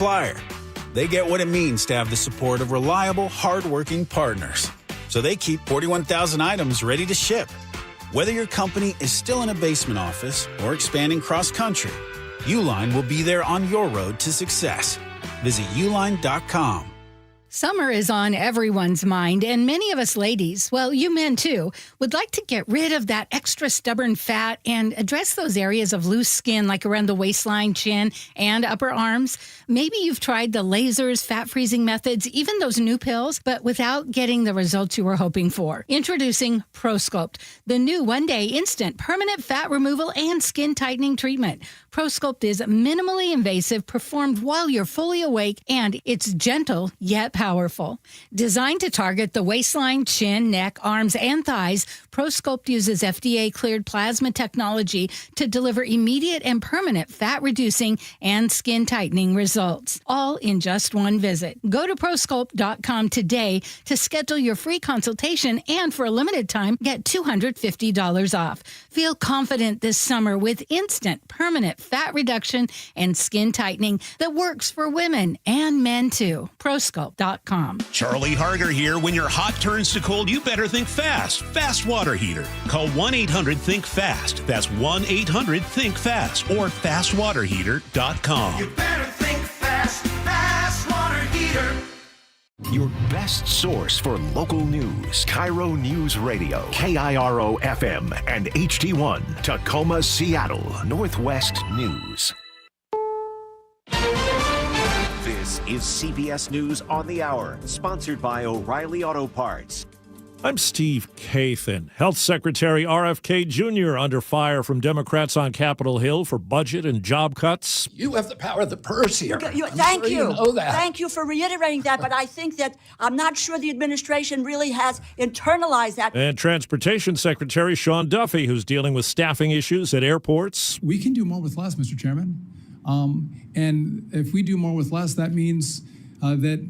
supplier. They get what it means to have the support of reliable, hardworking partners. So they keep 41,000 items ready to ship. Whether your company is still in a basement office or expanding cross-country, Uline will be there on your road to success. Visit uline.com. Summer is on everyone's mind, and many of us ladies, well, you men too, would like to get rid of that extra stubborn fat and address those areas of loose skin like around the waistline, chin, and upper arms. Maybe you've tried the lasers, fat-freezing methods, even those new pills, but without getting the results you were hoping for. Introducing ProSculpt, the new one-day instant permanent fat removal and skin tightening treatment. ProSculpt is minimally invasive, performed while you're fully awake, and it's gentle yet powerful. Designed to target the waistline, chin, neck, arms, and thighs, ProSculpt uses FDA-cleared plasma technology to deliver immediate and permanent fat-reducing and skin-tightening results, all in just one visit. Go to ProSculpt.com today to schedule your free consultation, and for a limited time, get $250 off. Feel confident this summer with instant, permanent fat reduction and skin tightening that works for women and men too. ProSculpt.com. Charlie Harger here. When your hot turns to cold, you better think fast. Fast water heater. Call 1-800-THINK-FAST. That's 1-800-THINK-FAST or fastwaterheater.com. You better think fast. Fast water heater. Your best source for local news. KIRO Newsradio, KIRO FM and HD1, Tacoma, Seattle, Northwest News. This is CBS News on the Hour, sponsored by O'Reilly Auto Parts. I'm Steve Kathan. Health Secretary RFK Jr. under fire from Democrats on Capitol Hill for budget and job cuts. You have the power of the purse here. Thank you. You know that. Thank you for reiterating that, but I think that I'm not sure the administration really has internalized that. And Transportation Secretary Sean Duffy, who's dealing with staffing issues at airports. We can do more with less, Mr. Chairman. And if we do more with less, that means that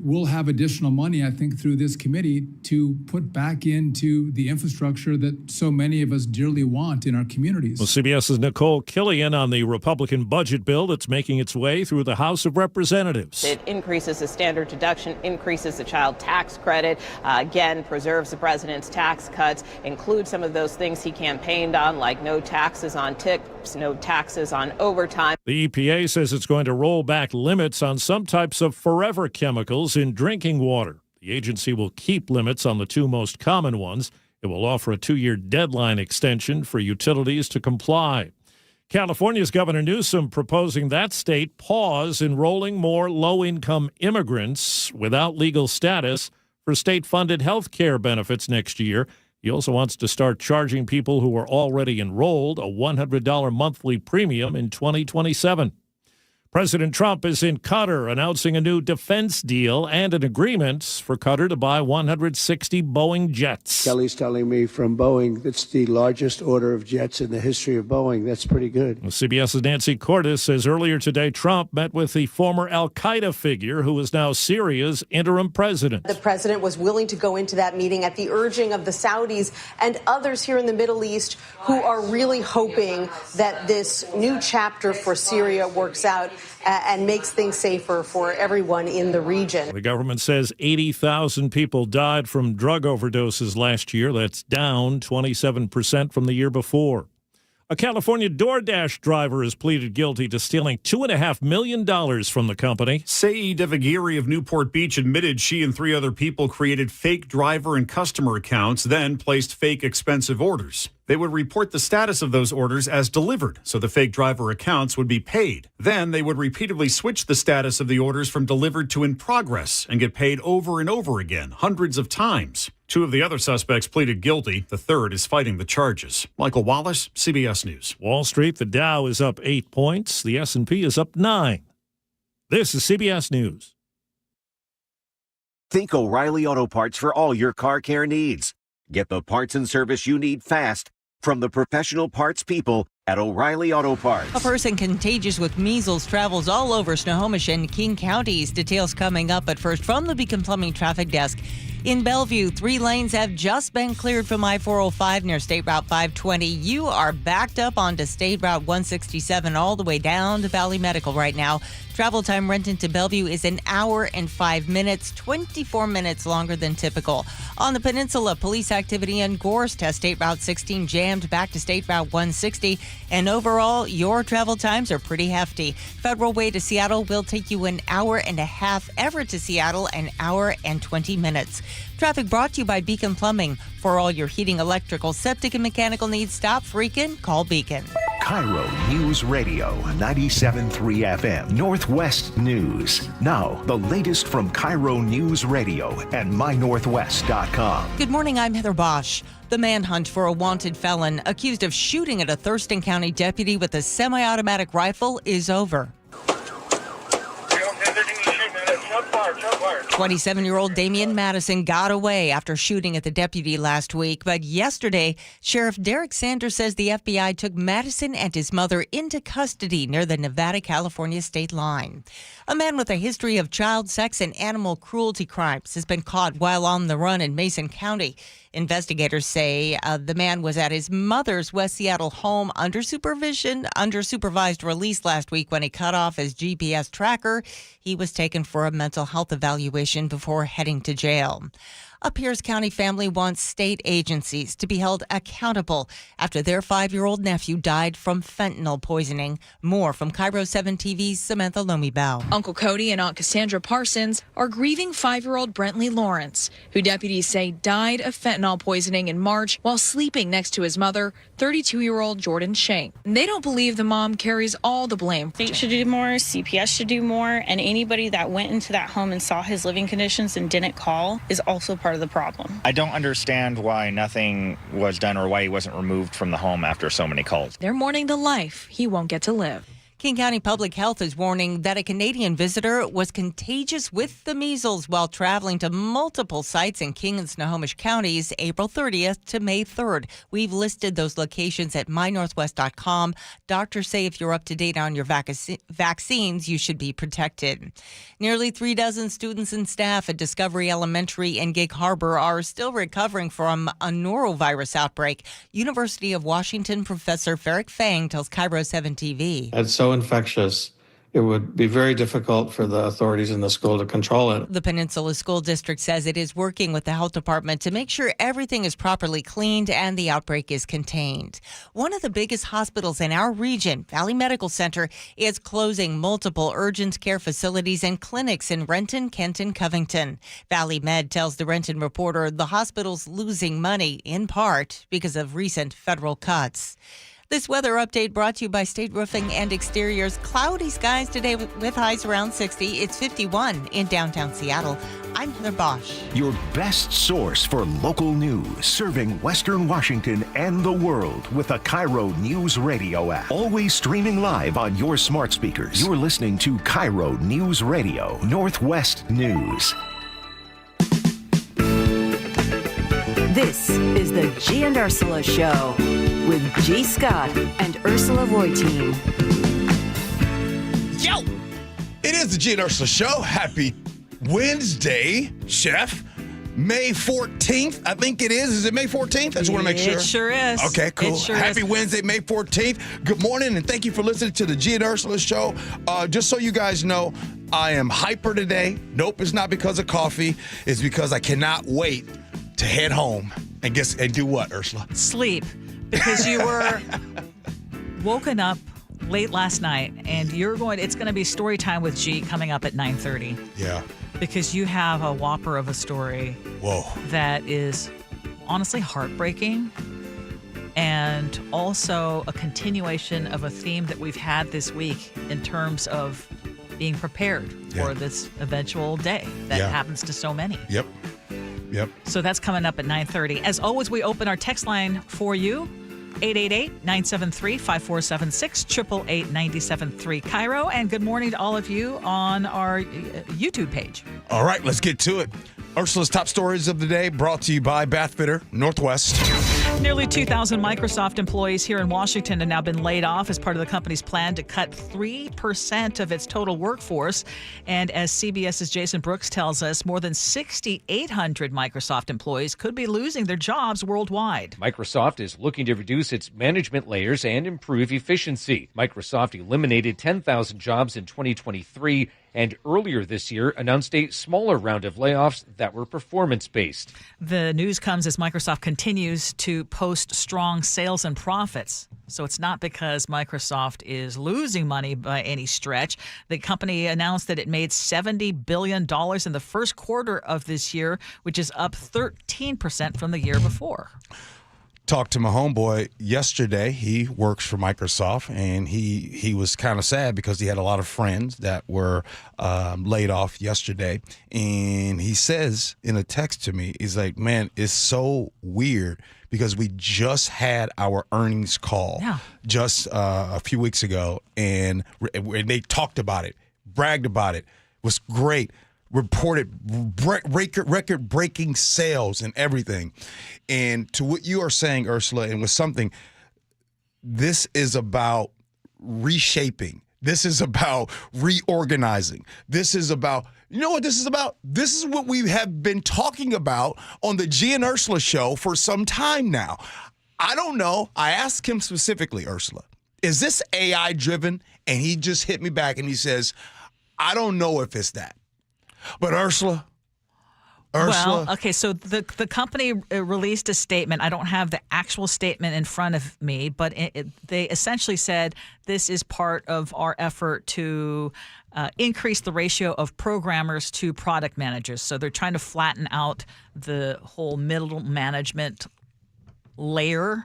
we'll have additional money, I think, through this committee to put back into the infrastructure that so many of us dearly want in our communities. Well, CBS's Nicole Killian on the Republican budget bill that's making its way through the House of Representatives. It increases the standard deduction, increases the child tax credit, again, preserves the president's tax cuts, includes some of those things he campaigned on, like no taxes on tips, no taxes on overtime. The EPA says it's going to roll back limits on some types of forever chemicals in drinking water. The agency will keep limits on the two most common ones. It will offer a 2-year deadline extension for utilities to comply. California's Governor Newsom proposing that state pause enrolling more low-income immigrants without legal status for state-funded health care benefits next year. He also wants to start charging people who are already enrolled a $100 monthly premium in 2027. President Trump is in Qatar announcing a new defense deal and an agreement for Qatar to buy 160 Boeing jets. Kelly's telling me from Boeing it's the largest order of jets in the history of Boeing. That's pretty good. Well, CBS's Nancy Cordes says earlier today Trump met with the former al-Qaeda figure who is now Syria's interim president. The president was willing to go into that meeting at the urging of the Saudis and others here in the Middle East who are really hoping that this new chapter for Syria works out and makes things safer for everyone in the region. The government says 80,000 people died from drug overdoses last year. That's down 27% from the year before. A California DoorDash driver has pleaded guilty to stealing $2.5 million from the company. Sei Devagiri of Newport Beach admitted she and 3 other people created fake driver and customer accounts, then placed fake expensive orders. They would report the status of those orders as delivered, so the fake driver accounts would be paid. Then they would repeatedly switch the status of the orders from delivered to in progress and get paid over and over again, hundreds of times. 2 of the other suspects pleaded guilty. The third is fighting the charges. Michael Wallace, CBS News. Wall Street, the Dow is up 8 points. The S&P is up 9. This is CBS News. Think O'Reilly Auto Parts for all your car care needs. Get the parts and service you need fast from the professional parts people at O'Reilly Auto Parts. A person contagious with measles travels all over Snohomish and King counties. Details coming up, but first from the Beacon Plumbing Traffic Desk. In Bellevue, 3 lanes have just been cleared from I-405 near State Route 520. You are backed up onto State Route 167 all the way down to Valley Medical right now. Travel time Renton to Bellevue is an hour and 5 minutes, 24 minutes longer than typical. On the peninsula, police activity in Gorst has State Route 16 jammed back to State Route 160. And overall, your travel times are pretty hefty. Federal Way to Seattle will take you an hour and a half. Everett to Seattle, an hour and 20 minutes. Traffic brought to you by Beacon Plumbing. For all your heating, electrical, septic, and mechanical needs, stop freaking, call Beacon. KIRO News Radio 97.3 FM Northwest News. Now, the latest from KIRO News Radio and mynorthwest.com. Good morning, I'm Heather Bosch. The manhunt for a wanted felon accused of shooting at a Thurston County deputy with a semi-automatic rifle is over. 27-year-old Damian Madison got away after shooting at the deputy last week. But yesterday, Sheriff Derek Sanders says the FBI took Madison and his mother into custody near the Nevada-California state line. A man with a history of child sex and animal cruelty crimes has been caught while on the run in Mason County. Investigators say the man was at his mother's West Seattle home under supervised release last week when he cut off his GPS tracker. He was taken for a mental health evaluation before heading to jail. A Pierce County family wants state agencies to be held accountable after their 5-year-old nephew died from fentanyl poisoning. More from KIRO 7 TV's Samantha Lomibao. Uncle Cody and Aunt Cassandra Parsons are grieving 5-year-old Brentley Lawrence, who deputies say died of fentanyl poisoning in March while sleeping next to his mother, 32-year-old Jordan Shank. They don't believe the mom carries all the blame. State should do more, CPS should do more, and anybody that went into that home and saw his living conditions and didn't call is also part of the problem. I don't understand why nothing was done or why he wasn't removed from the home after so many calls. They're mourning the life he won't get to live. King County Public Health is warning that a Canadian visitor was contagious with the measles while traveling to multiple sites in King and Snohomish counties April 30th to May 3rd. We've listed those locations at mynorthwest.com. Doctors say if you're up to date on your vaccines, you should be protected. Nearly 36 students and staff at Discovery Elementary in Gig Harbor are still recovering from a norovirus outbreak. University of Washington professor Ferric Fang tells KIRO 7 TV. It's so infectious, it would be very difficult for the authorities in the school to control it. The Peninsula School District says it is working with the health department to make sure everything is properly cleaned and the outbreak is contained. One of the biggest hospitals in our region, Valley Medical Center, is closing multiple urgent care facilities and clinics in Renton, Kent, and Covington. Valley Med tells the Renton Reporter the hospital's losing money, in part because of recent federal cuts. This weather update brought to you by State Roofing and Exteriors. Cloudy skies today with highs around 60. It's 51 in downtown Seattle. I'm Heather Bosch. Your best source for local news, serving Western Washington and the world with the KIRO News Radio App. Always streaming live on your smart speakers. You're listening to KIRO News Radio, Northwest News. This is the Gee and Ursula Show with G. Scott and Ursula Reutin. Yo! It is the Gee and Ursula Show. Happy Wednesday, Chef. May 14th, I think it is. Is it May 14th? I just want to make sure. It sure is. Okay, cool. Happy is. Wednesday, May 14th. Good morning, and thank you for listening to the Gee and Ursula Show. Just so you guys know, I am hyper today. Nope, it's not because of coffee. It's because I cannot wait to head home and do what, Ursula? Sleep. Because you were woken up late last night, and it's going to be story time with G coming up at 9:30. Yeah. Because you have a whopper of a story. Whoa. That is honestly heartbreaking, and also a continuation of a theme that we've had this week in terms of being prepared for this eventual day that happens to so many. Yep. So that's coming up at 9:30. As always, we open our text line for you. 888-973-5476, 888-973 KIRO. And good morning to all of you on our YouTube page. All right, let's get to it. Ursula's top stories of the day brought to you by Bath Fitter Northwest. Nearly 2,000 Microsoft employees here in Washington have now been laid off as part of the company's plan to cut 3% of its total workforce. And as CBS's Jason Brooks tells us, more than 6,800 Microsoft employees could be losing their jobs worldwide. Microsoft is looking to reduce its management layers and improve efficiency. Microsoft eliminated 10,000 jobs in 2023 and earlier this year announced a smaller round of layoffs that were performance-based. The news comes as Microsoft continues to post strong sales and profits. So it's not because Microsoft is losing money by any stretch. The company announced that it made $70 billion in the first quarter of this year, which is up 13% from the year before. Talked to my homeboy yesterday. He works for Microsoft, and he was kind of sad because he had a lot of friends that were laid off yesterday. And he says in a text to me, he's like, man, it's so weird because we just had our earnings call just a few weeks ago, and they talked about it, bragged about it, was great. Reported record-breaking sales and everything. And to what you are saying, Ursula, and with something, this is about reshaping. This is about reorganizing. This is about, you know what this is about? This is what we have been talking about on the Gee and Ursula Show for some time now. I don't know. I asked him specifically, Ursula, is this AI-driven? And he just hit me back and he says, I don't know if it's that. But Ursula. Well, okay, so the company released a statement. I don't have the actual statement in front of me, but they essentially said this is part of our effort to increase the ratio of programmers to product managers. So they're trying to flatten out the whole middle management layer.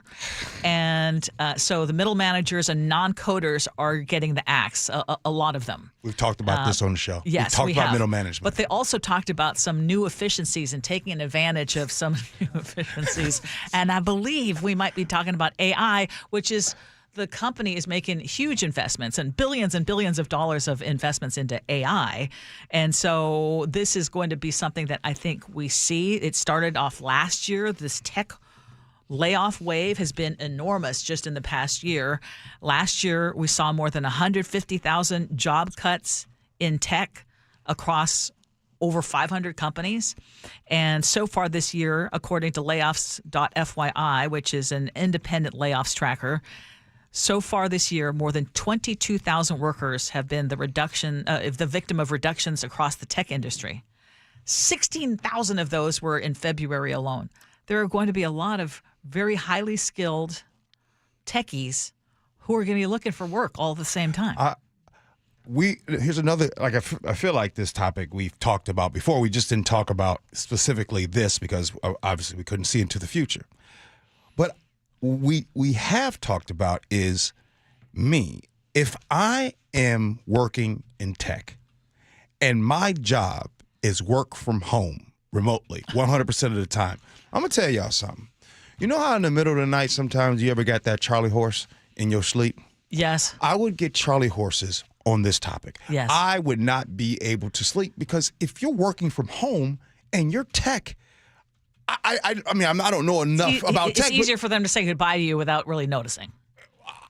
And so the middle managers and non-coders are getting the axe, a lot of them. We've talked about this on the show. Yes, we talked about middle management. But they also talked about some new efficiencies and taking advantage of some new efficiencies. And I believe we might be talking about AI, which is the company is making huge investments and billions of dollars of investments into AI. And so this is going to be something that I think we see. It started off last year, this tech layoff wave has been enormous just in the past year. Last year, we saw more than 150,000 job cuts in tech across over 500 companies. And so far this year, according to layoffs.fyi, which is an independent layoffs tracker, so far this year, more than 22,000 workers have been the victim of reductions across the tech industry. 16,000 of those were in February alone. There are going to be a lot of very highly skilled techies who are going to be looking for work all at the same time. Here's another, I feel like this topic we've talked about before. We just didn't talk about specifically this because obviously we couldn't see into the future. But we have talked about is me. If I am working in tech and my job is work from home remotely 100% of the time, I'm going to tell y'all something. You know how in the middle of the night sometimes you ever got that Charlie horse in your sleep? Yes. I would get Charlie horses on this topic. Yes. I would not be able to sleep because if you're working from home and you're tech, I mean, I don't know enough about tech. It's easier for them to say goodbye to you without really noticing.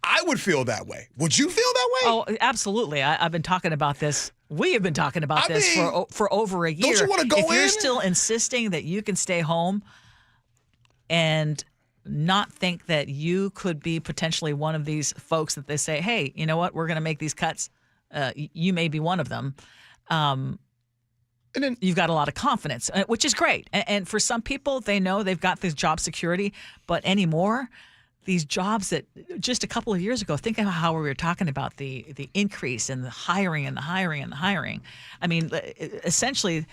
I would feel that way. Would you feel that way? Oh, absolutely. I've been talking about this. We have been talking about this for over a year. Don't you want to go If you're still insisting that you can stay home and not think that you could be potentially one of these folks that they say, hey, you know what, we're going to make these cuts. You may be one of them. And then you've got a lot of confidence, which is great. And for some people, they know they've got this job security. But anymore, these jobs that just a couple of years ago, think of how we were talking about the increase in the hiring and the hiring and the hiring. I mean, essentially,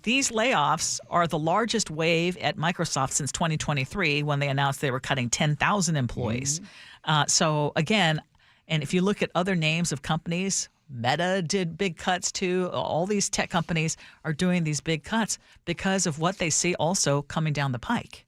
these layoffs are the largest wave at Microsoft since 2023 when they announced they were cutting 10,000 employees. So again, and if you look at other names of companies, Meta did big cuts too. All these tech companies are doing these big cuts because of what they see also coming down the pike.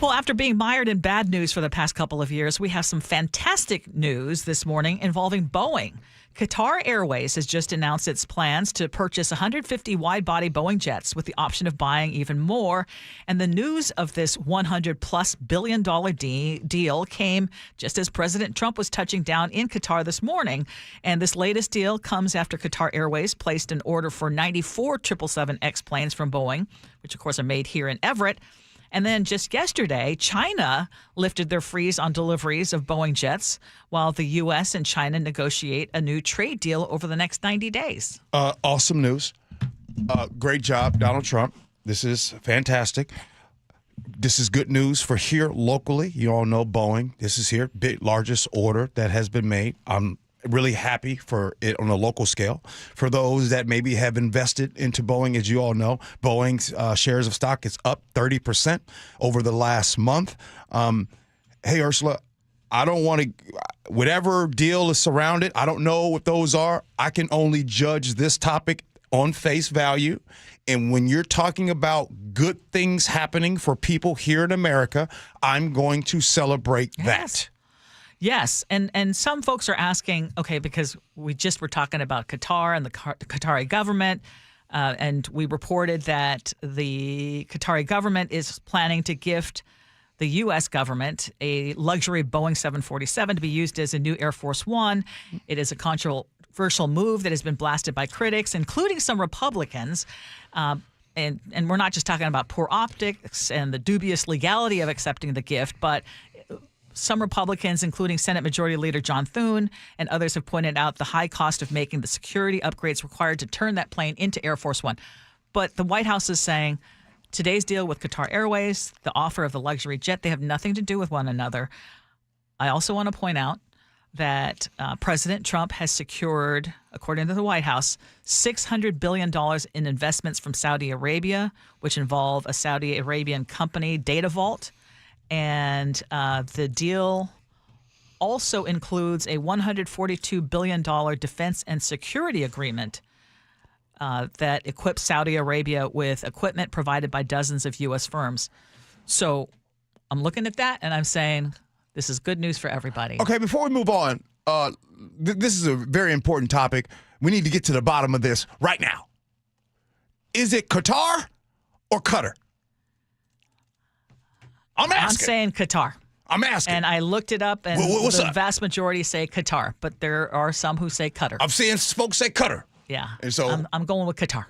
Well, after being mired in bad news for the past couple of years, we have some fantastic news this morning involving Boeing. Qatar Airways has just announced its plans to purchase 150 wide-body Boeing jets with the option of buying even more. And the news of this $100+ billion deal came just as President Trump was touching down in Qatar this morning. And this latest deal comes after Qatar Airways placed an order for 94 777X planes from Boeing, which, of course, are made here in Everett. And then just yesterday, China lifted their freeze on deliveries of Boeing jets while the U.S. and China negotiate a new trade deal over the next 90 days. Awesome news. Great job, Donald Trump. This is fantastic. This is good news for here locally. You all know Boeing. This is here, largest order that has been made. I'm really happy for it on a local scale. For those that maybe have invested into Boeing, as you all know, Boeing's shares of stock is up 30% over the last month. Hey, Ursula, I don't want to, whatever deal is surrounded, I don't know what those are. I can only judge this topic on face value. And when you're talking about good things happening for people here in America, I'm going to celebrate that. Yes, and some folks are asking, okay, because we just were talking about Qatar and the Qatari government, and we reported that the Qatari government is planning to gift the U.S. government a luxury Boeing 747 to be used as a new Air Force One. It is a controversial move that has been blasted by critics, including some Republicans. And we're not just talking about poor optics and the dubious legality of accepting the gift, but some Republicans, including Senate Majority Leader John Thune and others, have pointed out the high cost of making the security upgrades required to turn that plane into Air Force One. But the White House is saying today's deal with Qatar Airways, the offer of the luxury jet, they have nothing to do with one another. I also want to point out that President Trump has secured, according to the White House, $600 billion in investments from Saudi Arabia, which involve a Saudi Arabian company, Data Vault. And the deal also includes a $142 billion defense and security agreement that equips Saudi Arabia with equipment provided by dozens of U.S. firms. So I'm looking at that and I'm saying this is good news for everybody. Okay, before we move on, this is a very important topic. We need to get to the bottom of this right now. Is it Qatar or Qatar? I'm asking. I'm saying Qatar. I'm asking. And I looked it up, and what's the up? vast majority say Qatar, but there are some who say Qatar. I'm seeing folks say Qatar. Yeah. And so I'm going with Qatar.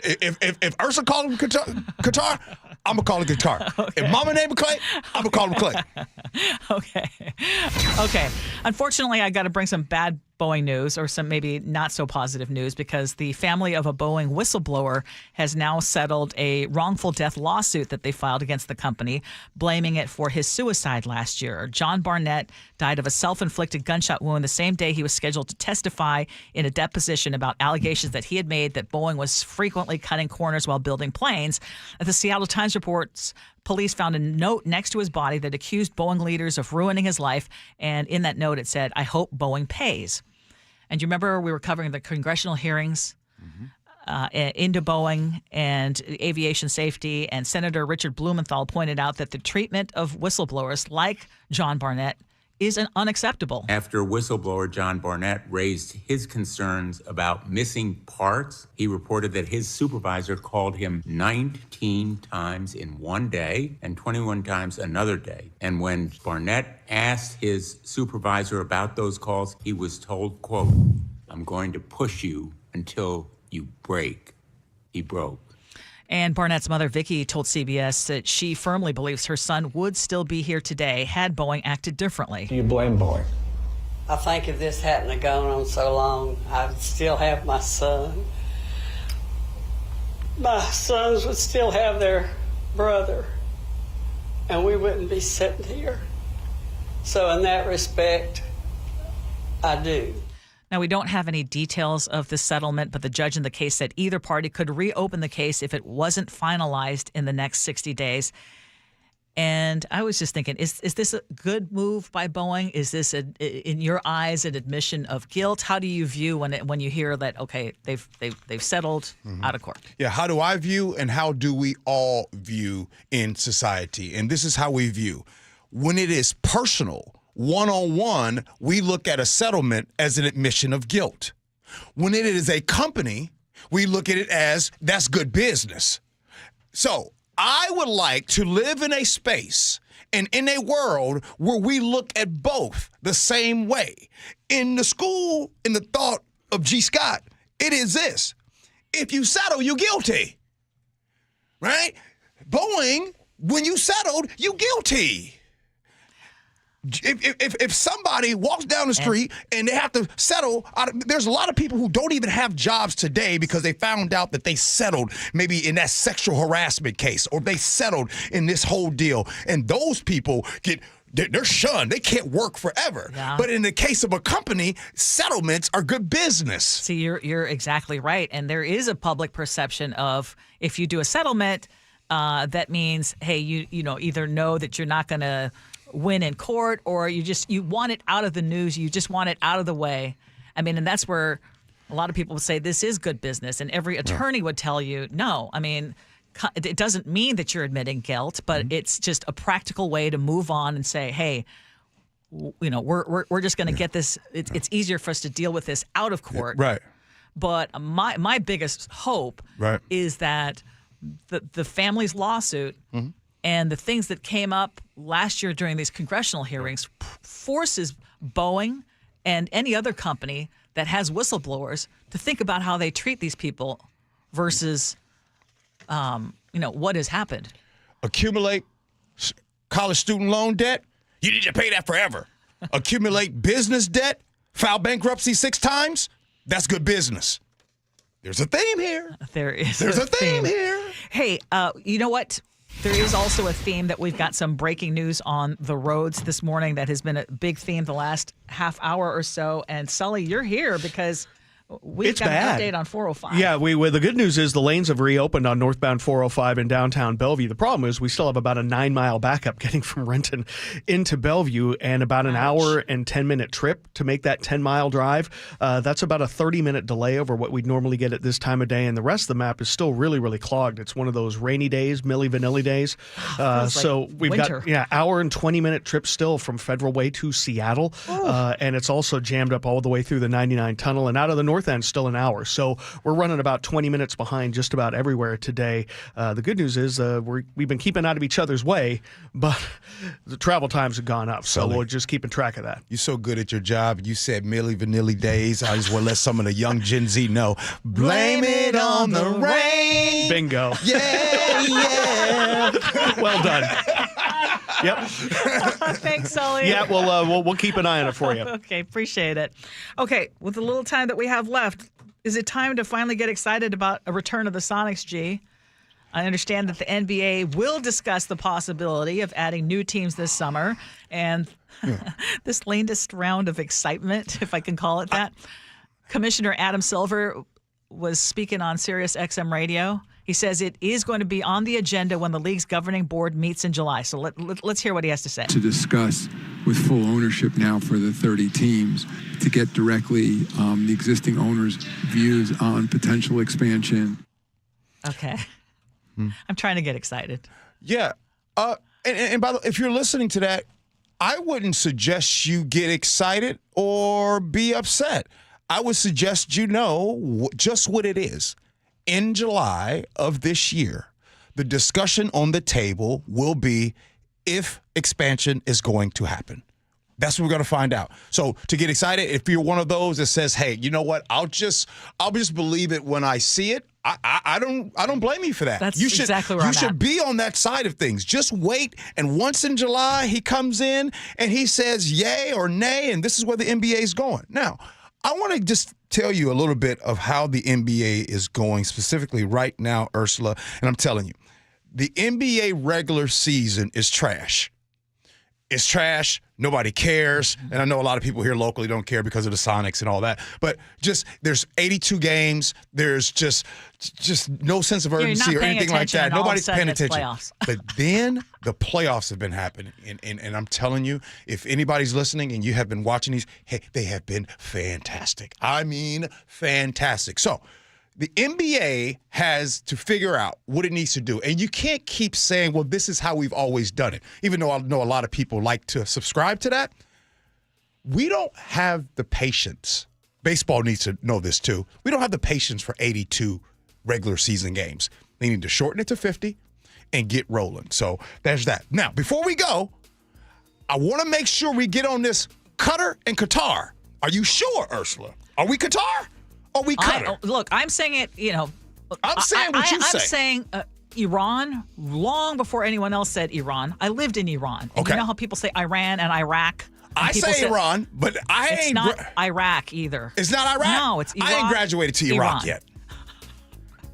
If Ursula called him Qatar, I'm going to call him Qatar. Okay. If Mama named him Clay, I'm going to call him Clay. Okay. Unfortunately, I got to bring some bad Boeing news, or some maybe not so positive news, because the family of a Boeing whistleblower has now settled a wrongful death lawsuit that they filed against the company, blaming it for his suicide last year. John Barnett died of a self-inflicted gunshot wound the same day he was scheduled to testify in a deposition about allegations that he had made that Boeing was frequently cutting corners while building planes. The Seattle Times reports police found a note next to his body that accused Boeing leaders of ruining his life. And in that note, it said, "I hope Boeing pays." And you remember we were covering the congressional hearings into Boeing and aviation safety. And Senator Richard Blumenthal pointed out that the treatment of whistleblowers like John Barnett is unacceptable. After whistleblower John Barnett raised his concerns about missing parts, he reported that his supervisor called him 19 times in one day and 21 times another day. And when Barnett asked his supervisor about those calls, he was told, quote, "I'm going to push you until you break." He broke. And Barnett's mother, Vicki, told CBS that she firmly believes her son would still be here today had Boeing acted differently. Do you blame Boeing? I think if this hadn't gone on so long, I'd still have my son. My sons would still have their brother, and we wouldn't be sitting here. So in that respect, I do. Now, we don't have any details of the settlement, but the judge in the case said either party could reopen the case if it wasn't finalized in the next 60 days. And I was just thinking, is this a good move by Boeing? Is this, in your eyes, an admission of guilt? How do you view when you hear that, okay, they've settled out of court? Yeah, how do I view and how do we all view in society? And this is how we view. When it is personal, one-on-one, we look at a settlement as an admission of guilt. When it is a company, we look at it as that's good business. So I would like to live in a space and in a world where we look at both the same way. In the school, in the thought of G. Scott, it is this. If you settle, you're guilty. Right? Boeing, when you settled, you guilty. If somebody walks down the street and they have to settle, there's a lot of people who don't even have jobs today because they found out that they settled maybe in that sexual harassment case, or they settled in this whole deal. And those people they're shunned. They can't work forever. Yeah. But in the case of a company, settlements are good business. See, you're exactly right. And there is a public perception of, if you do a settlement, that means, hey, you either know that you're not going to win in court, or you want it out of the news. You just want it out of the way. I mean, and that's where a lot of people would say this is good business. And every attorney would tell you, no, I mean, it doesn't mean that you're admitting guilt, but it's just a practical way to move on and say, hey, we're just going to get this. It's easier for us to deal with this out of court. Right. But my biggest hope is that the family's lawsuit and the things that came up last year during these congressional hearings forces Boeing and any other company that has whistleblowers to think about how they treat these people versus, what has happened. Accumulate college student loan debt, you need to pay that forever. Accumulate business debt, file bankruptcy 6 times, that's good business. There's a theme here. There's a theme here. Hey, you know what? There is also a theme that we've got some breaking news on the roads this morning that has been a big theme the last half hour or so. And Sully, you're here because we've got an update on 405. Yeah, the good news is the lanes have reopened on northbound 405 in downtown Bellevue. The problem is we still have about a 9-mile backup getting from Renton into Bellevue, and about an hour and 10-minute trip to make that 10-mile drive. That's about a 30-minute delay over what we'd normally get at this time of day, and the rest of the map is still really, really clogged. It's one of those rainy days, Milli Vanilli days. So we've winter. got hour and 20-minute trip still from Federal Way to Seattle, and it's also jammed up all the way through the 99 tunnel, and out of the north end still an hour. So we're running about 20 minutes behind just about everywhere today. The good news is we've been keeping out of each other's way, but the travel times have gone up. So we're just keeping track of that. You're so good at your job. You said Milli Vanilli days. I just want to let some of the young Gen Z know. Blame it on the rain. Bingo. Yeah. Well done. Yep. Thanks, Sully. Yeah, we'll keep an eye on it for you. Okay, appreciate it. Okay, with the little time that we have left, is it time to finally get excited about a return of the Sonics, G? I understand that the NBA will discuss the possibility of adding new teams this summer, and this latest round of excitement, if I can call it that, Commissioner Adam Silver was speaking on Sirius XM Radio. He says it is going to be on the agenda when the league's governing board meets in July. So let's hear what he has to say. To discuss with full ownership now for the 30 teams to get directly the existing owners' views on potential expansion. Okay. I'm trying to get excited. Yeah. And by the way, if you're listening to that, I wouldn't suggest you get excited or be upset. I would suggest you know just what it is. In July of this year, the discussion on the table will be if expansion is going to happen. That's what we're going to find out. So to get excited, if you're one of those that says, "Hey, you know what? I'll just believe it when I see it." I don't blame you for that. That's exactly where I'm at. You should be on that side of things. Just wait, and once in July he comes in and he says yay or nay, and this is where the NBA is going. Now, I want to just tell you a little bit of how the NBA is going specifically right now, Ursula, and I'm telling you, the NBA regular season is trash. It's trash. Nobody cares. And I know a lot of people here locally don't care because of the Sonics and all that. But just there's 82 games. There's just no sense of urgency or anything like that. Nobody's paying attention. But then the playoffs have been happening. And I'm telling you, if anybody's listening and you have been watching these, hey, they have been fantastic. I mean, fantastic. So the NBA has to figure out what it needs to do. And you can't keep saying, well, this is how we've always done it. Even though I know a lot of people like to subscribe to that. we don't have the patience. Baseball needs to know this too. We don't have the patience for 82 regular season games. They need to shorten it to 50 and get rolling. So there's that. Now, before we go, I want to make sure we get on this Qatar and Qatar. Are you sure, Ursula? Are we Qatar? Or are we Qatar? Look, I'm saying it, I'm saying what you say. I'm saying Iran long before anyone else said Iran. I lived in Iran. And Okay. You know how people say Iran and Iraq? I say Iran, but it's not Iraq either. It's not Iraq? No, it's Iran. I ain't graduated to Iraq yet.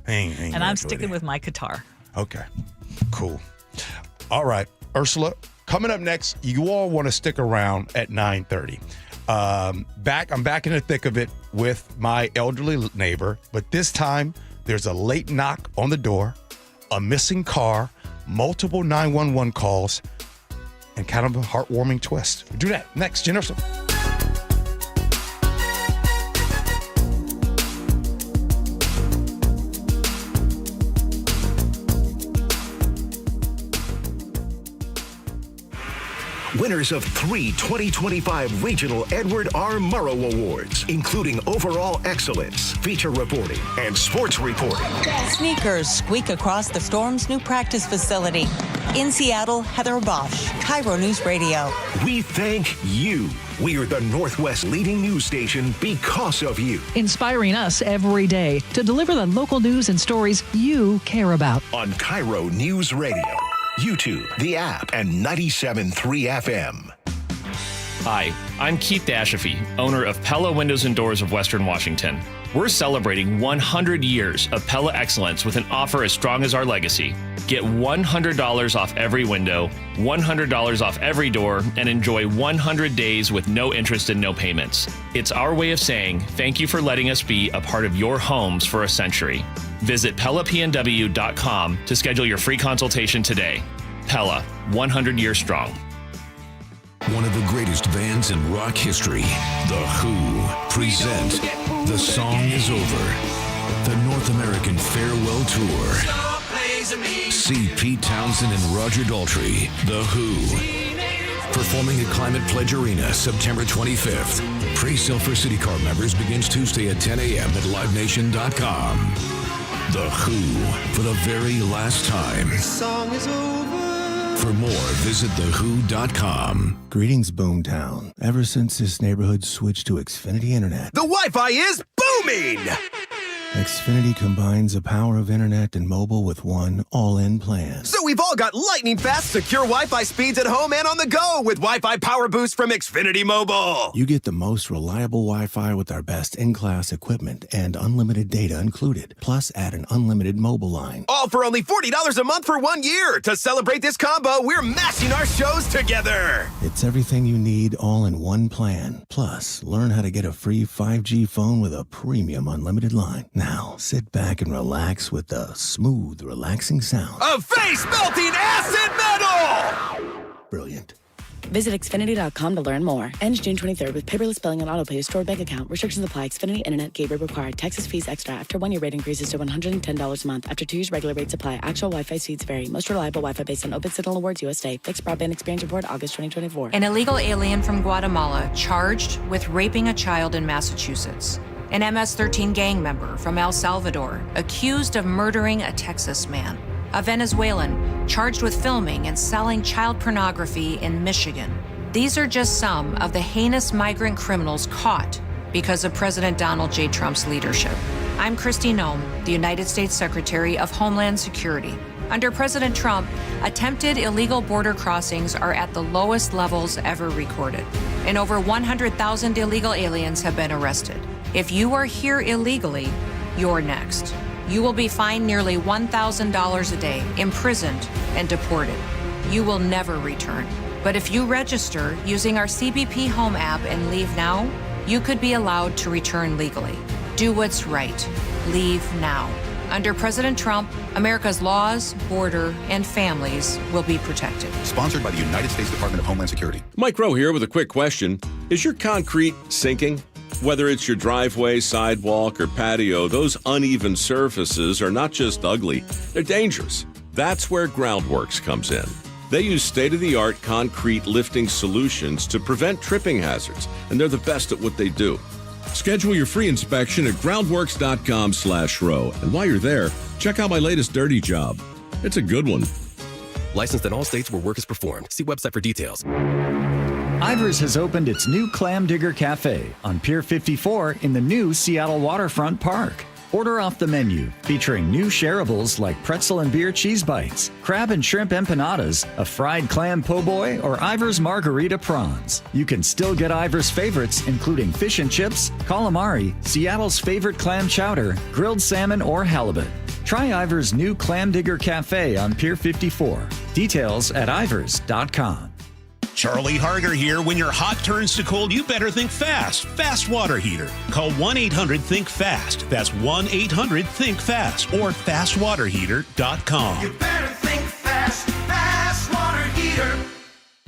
And I'm sticking with my Qatar. Okay, cool. All right, Ursula, coming up next, you all want to stick around at 9:30. I'm back in the thick of it with my elderly neighbor, but this time there's a late knock on the door, a missing car, multiple 911 calls, and kind of a heartwarming twist. We'll do that next, Gee Ursula. Winners of 3 2025 Regional Edward R. Murrow Awards, including Overall Excellence, Feature Reporting, and Sports Reporting. Sneakers squeak across the Storm's new practice facility. In Seattle, Heather Bosch, KIRO News Radio. We thank you. We are the Northwest leading news station because of you. Inspiring us every day to deliver the local news and stories you care about. On KIRO News Radio, YouTube, the app, and 97.3 FM. Hi, I'm Keith Dashafee, owner of Pella Windows and Doors of Western Washington. We're celebrating 100 years of Pella excellence with an offer as strong as our legacy. Get $100 off every window, $100 off every door, and enjoy 100 days with no interest and no payments. It's our way of saying thank you for letting us be a part of your homes for a century. Visit PellaPNW.com to schedule your free consultation today. Pella, 100 years strong. One of the greatest bands in rock history, The Who, present The Song Is Over, the North American Farewell Tour. See Pete Townsend and Roger Daltrey, The Who, performing at Climate Pledge Arena September 25th. Pre-sale for City Card members begins Tuesday at 10 a.m. at livenation.com. The Who, for the very last time. The song is over. For more, visit thewho.com. Greetings, Boomtown. Ever since this neighborhood switched to Xfinity Internet, The Wi-Fi is booming! Xfinity combines the power of internet and mobile with one all-in plan. So we've all got lightning-fast, secure Wi-Fi speeds at home and on the go with Wi-Fi Power Boost from Xfinity Mobile. You get the most reliable Wi-Fi with our best in-class equipment and unlimited data included. Plus, add an unlimited mobile line. All for only $40 a month for 1 year. To celebrate this combo, we're mashing our shows together. It's everything you need all in one plan. Plus, learn how to get a free 5G phone with a premium unlimited line. Now, sit back and relax with the smooth, relaxing sound of face-melting acid metal! Brilliant. Visit Xfinity.com to learn more. Ends June 23rd with paperless billing and autopay to stored bank account. Restrictions apply. Xfinity Internet gateway required. Texas fees extra. After 1 year rate increases to $110 a month. After 2 years regular rates apply. Actual Wi-Fi speeds vary. Most reliable Wi-Fi based on Open Signal Awards USA. Fixed broadband experience report August 2024. An illegal alien from Guatemala charged with raping a child in Massachusetts. An MS-13 gang member from El Salvador accused of murdering a Texas man. A Venezuelan charged with filming and selling child pornography in Michigan. These are just some of the heinous migrant criminals caught because of President Donald J. Trump's leadership. I'm Kristi Noem, the United States Secretary of Homeland Security. Under President Trump, attempted illegal border crossings are at the lowest levels ever recorded, and over 100,000 illegal aliens have been arrested. If you are here illegally, you're next. You will be fined nearly $1,000 a day, imprisoned, and deported. You will never return. But if you register using our CBP Home app and leave now, you could be allowed to return legally. Do what's right. Leave now. Under President Trump, America's laws, border, and families will be protected. Sponsored by the United States Department of Homeland Security. Mike Rowe here with a quick question. Is your concrete sinking? Whether it's your driveway, sidewalk, or patio, those uneven surfaces are not just ugly, they're dangerous. That's where Groundworks comes in. They use state-of-the-art concrete lifting solutions to prevent tripping hazards, and they're the best at what they do. Schedule your free inspection at groundworks.com/row. And while you're there, check out my latest dirty job. It's a good one. Licensed in all states where work is performed. See website for details. Ivers has opened its new Clam Digger Cafe on Pier 54 in the new Seattle Waterfront Park. Order off the menu, featuring new shareables like pretzel and beer cheese bites, crab and shrimp empanadas, a fried clam po' boy, or Ivers margarita prawns. You can still get Ivers favorites, including fish and chips, calamari, Seattle's favorite clam chowder, grilled salmon, or halibut. Try Ivers' new Clam Digger Cafe on Pier 54. Details at ivers.com. Charlie Harger here. When your hot turns to cold, you better think fast. Fast water heater. Call 1-800-THINK-FAST. That's 1-800-THINK-FAST or fastwaterheater.com. You better think fast. Fast water heater.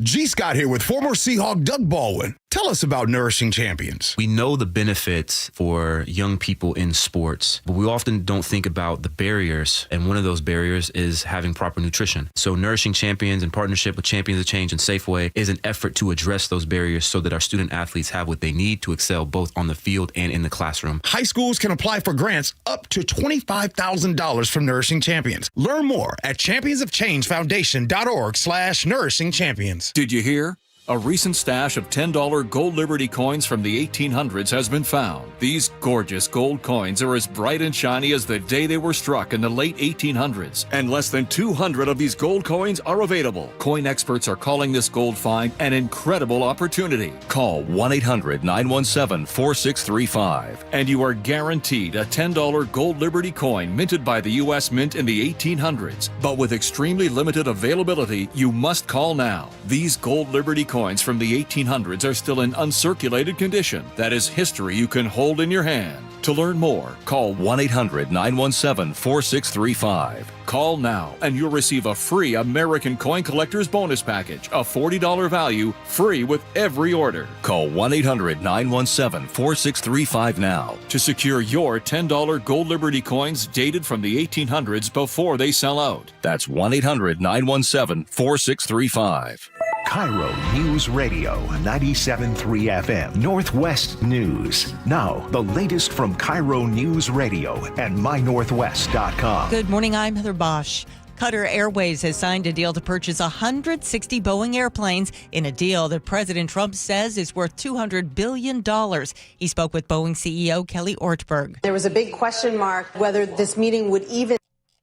G. Scott here with former Seahawk Doug Baldwin. Tell us about Nourishing Champions. We know the benefits for young people in sports, but we often don't think about the barriers. And one of those barriers is having proper nutrition. So Nourishing Champions, in partnership with Champions of Change and Safeway, is an effort to address those barriers so that our student athletes have what they need to excel both on the field and in the classroom. High schools can apply for grants up to $25,000 from Nourishing Champions. Learn more at championsofchangefoundation.org/Nourishing Champions. Did you hear? A recent stash of $10 gold Liberty coins from the 1800s has been found. These gorgeous gold coins are as bright and shiny as the day they were struck in the late 1800s. And less than 200 of these gold coins are available. Coin experts are calling this gold find an incredible opportunity. Call 1-800-917-4635 and you are guaranteed a $10 gold Liberty coin minted by the U.S. Mint in the 1800s. But with extremely limited availability, you must call now. These gold Liberty coins from the 1800s are still in uncirculated condition. That is history you can hold in your hand. To learn more, call 1-800-917-4635. Call now and you'll receive a free American Coin Collector's Bonus Package, a $40 value, free with every order. Call 1-800-917-4635 now to secure your $10 gold Liberty coins dated from the 1800s before they sell out. That's 1-800-917-4635. KIRO News Radio 97.3 FM Northwest News. Now, the latest from KIRO News Radio and mynorthwest.com. Good morning, I'm Heather Bosch. Qatar Airways has signed a deal to purchase 160 Boeing airplanes in a deal that President Trump says is worth $200 billion. He spoke with Boeing CEO Kelly Ortberg. There was a big question mark whether this meeting would even...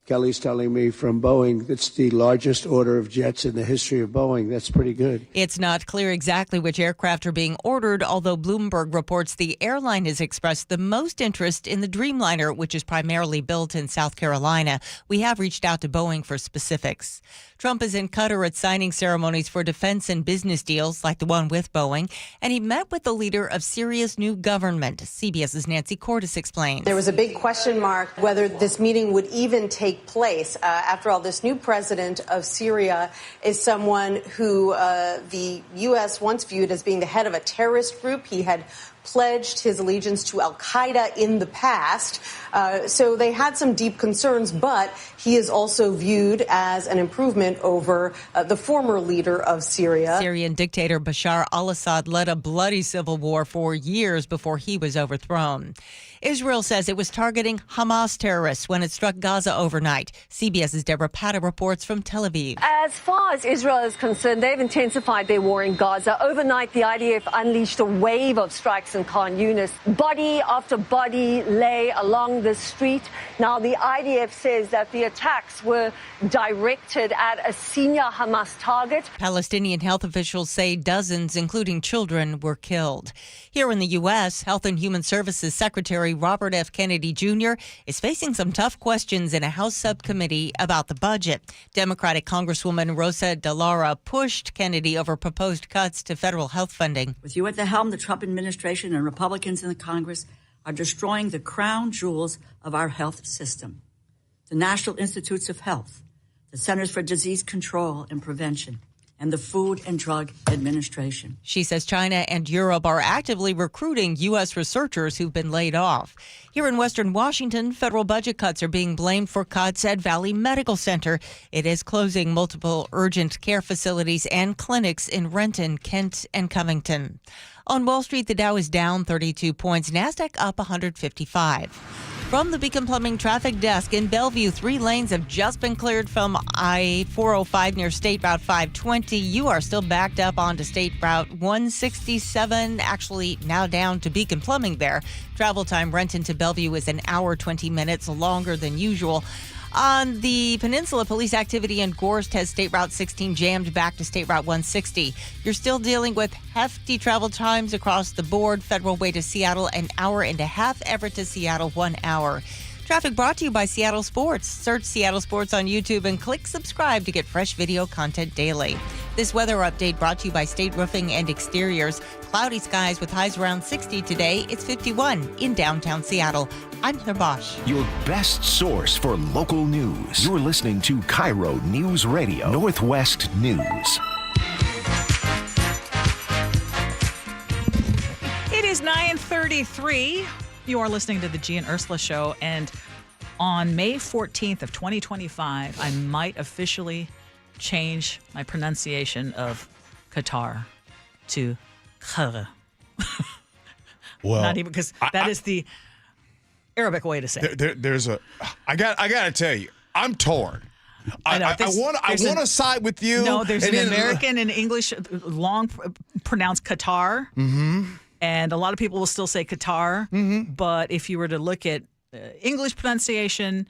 Kelly's telling me from Boeing it's the largest order of jets in the history of Boeing. That's pretty good. It's not clear exactly which aircraft are being ordered, although Bloomberg reports the airline has expressed the most interest in the Dreamliner, which is primarily built in South Carolina. We have reached out to Boeing for specifics. Trump is in Qatar at signing ceremonies for defense and business deals like the one with Boeing, and he met with the leader of Syria's new government. CBS's Nancy Cordes explains. There was a big question mark whether this meeting would even take place. After all, this new president of Syria is someone who the U.S. once viewed as being the head of a terrorist group. He had pledged his allegiance to al-Qaeda in the past. So they had some deep concerns, but he is also viewed as an improvement over the former leader of Syria. Syrian dictator Bashar al-Assad led a bloody civil war for years before he was overthrown. Israel says it was targeting Hamas terrorists when it struck Gaza overnight. CBS's Deborah Patta reports from Tel Aviv. As far as Israel is concerned, they've intensified their war in Gaza. Overnight, the IDF unleashed a wave of strikes in Khan Yunis. Body after body lay along the street. Now, the IDF says that the attacks were directed at a senior Hamas target. Palestinian health officials say dozens, including children, were killed. Here in the U.S., Health and Human Services Secretary Robert F. Kennedy Jr. is facing some tough questions in a House subcommittee about the budget. Democratic Congresswoman Rosa DeLauro pushed Kennedy over proposed cuts to federal health funding. With you at the helm, the Trump administration and Republicans in the Congress are destroying the crown jewels of our health system. The National Institutes of Health, the Centers for Disease Control and Prevention, and the Food and Drug Administration. She says China and Europe are actively recruiting U.S. researchers who've been laid off. Here in Western Washington, federal budget cuts are being blamed for cuts at Valley Medical Center. It is closing multiple urgent care facilities and clinics in Renton, Kent, and Covington. On Wall Street, the Dow is down 32 points, NASDAQ up 155. From the Beacon Plumbing Traffic Desk in Bellevue, 3 lanes have just been cleared from I-405 near State Route 520. You are still backed up onto State Route 167, actually now down to Beacon Plumbing there. Travel time Renton to Bellevue is an hour, 20 minutes longer than usual. On the peninsula, police activity in Gorst has State Route 16 jammed back to State Route 160. You're still dealing with hefty travel times across the board. Federal Way to Seattle, an hour and a half. Everett to Seattle, 1 hour. Traffic brought to you by Seattle Sports. Search Seattle Sports on YouTube and click subscribe to get fresh video content daily. This weather update brought to you by State Roofing and Exteriors. Cloudy skies with highs around 60 today. It's 51 in downtown Seattle. I'm Heather Bosch. Your best source for local news. You're listening to KIRO Newsradio Northwest News. It is 9:33. You are listening to the Gee and Ursula Show, and on May 14th of 2025, I might officially change my pronunciation of Qatar to Qatar. Well, not even because that is the Arabic way to say it. I got to tell you, I'm torn. I want to side with you. No, there's an American and English long pronounced Qatar. Mm-hmm. And a lot of people will still say Qatar. Mm-hmm. But if you were to look at English pronunciation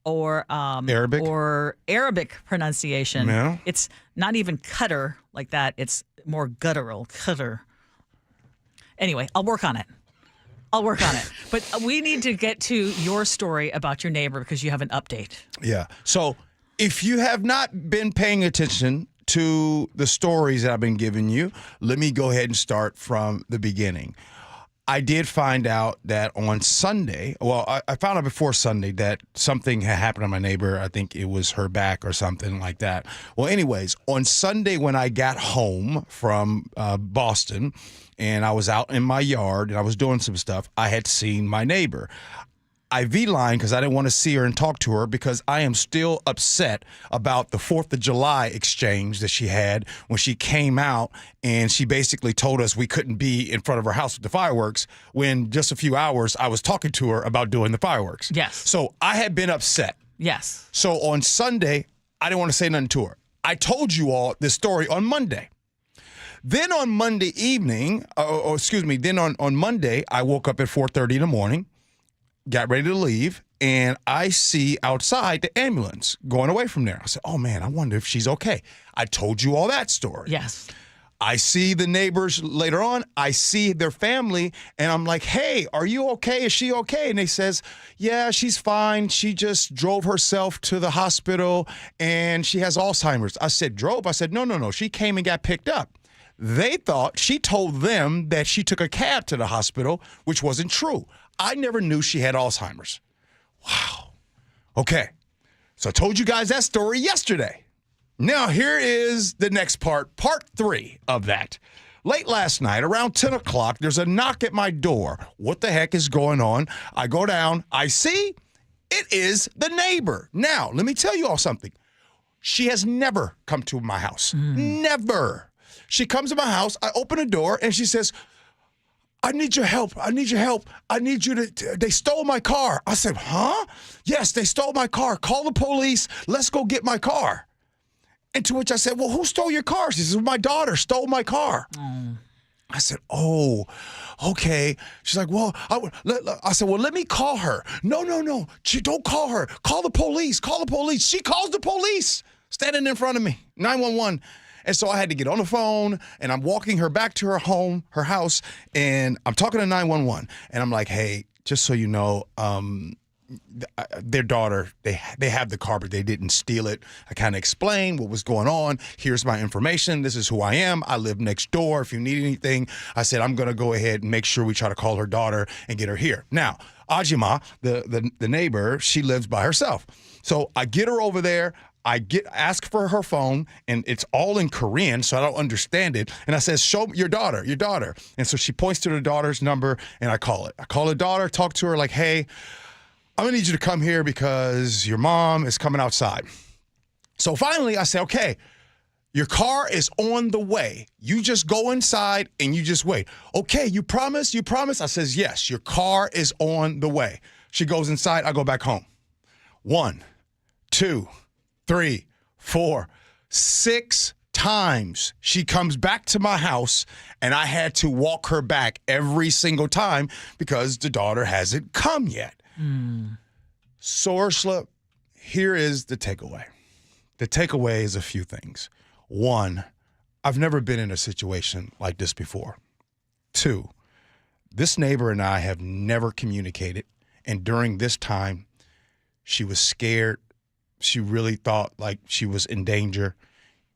or Arabic pronunciation, it's not even Qatar like that. It's more guttural, Qatar. Anyway, I'll work on it. But we need to get to your story about your neighbor because you have an update. Yeah. So if you have not been paying attention to the stories that I've been giving you, let me go ahead and start from the beginning. I did find out that on Sunday, I found out before Sunday that something had happened to my neighbor. I think it was her back or something like that. Well, anyways, on Sunday when I got home from Boston and I was out in my yard and I was doing some stuff, I had seen my neighbor. I V-lined because I didn't want to see her and talk to her because I am still upset about the 4th of July exchange that she had when she came out and she basically told us we couldn't be in front of her house with the fireworks when just a few hours I was talking to her about doing the fireworks. Yes. So I had been upset. Yes. So on Sunday, I didn't want to say nothing to her. I told you all this story on Monday. Then on Monday evening, then on Monday, I woke up at 4:30 in the morning, got ready to leave, and I see outside the ambulance going away from there. I said, oh, man, I wonder if she's okay. I told you all that story. Yes. I see the neighbors later on. I see their family, and I'm like, hey, are you okay? Is she okay? And they says, yeah, she's fine. She just drove herself to the hospital, and she has Alzheimer's. I said, drove? I said, no. She came and got picked up. They thought she told them that she took a cab to the hospital, which wasn't true. I never knew she had Alzheimer's. Wow. Okay. So I told you guys that story yesterday. Now here is the next part 3 of that. Late last night, around 10 o'clock, there's a knock at my door. What the heck is going on? I go down. I see it is the neighbor. Now, let me tell you all something. She has never come to my house. Never. She comes to my house. I open the door, and she says, I need your help. I need you to, they stole my car. I said, huh? Yes, they stole my car. Call the police. Let's go get my car. And to which I said, well, who stole your car? She says, my daughter stole my car. I said, oh, okay. She's like, well, I said, well, let me call her. No. Don't call her. Call the police. She calls the police standing in front of me, 911. And so I had to get on the phone, and I'm walking her back to her house, and I'm talking to 911. And I'm like, hey, just so you know, their daughter, they have the car, but they didn't steal it. I kind of explained what was going on. Here's my information. This is who I am. I live next door. If you need anything, I said, I'm going to go ahead and make sure we try to call her daughter and get her here. Now, Ajima, the neighbor, she lives by herself. So I get her over there. I ask for her phone, and it's all in Korean, so I don't understand it. And I says, show me your daughter. And so she points to the daughter's number, and I call it. I call the daughter, talk to her like, hey, I'm going to need you to come here because your mom is coming outside. So finally, I say, okay, your car is on the way. You just go inside and you just wait. Okay, you promise? You promise? I says, yes, your car is on the way. She goes inside. I go back home. 1, 2, 3, 4, 6 times she comes back to my house, and I had to walk her back every single time because the daughter hasn't come yet. So, Ursula, here is the takeaway. The takeaway is a few things. 1, I've never been in a situation like this before. 2, this neighbor and I have never communicated, and during this time, she was scared. She really thought like she was in danger,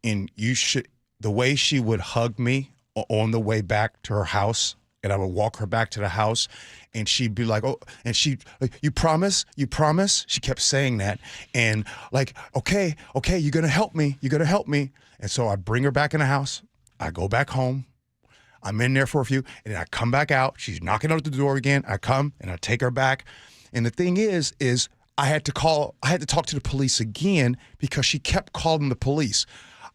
and the way she would hug me on the way back to her house, and I would walk her back to the house, and she'd be like, oh, and you promise? You promise? She kept saying that, and like, okay, you're going to help me. And so I bring her back in the house. I go back home. I'm in there for a few, and then I come back out. She's knocking on the door again. I come, and I take her back. And the thing is I had to talk to the police again because she kept calling the police.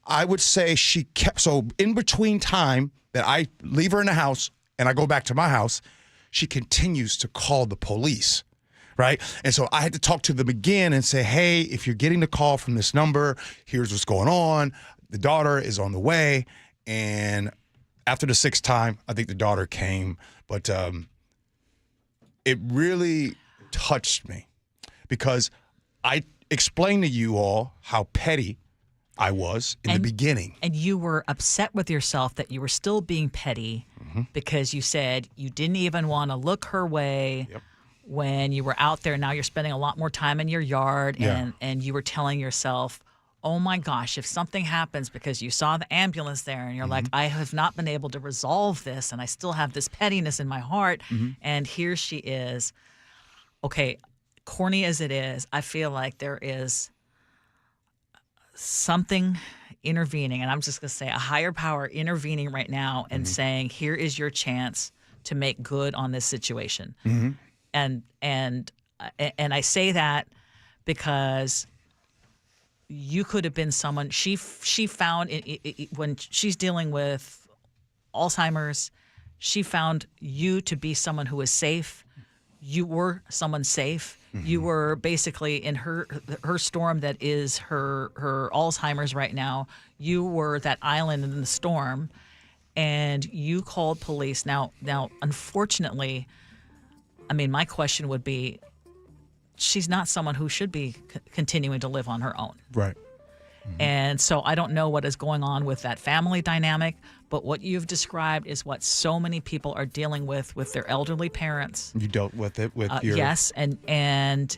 I would say so in between time that I leave her in the house and I go back to my house, she continues to call the police, right? And so I had to talk to them again and say, hey, if you're getting the call from this number, here's what's going on. The daughter is on the way. And after the 6th time, I think the daughter came. But it really touched me because I explained to you all how petty I was in the beginning. And you were upset with yourself that you were still being petty because you said you didn't even want to look her way when you were out there. Now you're spending a lot more time in your yard, and you were telling yourself, oh my gosh, if something happens because you saw the ambulance there and you're like, I have not been able to resolve this and I still have this pettiness in my heart. And here she is. Okay, corny as it is, I feel like there is something intervening, and I'm just going to say a higher power intervening right now and saying, here is your chance to make good on this situation. And I say that because you could have been someone she found when she's dealing with Alzheimer's. She found you to be someone who was safe. You were someone safe. You were basically in her storm that is her Alzheimer's right now. You were that island in the storm, and you called police. Now, unfortunately, I mean, my question would be, she's not someone who should be continuing to live on her own. Right. And so I don't know what is going on with that family dynamic, but what you've described is what so many people are dealing with their elderly parents. You dealt with it with your... Yes, and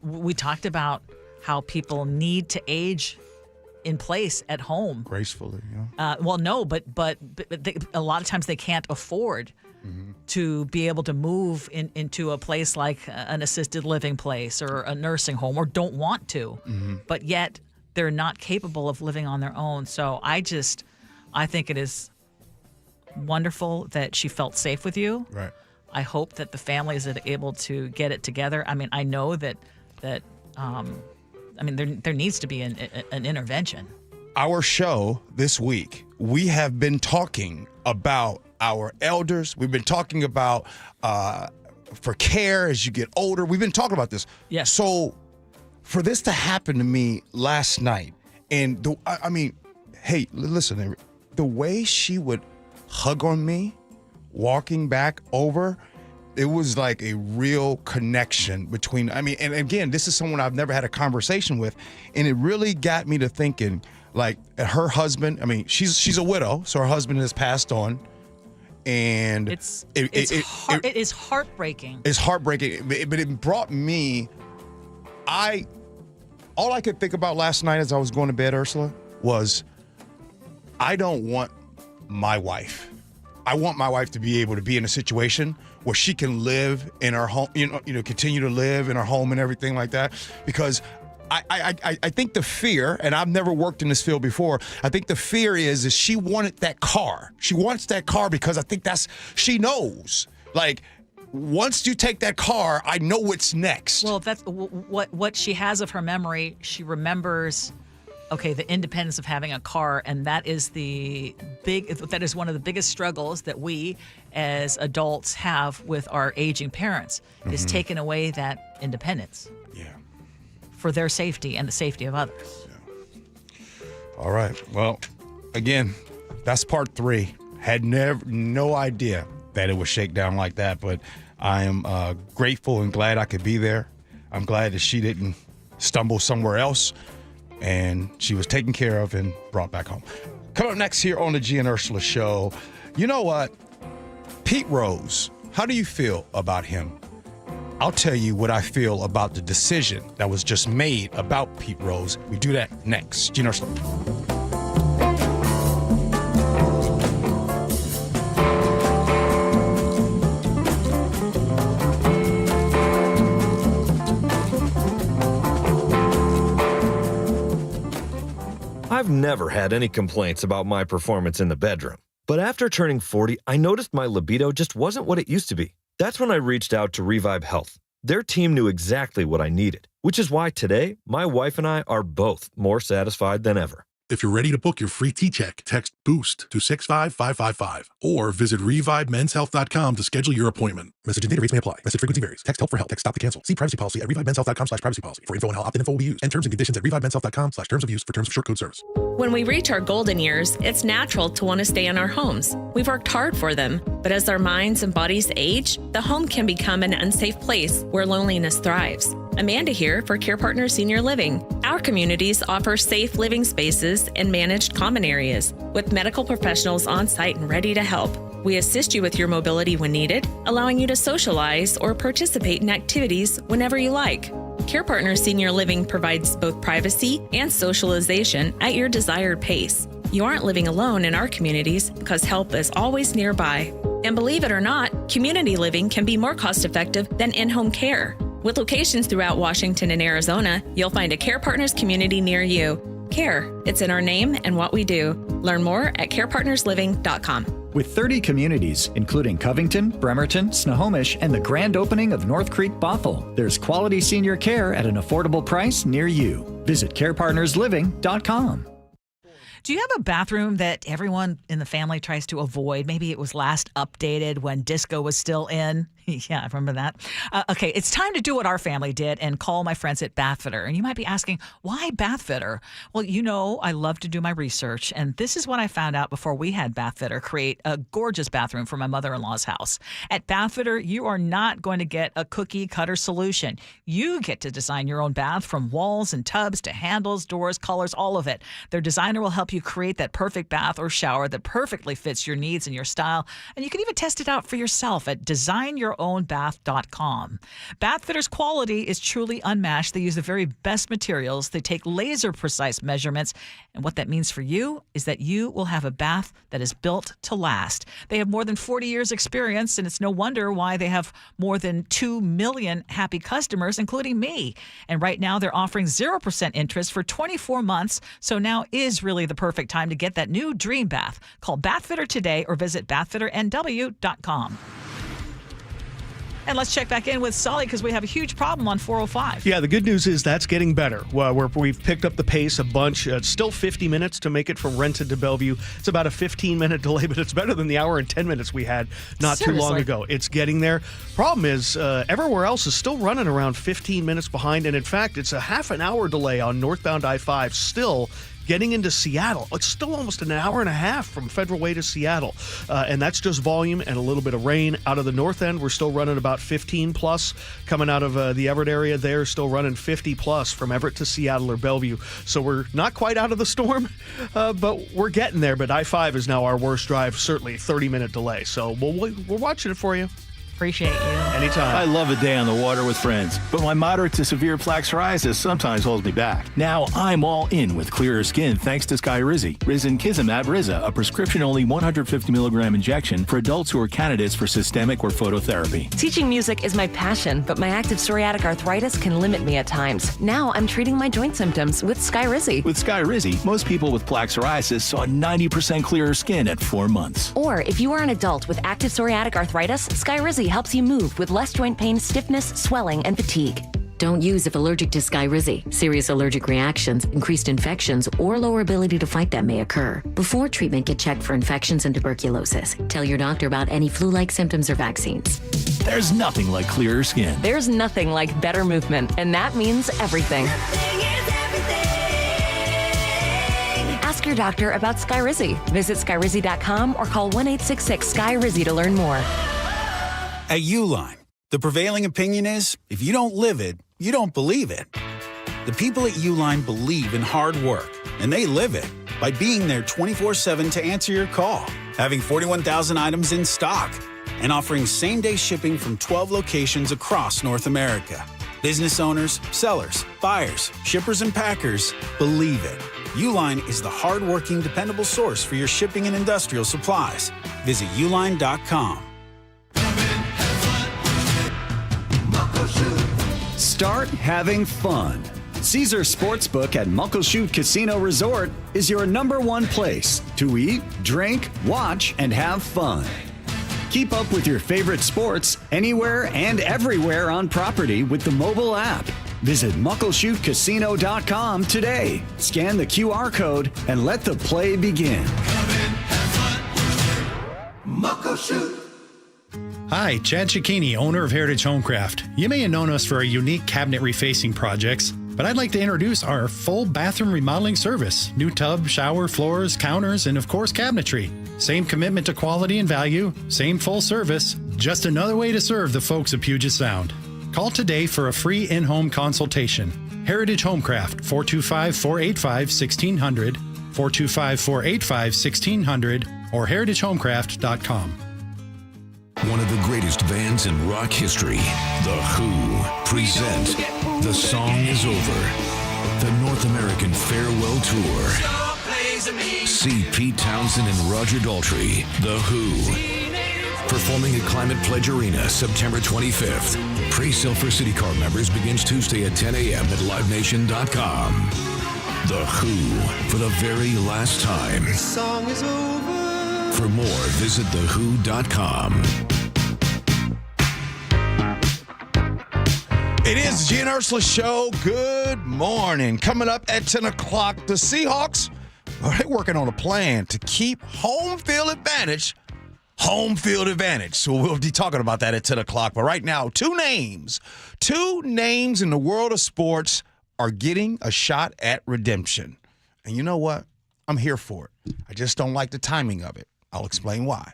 we talked about how people need to age in place at home. Gracefully, well, no, but a lot of times they can't afford to be able to move into a place like an assisted living place or a nursing home, or don't want to, but yet they're not capable of living on their own. So I think it is wonderful that she felt safe with you. Right. I hope that the families are able to get it together. I mean, I know that there needs to be an intervention. Our show this week, we have been talking about our elders. We've been talking about for care as you get older. We've been talking about this. Yes. So for this to happen to me last night, and hey, listen, the way she would hug on me, walking back over, it was like a real connection between, and again, this is someone I've never had a conversation with, and it really got me to thinking, like, her husband, she's a widow, so her husband has passed on. And it is heartbreaking. It's heartbreaking, but it brought me. All I could think about last night as I was going to bed, Ursula, was I don't want my wife. I want my wife to be able to be in a situation where she can live in her home, continue to live in her home and everything like that. Because I think the fear, and I've never worked in this field before, I think the fear is she wanted that car. She wants that car because I think she knows. Like, once you take that car, I know what's next. Well, that's what she has of her memory. She remembers, okay, the independence of having a car, and that is one of the biggest struggles that we as adults have with our aging parents, is taking away that independence. Yeah. For their safety and the safety of others. Yeah. All right. Well, again, that's part 3. Had no idea that it would shake down like that, but I am grateful and glad I could be there. I'm glad that she didn't stumble somewhere else, and she was taken care of and brought back home. Coming up next here on the Gee and Ursula Show, you know what? Pete Rose, how do you feel about him? I'll tell you what I feel about the decision that was just made about Pete Rose. We do that next. Gee and Ursula. I've never had any complaints about my performance in the bedroom. But after turning 40, I noticed my libido just wasn't what it used to be. That's when I reached out to Revive Health. Their team knew exactly what I needed, which is why today, my wife and I are both more satisfied than ever. If you're ready to book your free T-check, text BOOST to 65555 or visit ReviveMen'sHealth.com to schedule your appointment. Message and data rates may apply. Message frequency varies. Text help for help. Text stop to cancel. See privacy policy at ReviveMen'sHealth.com/privacy policy. For info on how opt-in info will be used and terms and conditions at ReviveMen'sHealth.com/terms of use for terms of short code service. When we reach our golden years, it's natural to want to stay in our homes. We've worked hard for them, but as our minds and bodies age, the home can become an unsafe place where loneliness thrives. Amanda here for Care Partners Senior Living. Our communities offer safe living spaces and managed common areas with medical professionals on site and ready to help. We assist you with your mobility when needed, allowing you to socialize or participate in activities whenever you like. Care Partners Senior Living provides both privacy and socialization at your desired pace. You aren't living alone in our communities because help is always nearby. And believe it or not, community living can be more cost-effective than in-home care. With locations throughout Washington and Arizona, you'll find a Care Partners community near you. Care, it's in our name and what we do. Learn more at carepartnersliving.com. With 30 communities, including Covington, Bremerton, Snohomish, and the grand opening of North Creek Bothell, there's quality senior care at an affordable price near you. Visit carepartnersliving.com. Do you have a bathroom that everyone in the family tries to avoid? Maybe it was last updated when disco was still in. Yeah, I remember that. Okay, it's time to do what our family did and call my friends at Bathfitter. And you might be asking, why Bathfitter? Well, you know I love to do my research, and this is what I found out before we had Bathfitter create a gorgeous bathroom for my mother-in-law's house. At Bathfitter, you are not going to get a cookie-cutter solution. You get to design your own bath, from walls and tubs to handles, doors, colors, all of it. Their designer will help you create that perfect bath or shower that perfectly fits your needs and your style, and you can even test it out for yourself at designyourownbath.com. Bathfitter's quality is truly unmatched. They use the very best materials. They take laser-precise measurements, and what that means for you is that you will have a bath that is built to last. They have more than 40 years experience, and it's no wonder why they have more than 2 million happy customers, including me. And right now, they're offering 0% interest for 24 months, so now is really the perfect time to get that new dream bath. Call Bathfitter today or visit bathfitternw.com. And let's check back in with Sully because we have a huge problem on 405. Yeah, the good news is that's getting better. Well, we've picked up the pace a bunch. It's still 50 minutes to make it from Renton to Bellevue. It's about a 15-minute delay, but it's better than the hour and 10 minutes we had not too long ago. It's getting there. Problem is, everywhere else is still running around 15 minutes behind, and in fact, it's a half an hour delay on northbound I-5 still getting into Seattle. It's still almost an hour and a half from Federal Way to Seattle. And that's just volume and a little bit of rain. Out of the north end, we're still running about 15 plus. Coming out of the Everett area, they're still running 50 plus from Everett to Seattle or Bellevue. So we're not quite out of the storm, but we're getting there. But I-5 is now our worst drive, certainly a 30-minute delay. So we're watching it for you. Appreciate you. Anytime. I love a day on the water with friends, but my moderate to severe plaque psoriasis sometimes holds me back. Now I'm all in with clearer skin thanks to Skyrizi. Risankizumab Riza, a prescription-only 150 milligram injection for adults who are candidates for systemic or phototherapy. Teaching music is my passion, but my active psoriatic arthritis can limit me at times. Now I'm treating my joint symptoms with Skyrizi. With Skyrizi, most people with plaque psoriasis saw 90% clearer skin at 4 months. Or if you are an adult with active psoriatic arthritis, Skyrizi helps you move with less joint pain, stiffness, swelling, and fatigue. Don't use if allergic to Skyrizi. Serious allergic reactions, increased infections, or lower ability to fight them may occur. Before treatment, get checked for infections and tuberculosis. Tell your doctor about any flu-like symptoms or vaccines. There's nothing like clearer skin. There's nothing like better movement, and that means everything. Ask your doctor about Skyrizi. Visit Skyrizi.com or call 1-866-SKY-RIZI to learn more. At Uline, the prevailing opinion is, if you don't live it, you don't believe it. The people at Uline believe in hard work, and they live it by being there 24/7 to answer your call, having 41,000 items in stock, and offering same-day shipping from 12 locations across North America. Business owners, sellers, buyers, shippers, and packers believe it. Uline is the hard-working, dependable source for your shipping and industrial supplies. Visit uline.com. Start having fun. Caesar Sportsbook at Muckleshoot Casino Resort is your #1 place to eat, drink, watch, and have fun. Keep up with your favorite sports anywhere and everywhere on property with the mobile app. Visit muckleshootcasino.com today. Scan the QR code and let the play begin. Muckleshoot. Hi, Chad Cicchini, owner of Heritage Homecraft. You may have known us for our unique cabinet refacing projects, but I'd like to introduce our full bathroom remodeling service. New tub, shower, floors, counters, and of course cabinetry. Same commitment to quality and value, same full service, just another way to serve the folks of Puget Sound. Call today for a free in-home consultation. Heritage Homecraft, 425-485-1600, 425-485-1600, or heritagehomecraft.com. One of the greatest bands in rock history, The Who, present The Song Is Over, the North American Farewell Tour. See Pete Townsend and Roger Daltrey, The Who, performing at Climate Pledge Arena September 25th. Pre-sale for City Card members begins Tuesday at 10 a.m. at livenation.com. The Who, for the very last time. The song is over. For more, visit thewho.com. It is the Gee and Ursula Show. Good morning. Coming up at 10 o'clock, the Seahawks are working on a plan to keep home field advantage. So we'll be talking about that at 10 o'clock. But right now, two names in the world of sports are getting a shot at redemption. And you know what? I'm here for it. I just don't like the timing of it. I'll explain why.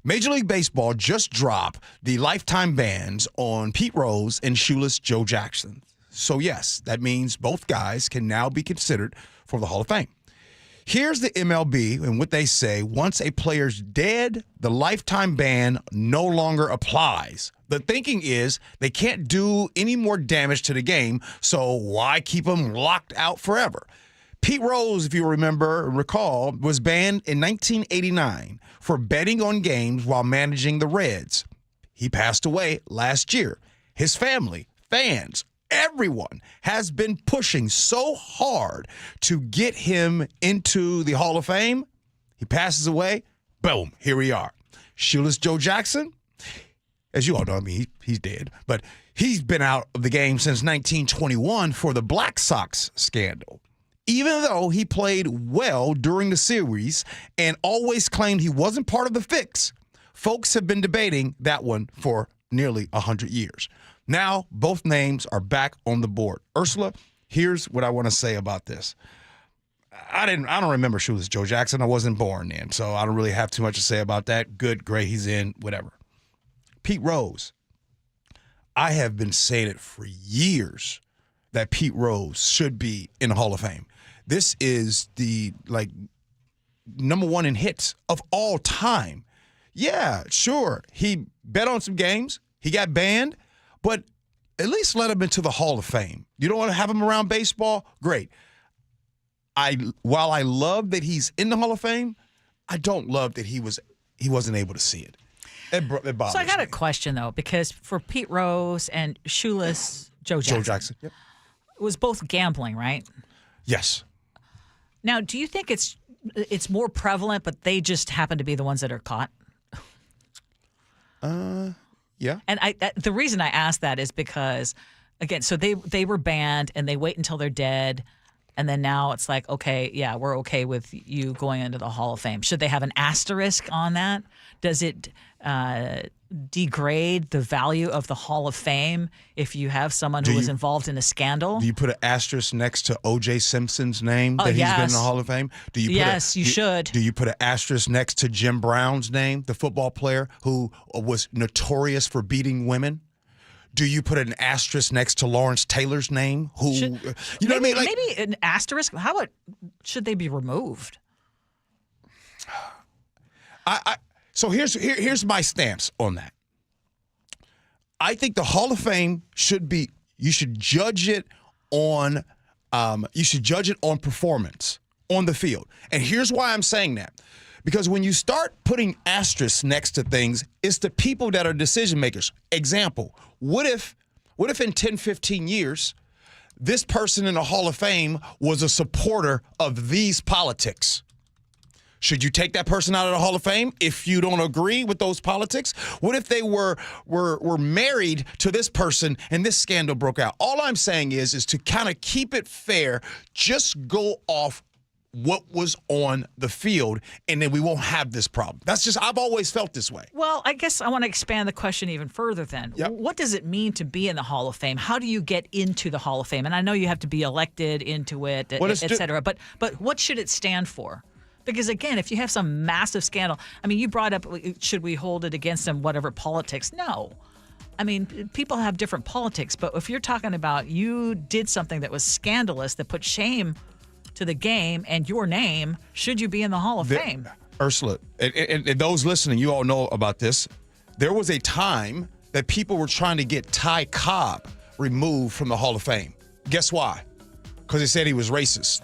Major League Baseball just dropped the lifetime bans on Pete Rose and shoeless Joe Jackson. So, yes, that means both guys can now be considered for the Hall of Fame. Here's the MLB and what they say. Once a player's dead, the lifetime ban no longer applies. The thinking is they can't do any more damage to the game, so why keep them locked out forever? Pete Rose, if you recall, was banned in 1989 for betting on games while managing the Reds. He passed away last year. His family, fans, everyone has been pushing so hard to get him into the Hall of Fame. He passes away. Boom, here we are. Shoeless Joe Jackson, as you all know, he's dead, but he's been out of the game since 1921 for the Black Sox scandal. Even though he played well during the series and always claimed he wasn't part of the fix, folks have been debating that one for nearly 100 years. Now, both names are back on the board. Ursula, here's what I want to say about this. I don't remember Shoeless Joe Jackson. I wasn't born then, so I don't really have too much to say about that. Good, great, he's in, whatever. Pete Rose. I have been saying it for years that Pete Rose should be in the Hall of Fame. This is the number one in hits of all time. Yeah, sure. He bet on some games. He got banned, but at least let him into the Hall of Fame. You don't want to have him around baseball? Great. While I love that he's in the Hall of Fame, I don't love that he wasn't able to see it. It bothers So I got me. a question, though, because for Pete Rose and Shoeless Joe Jackson, Yep. it was both gambling, right? Yes. Now, do you think it's more prevalent, but they just happen to be the ones that are caught? Yeah. And the reason I ask that is because, again, so they were banned and they wait until they're dead. And then now it's like, okay, yeah, we're okay with you going into the Hall of Fame. Should they have an asterisk on that? Does it degrade the value of the Hall of Fame if you have someone who was involved in a scandal? Do you put an asterisk next to O.J. Simpson's name that he's been in the Hall of Fame? You should. Do you put an asterisk next to Jim Brown's name, the football player who was notorious for beating women? Do you put an asterisk next to Lawrence Taylor's name? Who, you know what I mean? Like, maybe an asterisk. How about should they be removed? So here's my stance on that. I think the Hall of Fame you should judge it on performance on the field. And here's why I'm saying that. Because when you start putting asterisks next to things, it's the people that are decision makers. Example, what if in 10, 15 years, this person in the Hall of Fame was a supporter of these politics? Should you take that person out of the Hall of Fame if you don't agree with those politics? What if they were married to this person and this scandal broke out? All I'm saying is to kind of keep it fair, just go off what was on the field, and then we won't have this problem. I've always felt this way. Well, I guess I want to expand the question even further then. Yep. What does it mean to be in the Hall of Fame? How do you get into the Hall of Fame? And I know you have to be elected into it, et cetera, but what should it stand for? Because, again, if you have some massive scandal, I mean, you brought up, should we hold it against them, whatever politics? No. I mean, people have different politics, but if you're talking about you did something that was scandalous, that put shame to the game and your name, should you be in the Hall of Fame? Ursula, and those listening, you all know about this. There was a time that people were trying to get Ty Cobb removed from the Hall of Fame. Guess why? Because they said he was racist.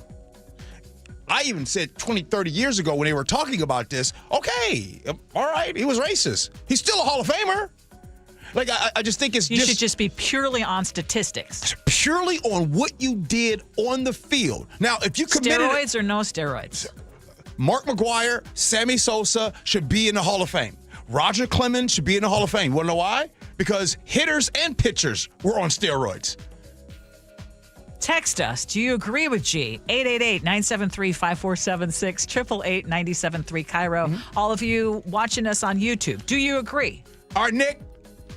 I even said 20, 30 years ago when they were talking about this, okay, all right, he was racist. He's still a Hall of Famer. Like, I just think you should just be purely on statistics. Purely on what you did on the field. Now, if you committed... Steroids or no steroids? Mark McGwire, Sammy Sosa should be in the Hall of Fame. Roger Clemens should be in the Hall of Fame. You want to know why? Because hitters and pitchers were on steroids. Text us. Do you agree with G? 888-973-5476, 888-973 KIRO. All of you watching us on YouTube, do you agree? All right, Nick.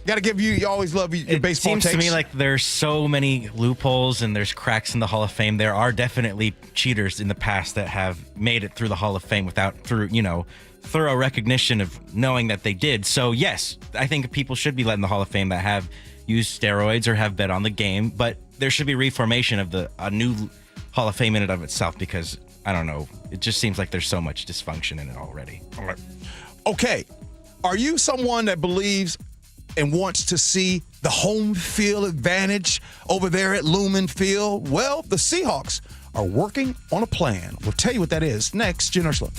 Got to give you always love your baseball takes. It seems to me like there's so many loopholes and there's cracks in the Hall of Fame. There are definitely cheaters in the past that have made it through the Hall of Fame thorough recognition of knowing that they did. So, yes, I think people should be let in the Hall of Fame that have used steroids or have bet on the game, but there should be reformation of a new Hall of Fame in and of itself because, I don't know, it just seems like there's so much dysfunction in it already. All right. Okay. Are you someone that believes and wants to see the home field advantage over there at Lumen Field? Well, the Seahawks are working on a plan. We'll tell you what that is next. Gee Ursula.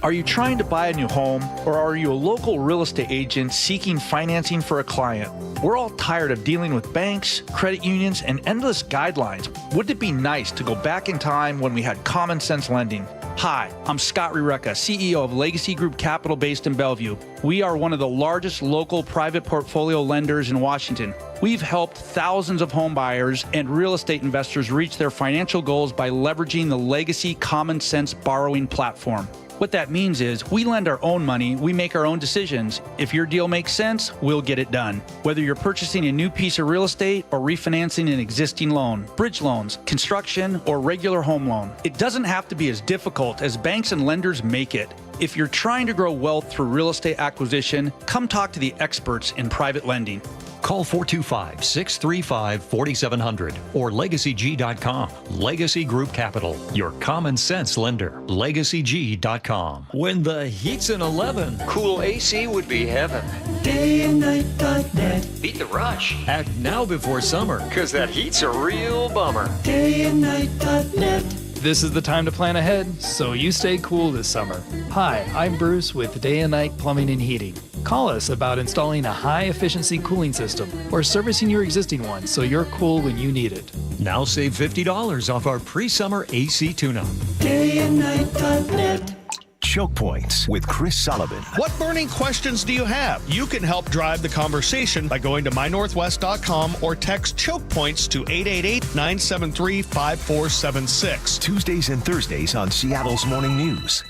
Are you trying to buy a new home, or are you a local real estate agent seeking financing for a client? We're all tired of dealing with banks, credit unions, and endless guidelines. Wouldn't it be nice to go back in time when we had common sense lending? Hi, I'm Scott Reutin, CEO of Legacy Group Capital based in Bellevue. We are one of the largest local private portfolio lenders in Washington. We've helped thousands of home buyers and real estate investors reach their financial goals by leveraging the Legacy Common Sense borrowing platform. What that means is we lend our own money, we make our own decisions. If your deal makes sense, we'll get it done. Whether you're purchasing a new piece of real estate or refinancing an existing loan, bridge loans, construction, or regular home loan, it doesn't have to be as difficult as banks and lenders make it. If you're trying to grow wealth through real estate acquisition, come talk to the experts in private lending. Call 425-635-4700 or LegacyG.com. Legacy Group Capital, your common sense lender. LegacyG.com. When the heat's in 11, Cool AC would be heaven. dayandnight.net. Beat the rush. Act now before summer. Because that heat's a real bummer. Dayandnight.net. This is the time to plan ahead so you stay cool this summer. Hi, I'm Bruce with Day and Night Plumbing and Heating. Call us about installing a high-efficiency cooling system or servicing your existing one so you're cool when you need it. Now save $50 off our pre-summer AC tune-up. Dayandnight.net. Choke Points with Chris Sullivan. What burning questions do you have? You can help drive the conversation by going to mynorthwest.com or text Choke Points to 888-973-5476. Tuesdays and Thursdays on Seattle's Morning News.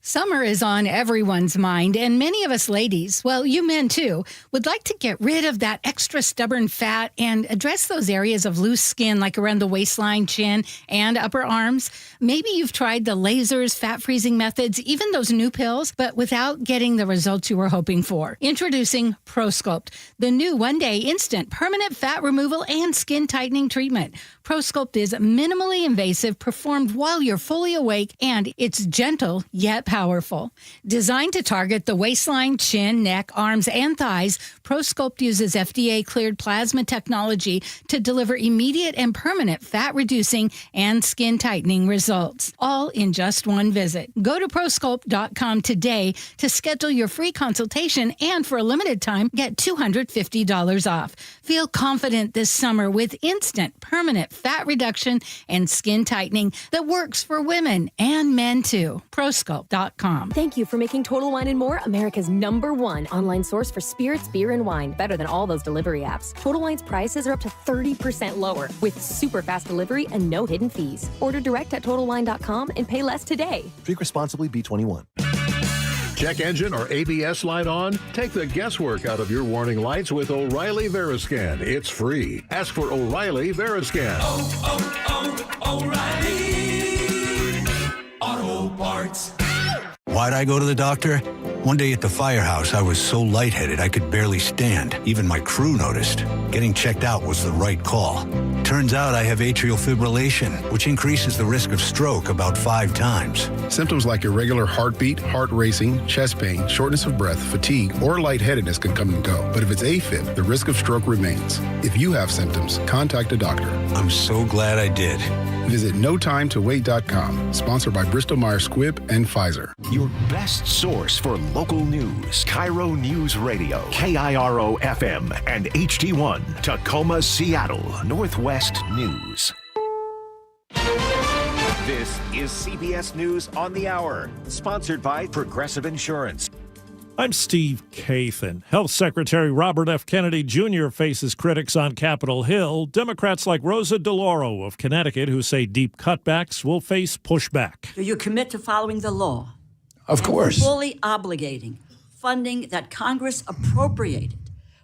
Summer is on everyone's mind, and many of us ladies, well, you men too, would like to get rid of that extra stubborn fat and address those areas of loose skin like around the waistline, chin, and upper arms. Maybe you've tried the lasers, fat-freezing methods, even those new pills, but without getting the results you were hoping for. Introducing ProSculpt, the new one-day instant permanent fat removal and skin tightening treatment. ProSculpt is minimally invasive, performed while you're fully awake, and it's gentle yet powerful. Designed to target the waistline, chin, neck, arms, and thighs, ProSculpt uses FDA-cleared plasma technology to deliver immediate and permanent fat-reducing and skin-tightening results, all in just one visit. Go to ProSculpt.com today to schedule your free consultation, and for a limited time, get $250 off. Feel confident this summer with instant, permanent fat reduction and skin tightening that works for women and men too. ProSculpt.com. Thank you for making Total Wine & More America's #1 online source for spirits, beer, and wine. Better than all those delivery apps. Total Wine's prices are up to 30% lower with super fast delivery and no hidden fees. Order direct at TotalWine.com and pay less today. Drink responsibly, B21. Check engine or ABS light on? Take the guesswork out of your warning lights with O'Reilly Veriscan. It's free. Ask for O'Reilly Veriscan. O'Reilly Auto Parts. Why'd I go to the doctor? One day at the firehouse, I was so lightheaded I could barely stand. Even my crew noticed. Getting checked out was the right call. Turns out I have atrial fibrillation, which increases the risk of stroke about 5 times. Symptoms like irregular heartbeat, heart racing, chest pain, shortness of breath, fatigue, or lightheadedness can come and go. But if it's AFib, the risk of stroke remains. If you have symptoms, contact a doctor. I'm so glad I did. Visit NoTimeToWait.com. Sponsored by Bristol-Myers Squibb and Pfizer. Your best source for local news. KIRO News Radio. KIRO FM and HD1. Tacoma, Seattle. Northwest News. This is CBS News on the Hour. Sponsored by Progressive Insurance. I'm Steve Kathan. Health Secretary Robert F. Kennedy Jr. faces critics on Capitol Hill. Democrats like Rosa DeLauro of Connecticut, who say deep cutbacks will face pushback. Do you commit to following the law? Of course. Fully obligating funding that Congress appropriated.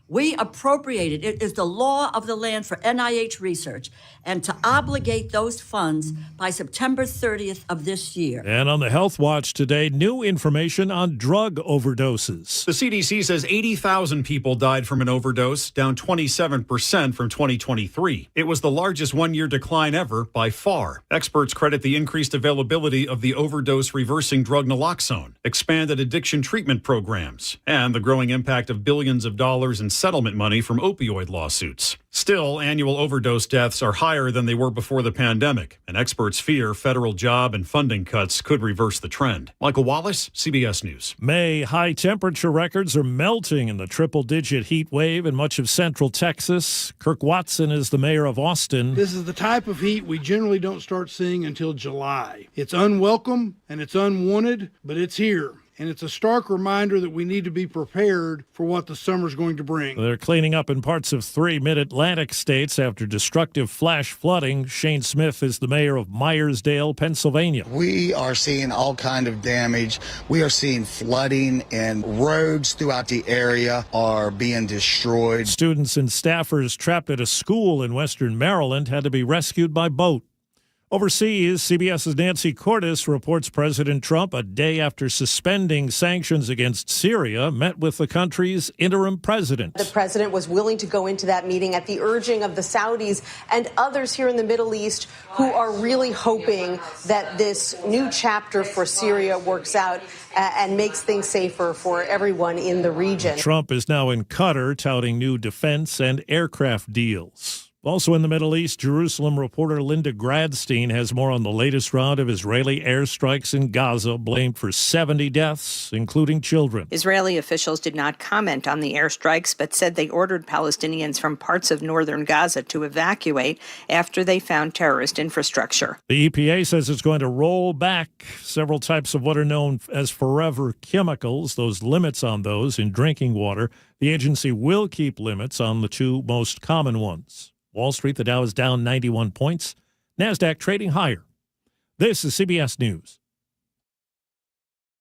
We appropriated. It is the law of the land for NIH research, and to obligate those funds by September 30th of this year. And on the Health Watch today, new information on drug overdoses. The CDC says 80,000 people died from an overdose, down 27% from 2023. It was the largest one-year decline ever by far. Experts credit the increased availability of the overdose reversing drug naloxone, expanded addiction treatment programs, and the growing impact of billions of dollars in settlement money from opioid lawsuits. Still, annual overdose deaths are higher than they were before the pandemic, and experts fear federal job and funding cuts could reverse the trend. Michael Wallace, CBS News. May high temperature records are melting in the triple-digit heat wave in much of central Texas. Kirk Watson is the mayor of Austin. This is the type of heat we generally don't start seeing until July. It's unwelcome and it's unwanted, but it's here. And it's a stark reminder that we need to be prepared for what the summer's going to bring. They're cleaning up in parts of 3 mid-Atlantic states after destructive flash flooding. Shane Smith is the mayor of Myersdale, Pennsylvania. We are seeing all kind of damage. We are seeing flooding, and roads throughout the area are being destroyed. Students and staffers trapped at a school in western Maryland had to be rescued by boat. Overseas, CBS's Nancy Cordes reports President Trump, a day after suspending sanctions against Syria, met with the country's interim president. The president was willing to go into that meeting at the urging of the Saudis and others here in the Middle East who are really hoping that this new chapter for Syria works out and makes things safer for everyone in the region. Trump is now in Qatar touting new defense and aircraft deals. Also in the Middle East, Jerusalem reporter Linda Gradstein has more on the latest round of Israeli airstrikes in Gaza, blamed for 70 deaths, including children. Israeli officials did not comment on the airstrikes, but said they ordered Palestinians from parts of northern Gaza to evacuate after they found terrorist infrastructure. The EPA says it's going to roll back several types of what are known as forever chemicals, those limits on those in drinking water. The agency will keep limits on the two most common ones. Wall Street, the Dow is down 91 points. NASDAQ trading higher. This is CBS News.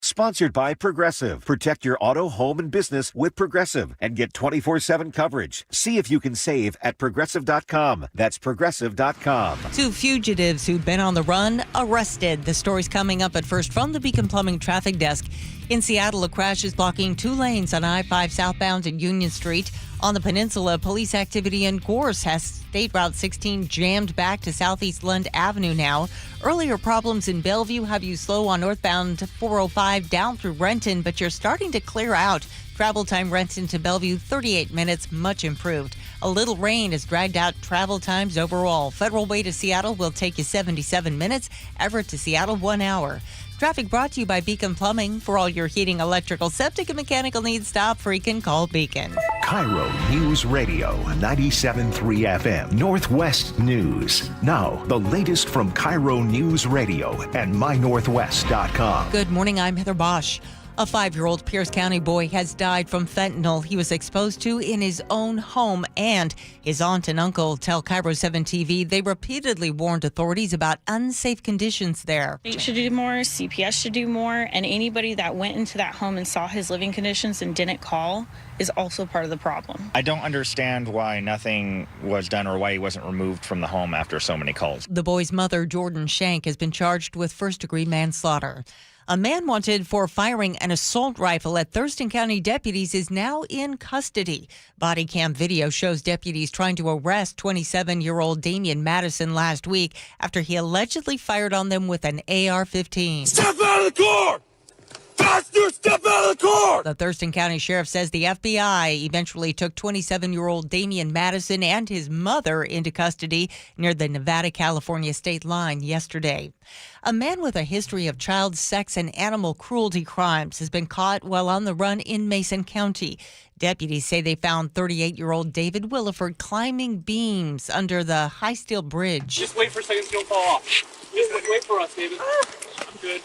Sponsored by Progressive. Protect your auto, home, and business with Progressive and get 24/7 coverage. See if you can save at Progressive.com. That's Progressive.com. 2 fugitives who'd been on the run arrested. The story's coming up at first from the Beacon Plumbing Traffic Desk. In Seattle, a crash is blocking 2 lanes on I-5 southbound at Union Street. On the peninsula, police activity in Gorse has State Route 16 jammed back to Southeast Lund Avenue now. Earlier problems in Bellevue have you slow on northbound 405 down through Renton, but you're starting to clear out. Travel time Renton to Bellevue, 38 minutes, much improved. A little rain has dragged out travel times overall. Federal Way to Seattle will take you 77 minutes. Everett to Seattle, 1 hour. Traffic brought to you by Beacon Plumbing. For all your heating, electrical, septic, and mechanical needs, stop freaking call Beacon. KIRO News Radio, 97.3 FM, Northwest News. Now, the latest from KIRO News Radio and mynorthwest.com. Good morning, I'm Heather Bosch. A 5-year-old Pierce County boy has died from fentanyl he was exposed to in his own home, and his aunt and uncle tell KIRO 7 TV they repeatedly warned authorities about unsafe conditions there. State should do more, CPS should do more, and anybody that went into that home and saw his living conditions and didn't call is also part of the problem. I don't understand why nothing was done or why he wasn't removed from the home after so many calls. The boy's mother, Jordan Shank, has been charged with first-degree manslaughter. A man wanted for firing an assault rifle at Thurston County deputies is now in custody. Body cam video shows deputies trying to arrest 27-year-old Damian Madison last week after he allegedly fired on them with an AR-15. Step out of the car! Faster, step out of the car! The Thurston County Sheriff says the FBI eventually took 27-year-old Damian Madison and his mother into custody near the Nevada-California state line yesterday. A man with a history of child sex and animal cruelty crimes has been caught while on the run in Mason County. Deputies say they found 38-year-old David Williford climbing beams under the high steel bridge. Just wait for seconds, you'll fall off. Just wait for us, David. I'm good.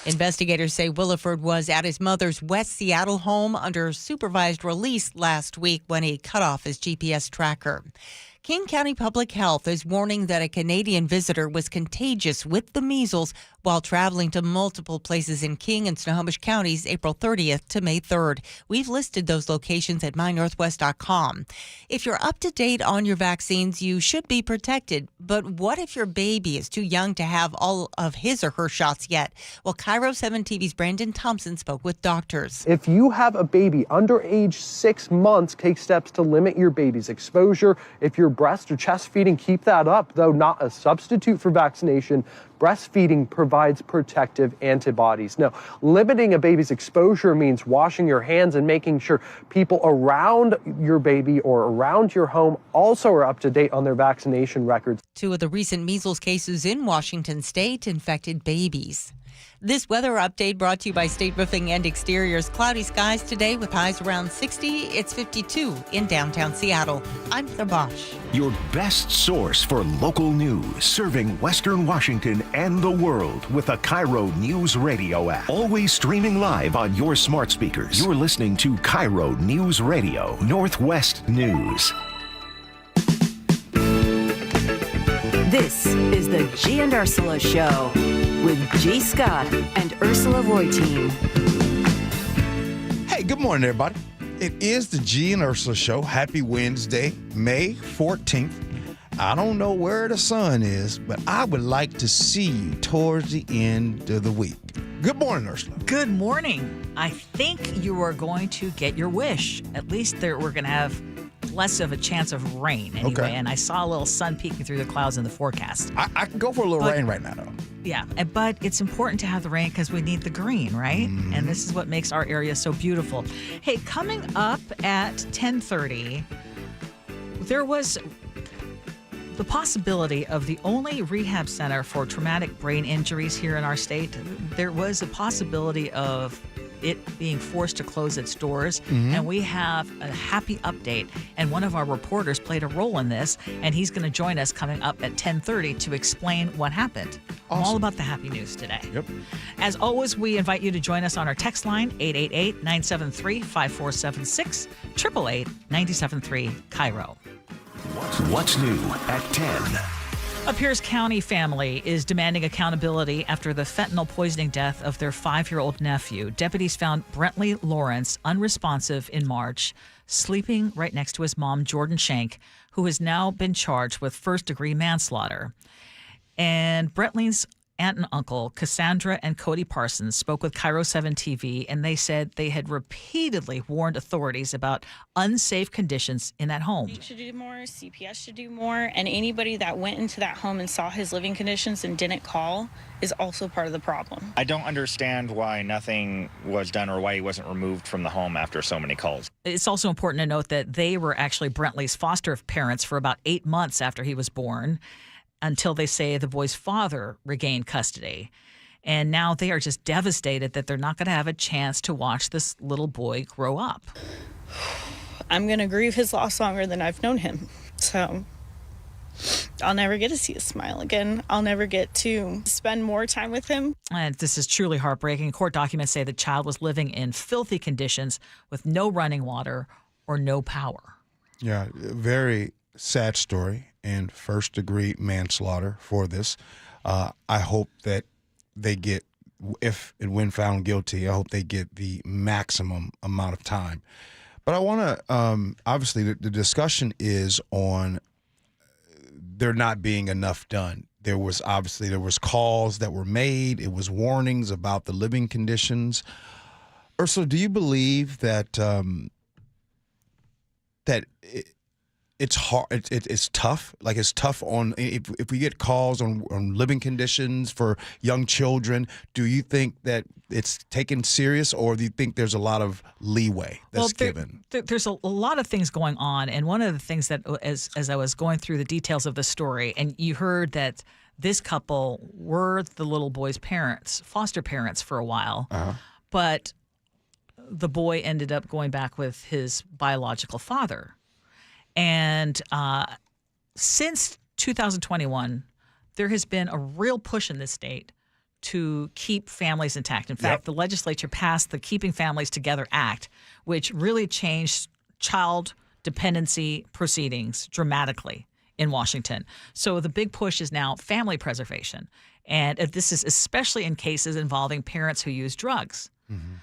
Investigators say Williford was at his mother's West Seattle home under supervised release last week when he cut off his GPS tracker. King County Public Health is warning that a Canadian visitor was contagious with the measles while traveling to multiple places in King and Snohomish counties April 30th to May 3rd. We've listed those locations at mynorthwest.com. If you're up to date on your vaccines, you should be protected. But what if your baby is too young to have all of his or her shots yet? Well, KIRO 7 TV's Brandon Thompson spoke with doctors. If you have a baby under age 6 months, take steps to limit your baby's exposure. If you're breast or chest feeding, keep that up, though not a substitute for vaccination. Breastfeeding provides protective antibodies. Now, limiting a baby's exposure means washing your hands and making sure people around your baby or around your home also are up to date on their vaccination records. 2 of the recent measles cases in Washington state infected babies. This weather update brought to you by State Roofing and Exteriors. Cloudy skies today with highs around 60. It's 52 in downtown Seattle. I'm Heather Bosch. Your best source for local news, serving Western Washington and the world with a KIRO Newsradio app. Always streaming live on your smart speakers. You're listening to KIRO News Radio, Northwest News. This is the Gee and Ursula Show with G. Scott and Ursula Reutin. Hey, good morning, everybody. It is the Gee and Ursula Show. Happy Wednesday, May 14th. I don't know where the sun is, but I would like to see you towards the end of the week. Good morning, Ursula. Good morning. I think you are going to get your wish. At least we're going to have less of a chance of rain anyway. Okay. And I saw a little sun peeking through the clouds in the forecast. I can go for a little rain right now, though. Yeah, but it's important to have the rain because we need the green, right? Mm-hmm. And this is what makes our area so beautiful. Hey, coming up at 10:30, there was the possibility of the only rehab center for traumatic brain injuries here in our state. There was a possibility of it being forced to close its doors. Mm-hmm. And we have a happy update. And one of our reporters played a role in this. And he's going to join us coming up at 10:30 to explain what happened. Awesome. All about the happy news today. Yep. As always, we invite you to join us on our text line, 888-973-5476, 888-973-KIRO. What's new at 10? A Pierce County family is demanding accountability after the fentanyl poisoning death of their 5-year-old nephew. Deputies found Brentley Lawrence unresponsive in March, sleeping right next to his mom, Jordan Shank, who has now been charged with first-degree manslaughter. And Brentley's aunt and uncle, Cassandra and Cody Parsons, spoke with KIRO 7 TV, and they said they had repeatedly warned authorities about unsafe conditions in that home. We should do more, CPS should do more, and anybody that went into that home and saw his living conditions and didn't call is also part of the problem. I don't understand why nothing was done or why he wasn't removed from the home after so many calls. It's also important to note that they were actually Brentley's foster parents for about 8 months after he was born, until they say the boy's father regained custody. And now they are just devastated that they're not going to have a chance to watch this little boy grow up. I'm going to grieve his loss longer than I've known him. So I'll never get to see his smile again. I'll never get to spend more time with him. And this is truly heartbreaking. Court documents say the child was living in filthy conditions with no running water or no power. Yeah, very sad story and first-degree manslaughter for this. I hope that they get, if and when found guilty, I hope they get the maximum amount of time. But I want to, obviously, the discussion is on there not being enough done. There was calls that were made. It was warnings about the living conditions. Ursula, do you believe that it's hard? It's tough. Like, it's tough on if we get calls on living conditions for young children. Do you think that it's taken serious, or do you think there's a lot of leeway that's given? There's a lot of things going on, and one of the things that, as I was going through the details of the story, and you heard that this couple were the little boy's parents, foster parents for a while, but the boy ended up going back with his biological father. And since 2021, there has been a real push in this state to keep families intact. In fact, the legislature passed the Keeping Families Together Act, which really changed child dependency proceedings dramatically in Washington. So the big push is now family preservation. And this is especially in cases involving parents who use drugs. Mm-hmm.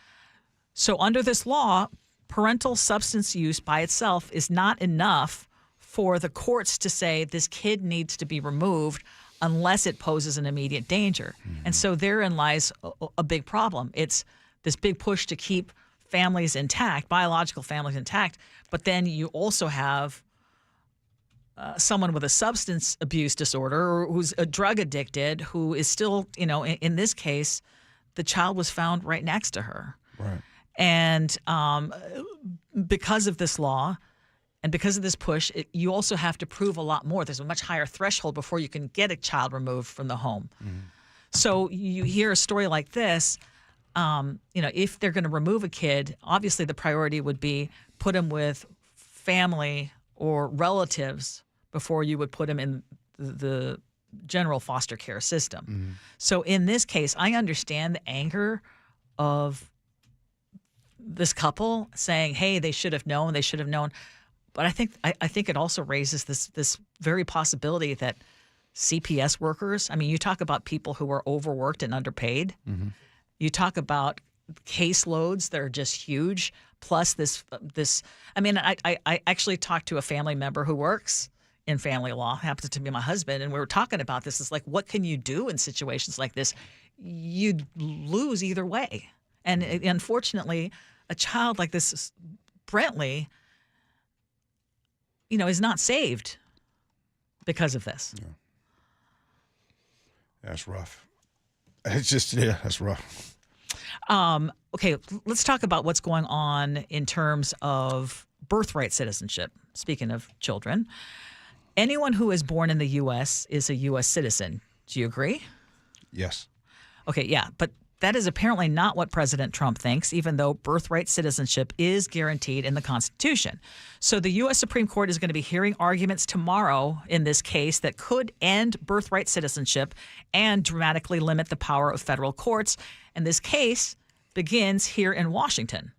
So under this law, parental substance use by itself is not enough for the courts to say this kid needs to be removed unless it poses an immediate danger. Mm-hmm. And so therein lies a big problem. It's this big push to keep families intact, biological families intact, but then you also have someone with a substance abuse disorder or who's a drug addicted who is still, in this case, the child was found right next to her. Right. And because of this law and because of this push, you also have to prove a lot more. There's a much higher threshold before you can get a child removed from the home. Mm-hmm. So you hear a story like this, if they're going to remove a kid, obviously the priority would be put him with family or relatives before you would put him in the general foster care system. Mm-hmm. So in this case, I understand the anger of this couple saying, hey, they should have known. But I think it also raises this very possibility that CPS workers, you talk about people who are overworked and underpaid. Mm-hmm. You talk about caseloads that are just huge. Plus I actually talked to a family member who works in family law, happens to be my husband, and we were talking about this. It's like, what can you do in situations like this? You'd lose either way. And unfortunately, a child like this, Brentley, is not saved because of this. Yeah. That's rough. It's just, that's rough. Okay, let's talk about what's going on in terms of birthright citizenship. Speaking of children, anyone who is born in the U.S. is a U.S. citizen. Do you agree? Yes. Okay, yeah, but that is apparently not what President Trump thinks, even though birthright citizenship is guaranteed in the Constitution. So the U.S. Supreme Court is going to be hearing arguments tomorrow in this case that could end birthright citizenship and dramatically limit the power of federal courts. And this case begins here in Washington.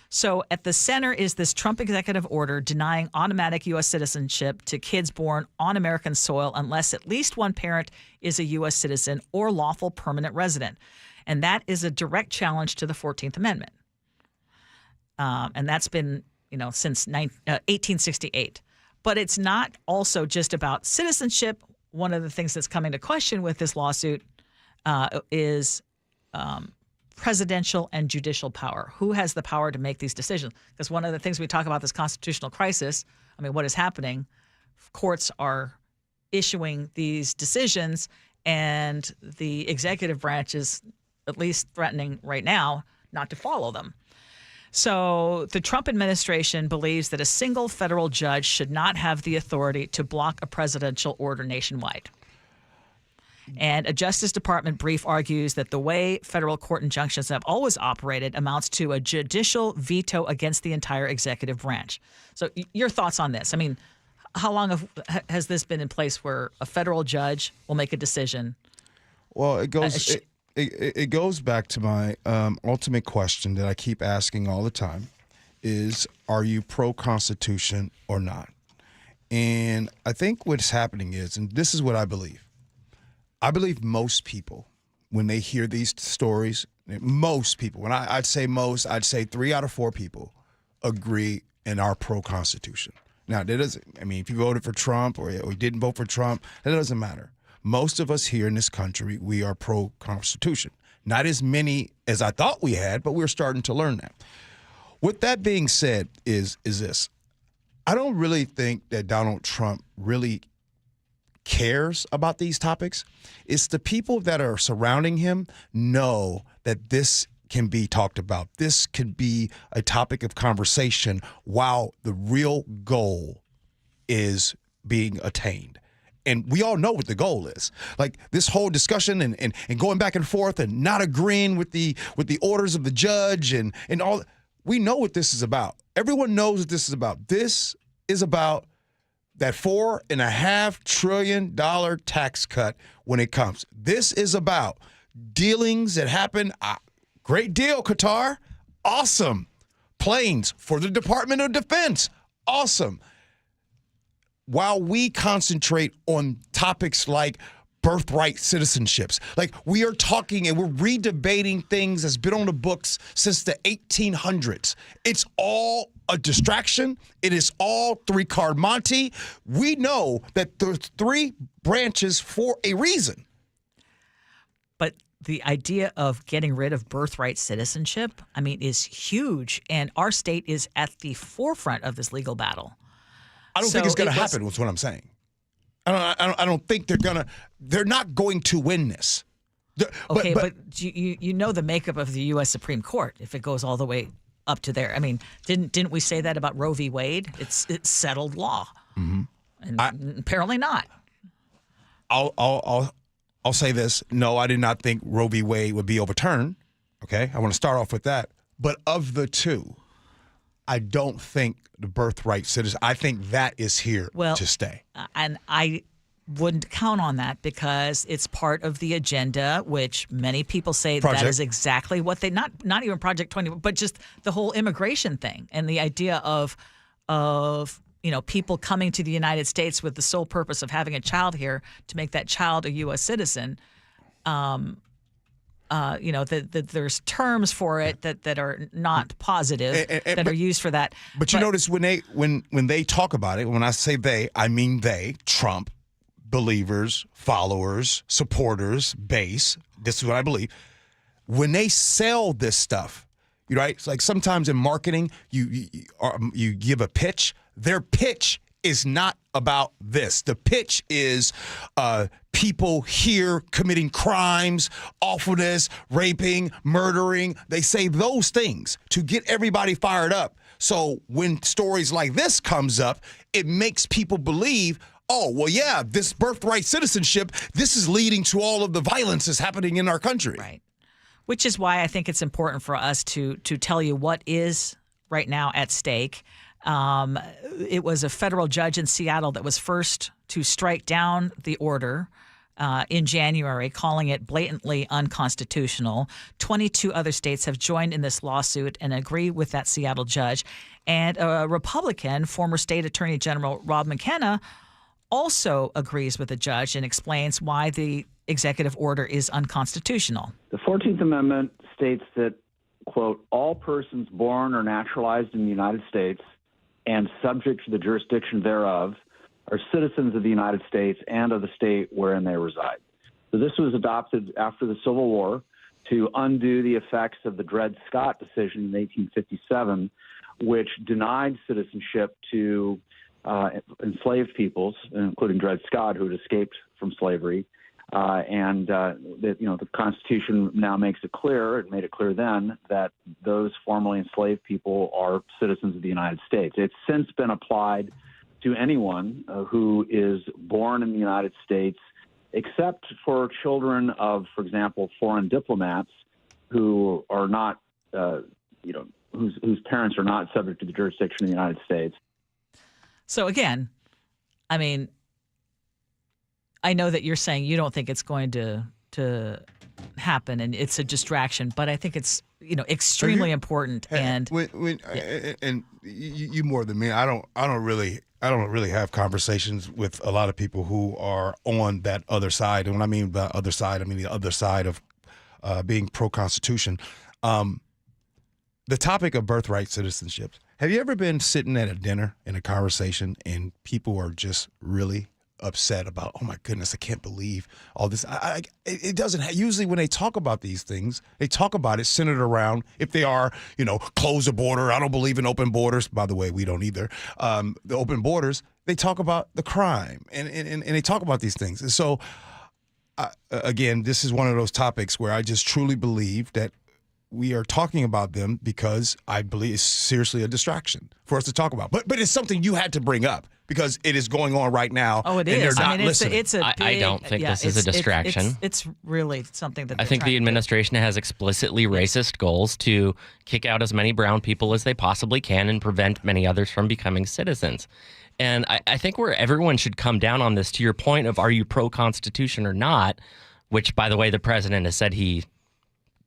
So at the center is this Trump executive order denying automatic U.S. citizenship to kids born on American soil unless at least one parent is a U.S. citizen or lawful permanent resident. And that is a direct challenge to the 14th Amendment. And that's been, since 1868. But it's not also just about citizenship. One of the things that's coming to question with this lawsuit is presidential and judicial power. Who has the power to make these decisions? Because one of the things we talk about this constitutional crisis, what is happening? Courts are issuing these decisions, and the executive branch is at least threatening right now not to follow them. So the Trump administration believes that a single federal judge should not have the authority to block a presidential order nationwide. And a Justice Department brief argues that the way federal court injunctions have always operated amounts to a judicial veto against the entire executive branch. So your thoughts on this? How long has this been in place where a federal judge will make a decision? Well, it goes back to my ultimate question that I keep asking all the time is, are you pro-Constitution or not? And I think what's happening is, and this is what I believe most people, when they hear these stories, most people, when I'd say 3 out of 4 people agree and are pro-Constitution. Now, that doesn't, if you voted for Trump or you didn't vote for Trump, that doesn't matter. Most of us here in this country, we are pro-Constitution. Not as many as I thought we had, but we're starting to learn that. With that being said, is this. I don't really think that Donald Trump really cares about these topics. It's the people that are surrounding him know that this can be talked about. This could be a topic of conversation while the real goal is being attained. And we all know what the goal is. Like this whole discussion and going back and forth and not agreeing with the orders of the judge and all. We know what this is about. Everyone knows what this is about. This is about that $4.5 trillion tax cut when it comes. This is about dealings that happen. Great deal, Qatar. Awesome. Planes for the Department of Defense. Awesome. While we concentrate on topics like birthright citizenships, like we are talking and we're redebating things that's been on the books since the 1800s. It's all a distraction. It is all three-card Monty. We know that there's 3 branches for a reason. But the idea of getting rid of birthright citizenship, is huge. And our state is at the forefront of this legal battle. I don't think it's going to happen, is what I'm saying. I don't think they're not going to win this. But you know the makeup of the U.S. Supreme Court if it goes all the way up to there. Didn't we say that about Roe v. Wade? It's settled law. Mm-hmm. And apparently not. I'll say this. No, I did not think Roe v. Wade would be overturned. Okay, I want to start off with that. But of the two, I don't think the birthright citizen. I think that is here to stay. And I wouldn't count on that because it's part of the agenda, which many people say that is exactly what they not even Project 20, but just the whole immigration thing and the idea of people coming to the United States with the sole purpose of having a child here to make that child a U.S. citizen. that there's terms for it that are not positive that are used for that. But you notice when they talk about it, when I say they, I mean they, Trump, believers, followers, supporters, base. This is what I believe. When they sell this stuff, right? It's like sometimes in marketing, you give a pitch. Their pitch is not about this. The pitch is people here committing crimes, awfulness, raping, murdering. They say those things to get everybody fired up. So when stories like this comes up, it makes people believe, oh, well, yeah, this birthright citizenship, this is leading to all of the violence that's happening in our country. Right. Which is why I think it's important for us to tell you what is right now at stake. It was a federal judge in Seattle that was first to strike down the order in January, calling it blatantly unconstitutional. 22 other states have joined in this lawsuit and agree with that Seattle judge. And a Republican, former state attorney general Rob McKenna, also agrees with the judge and explains why the executive order is unconstitutional. The 14th Amendment states that, quote, all persons born or naturalized in the United States and subject to the jurisdiction thereof are citizens of the United States and of the state wherein they reside. So this was adopted after the Civil War to undo the effects of the Dred Scott decision in 1857, which denied citizenship to enslaved peoples, including Dred Scott, who had escaped from slavery. The Constitution now makes it clear, it made it clear then, that those formerly enslaved people are citizens of the United States. It's since been applied to anyone who is born in the United States, except for children of, for example, foreign diplomats who are not, whose parents are not subject to the jurisdiction of the United States. So again, I mean, I know that you're saying you don't think it's going to happen and it's a distraction, but I think it's extremely important. And you more than me, I don't really have conversations with a lot of people who are on that other side. And when I mean by other side, I mean the other side of being pro-Constitution. The topic of birthright citizenship. Have you ever been sitting at a dinner in a conversation and people are just really upset about, oh my goodness, I can't believe all this. It doesn't usually when they talk about these things, they talk about it centered around if they are, close the border. I don't believe in open borders. By the way, we don't either. The open borders, they talk about the crime and they talk about these things. And so, again, this is one of those topics where I just truly believe that we are talking about them because I believe it's seriously a distraction for us to talk about. But it's something you had to bring up because it is going on right now. Oh, it is. And they're not listening. listening. I don't think this is a distraction. It's really something that I think the administration has explicitly racist goals to kick out as many brown people as they possibly can and prevent many others from becoming citizens. And I think where everyone should come down on this, to your point of are you pro-Constitution or not, which, by the way, the president has said he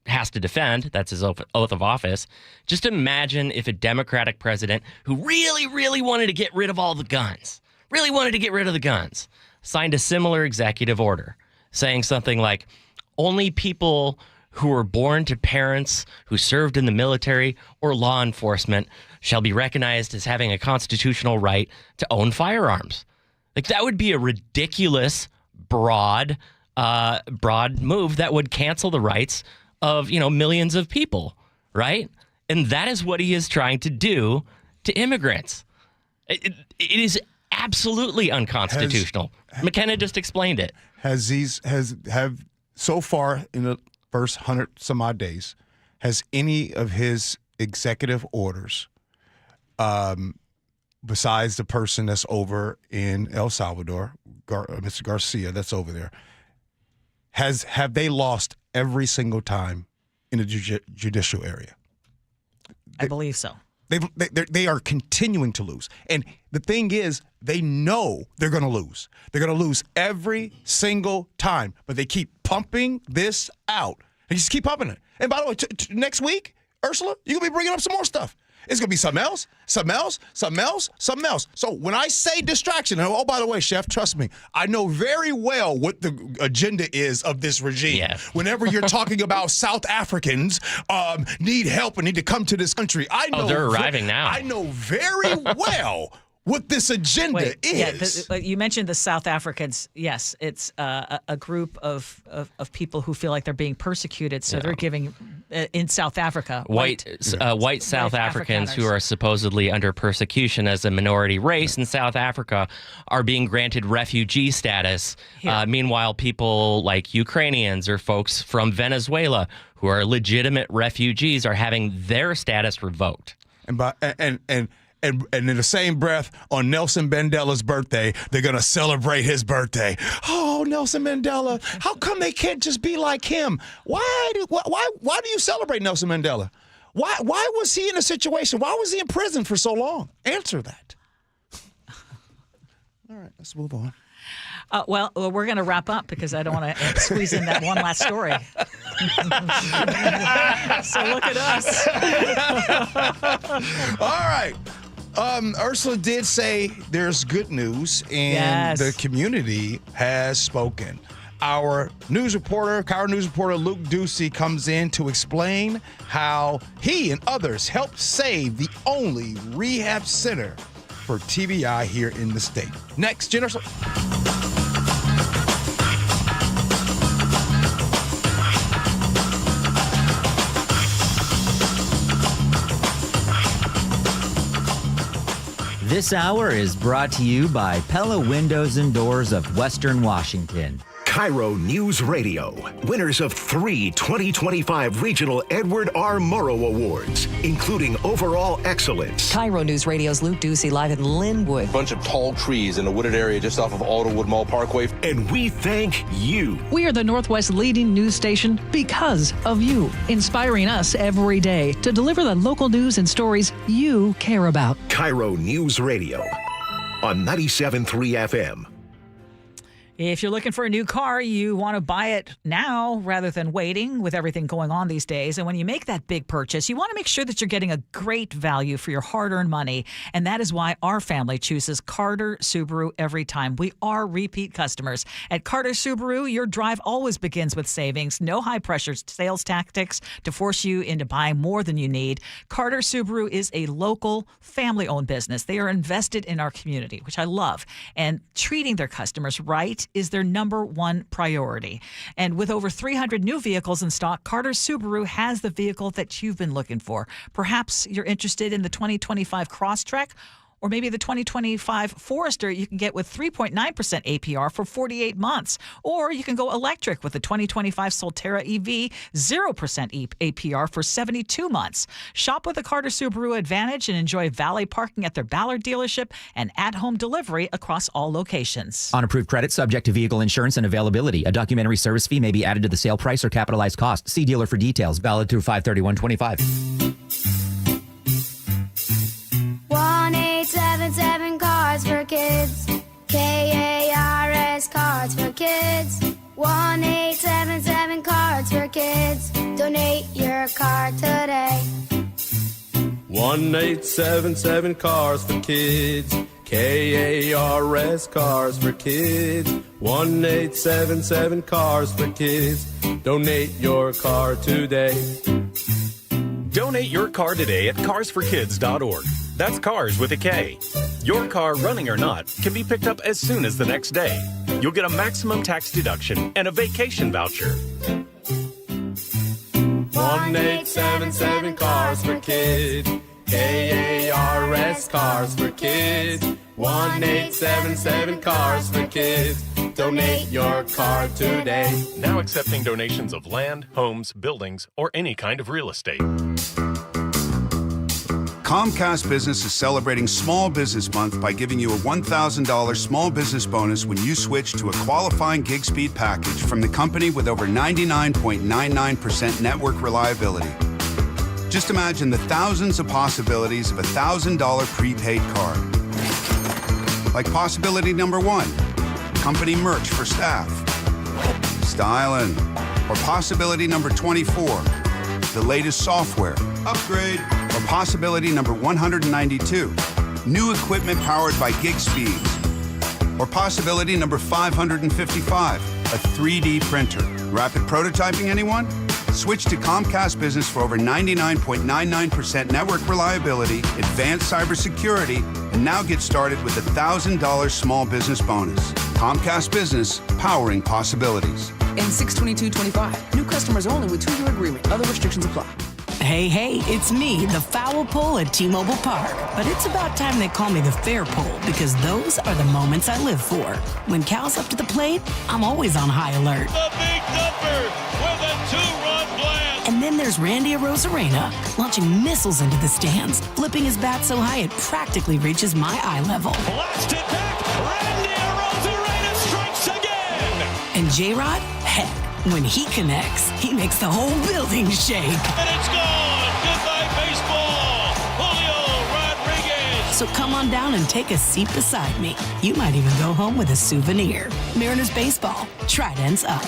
has to defend, that's his oath of office. Just imagine if a Democratic president who really, really wanted to get rid of all the guns, signed a similar executive order saying something like, only people who were born to parents who served in the military or law enforcement shall be recognized as having a constitutional right to own firearms. Like, that would be a ridiculous, broad move that would cancel the rights of millions of people, right? And that is what he is trying to do to immigrants. It is absolutely unconstitutional. McKenna just explained it. Have so far in the first 100 some odd days, has any of his executive orders, besides the person that's over in El Salvador, Mr. Garcia, that's over there, have they lost every single time in the judicial area? I believe so. They are continuing to lose. And the thing is, they know they're going to lose. They're going to lose every single time. But they keep pumping this out. They just keep pumping it. And by the way, next week, Ursula, you're going to be bringing up some more stuff. It's going to be something else, something else, something else, something else. So when I say distraction, oh, by the way, Chef, trust me, I know very well what the agenda is of this regime. Yeah. Whenever you're talking about South Africans need help and need to come to this country, I know they're arriving now. I know very well what this agenda is. Yeah, you mentioned the South Africans. Yes, it's a group of people who feel like they're being persecuted, so they're giving in South Africa white South Africans who are supposedly under persecution as a minority race in South Africa are being granted refugee status. Meanwhile, people like Ukrainians or folks from Venezuela who are legitimate refugees are having their status revoked. And in the same breath, on Nelson Mandela's birthday, they're going to celebrate his birthday. Oh, Nelson Mandela, how come they can't just be like him? Why do you celebrate Nelson Mandela? Why was he in a situation? Why was he in prison for so long? Answer that. All right, let's move on. Well, we're going to wrap up because I don't want to squeeze in that one last story. So look at us. All right. Ursula did say there's good news, and the community has spoken. Our news reporter, KIRO News reporter Luke Ducey, comes in to explain how he and others helped save the only rehab center for TBI here in the state. Next, Gee Ursula. This hour is brought to you by Pella Windows and Doors of Western Washington. KIRO News Radio, winners of 3 2025 Regional Edward R. Murrow Awards, including Overall Excellence. KIRO News Radio's Luke Ducey live in Linwood. A bunch of tall trees in a wooded area just off of Alderwood Mall Parkway. And we thank you. We are the Northwest leading news station because of you, inspiring us every day to deliver the local news and stories you care about. KIRO News Radio on 97.3 FM. If you're looking for a new car, you want to buy it now rather than waiting with everything going on these days. And when you make that big purchase, you want to make sure that you're getting a great value for your hard-earned money. And that is why our family chooses Carter Subaru every time. We are repeat customers. At Carter Subaru, your drive always begins with savings. No high-pressure sales tactics to force you into buying more than you need. Carter Subaru is a local, family-owned business. They are invested in our community, which I love. And treating their customers right is their number one priority. And with over 300 new vehicles in stock, Carter Subaru has the vehicle that you've been looking for. Perhaps you're interested in the 2025 Crosstrek, or maybe the 2025 Forester you can get with 3.9% APR for 48 months. Or you can go electric with the 2025 Solterra EV, 0% APR for 72 months. Shop with the Carter Subaru Advantage and enjoy valet parking at their Ballard dealership and at-home delivery across all locations. On approved credit, subject to vehicle insurance and availability. A documentary service fee may be added to the sale price or capitalized cost. See dealer for details. Valid through 5/31/25. 1-877 Cars for Kids. KARS Cards for Kids. 1-877 Cards for Kids. Donate your card today. 1-877 Cars for Kids. KARS Cars for Kids. 1-877 Cars for Kids. Donate your car today. Donate your car today at carsforkids.org. That's cars with a K. Your car, running or not, can be picked up as soon as the next day. You'll get a maximum tax deduction and a vacation voucher. 1-877 Cars for Kids. KARS Cars for Kids. 1-877 Cars for Kids. Donate your car today. Now accepting donations of land, homes, buildings, or any kind of real estate. Comcast Business is celebrating Small Business Month by giving you a $1,000 small business bonus when you switch to a qualifying gig speed package from the company with over 99.99% network reliability. Just imagine the thousands of possibilities of a $1,000 prepaid card. Like possibility number 1, company merch for staff. Stylin'. Or possibility number 24, the latest software. Upgrade. Or possibility number 192, new equipment powered by gig speeds. Or possibility number 555, a 3D printer. Rapid prototyping, anyone? Switch to Comcast Business for over 99.99% network reliability, advanced cybersecurity, and now get started with a $1,000 small business bonus. Comcast Business, powering possibilities. And 62225. New customers only with 2-year agreement. Other restrictions apply. Hey, it's me, the foul pole at T-Mobile Park. But it's about time they call me the fair pole, because those are the moments I live for. When Cal's up to the plate, I'm always on high alert. The Big Dipper with a 2-run blast. And then there's Randy Arozarena, launching missiles into the stands, flipping his bat so high it practically reaches my eye level. Blasted back, Randy Arozarena strikes again. And J-Rod, heck, when he connects, he makes the whole building shake. And it's gone. Goodbye, baseball. Julio Rodriguez. So come on down and take a seat beside me. You might even go home with a souvenir. Mariners baseball. Tridents up.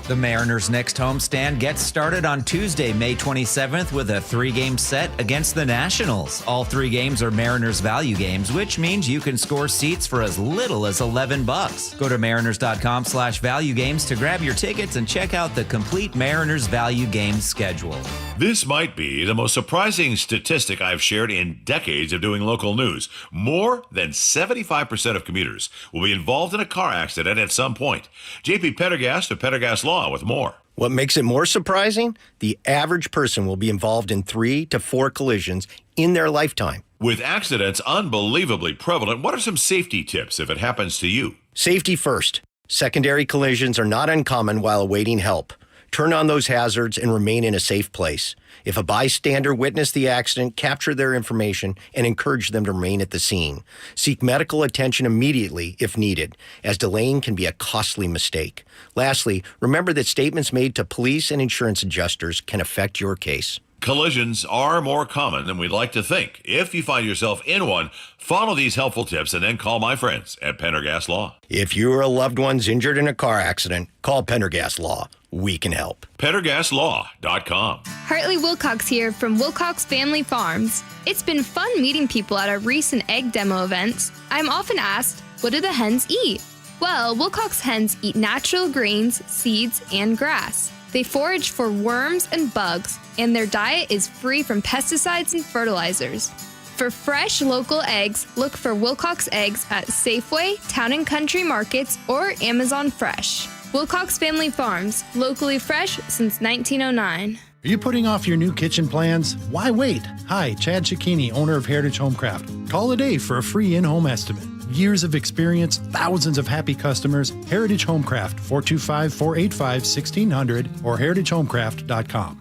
The Mariners' next homestand gets started on Tuesday, May 27th with a 3-game set against the Nationals. All 3 games are Mariners value games, which means you can score seats for as little as $11. Go to mariners.com/value games to grab your tickets and check out the complete Mariners value games schedule. This might be the most surprising statistic I've shared in decades of doing local news. More than 75% of commuters will be involved in a car accident at some point. JP Pendergast of Pendergast Law with more. What makes it more surprising? The average person will be involved in 3 to 4 collisions in their lifetime. With accidents unbelievably prevalent, what are some safety tips if it happens to you? Safety first. Secondary collisions are not uncommon while awaiting help. Turn on those hazards and remain in a safe place. If a bystander witnessed the accident, capture their information and encourage them to remain at the scene. Seek medical attention immediately if needed, as delaying can be a costly mistake. Lastly, remember that statements made to police and insurance adjusters can affect your case. Collisions are more common than we'd like to think. If you find yourself in one, follow these helpful tips and then call my friends at Pendergast Law. If you or a loved one's injured in a car accident, call Pendergast Law. We can help. PendergastLaw.com. Hartley Wilcox here from Wilcox Family Farms. It's been fun meeting people at our recent egg demo events. I'm often asked, what do the hens eat? Well, Wilcox hens eat natural grains, seeds, and grass. They forage for worms and bugs, and their diet is free from pesticides and fertilizers. For fresh local eggs, look for Wilcox eggs at Safeway, Town & Country Markets, or Amazon Fresh. Wilcox Family Farms, locally fresh since 1909. Are you putting off your new kitchen plans? Why wait? Hi, Chad Cicchini, owner of Heritage Homecraft. Call today for a free in-home estimate. Years of experience, thousands of happy customers. Heritage Homecraft, 425-485-1600 or heritagehomecraft.com.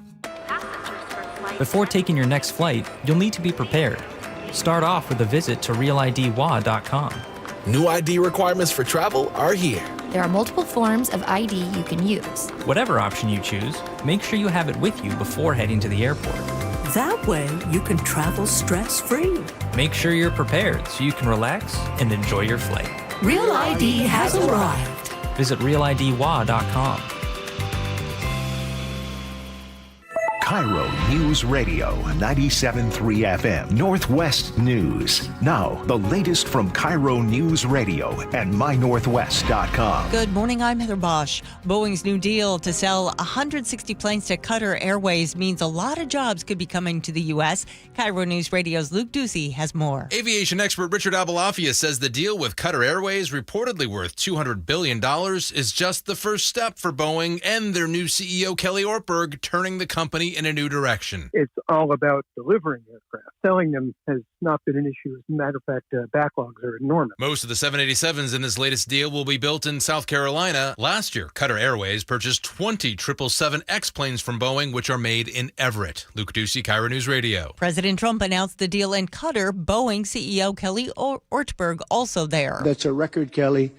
Before taking your next flight, you'll need to be prepared. Start off with a visit to realidwa.com. New ID requirements for travel are here. There are multiple forms of ID you can use. Whatever option you choose, make sure you have it with you before heading to the airport. That way, you can travel stress-free. Make sure you're prepared so you can relax and enjoy your flight. Real ID has arrived. Visit realidwa.com. KIRO Newsradio 97.3 FM Northwest News. Now, the latest from KIRO Newsradio and mynorthwest.com. Good morning, I'm Heather Bosch. Boeing's new deal to sell 160 planes to Qatar Airways means a lot of jobs could be coming to the U.S. KIRO News Radio's Luke Ducey has more. Aviation expert Richard Abulafia says the deal with Qatar Airways, reportedly worth $200 billion, is just the first step for Boeing and their new CEO, Kelly Ortberg, turning the company in a new direction. It's all about delivering aircraft. Selling them has not been an issue. As a matter of fact, backlogs are enormous. Most of the 787s in this latest deal will be built in South Carolina. Last year, Qatar Airways purchased 20 777X planes from Boeing, which are made in Everett. Luke Ducey, KIRO News Radio. President Trump announced the deal in Qatar. Boeing CEO Kelly Ortberg also there. That's a record, Kelly.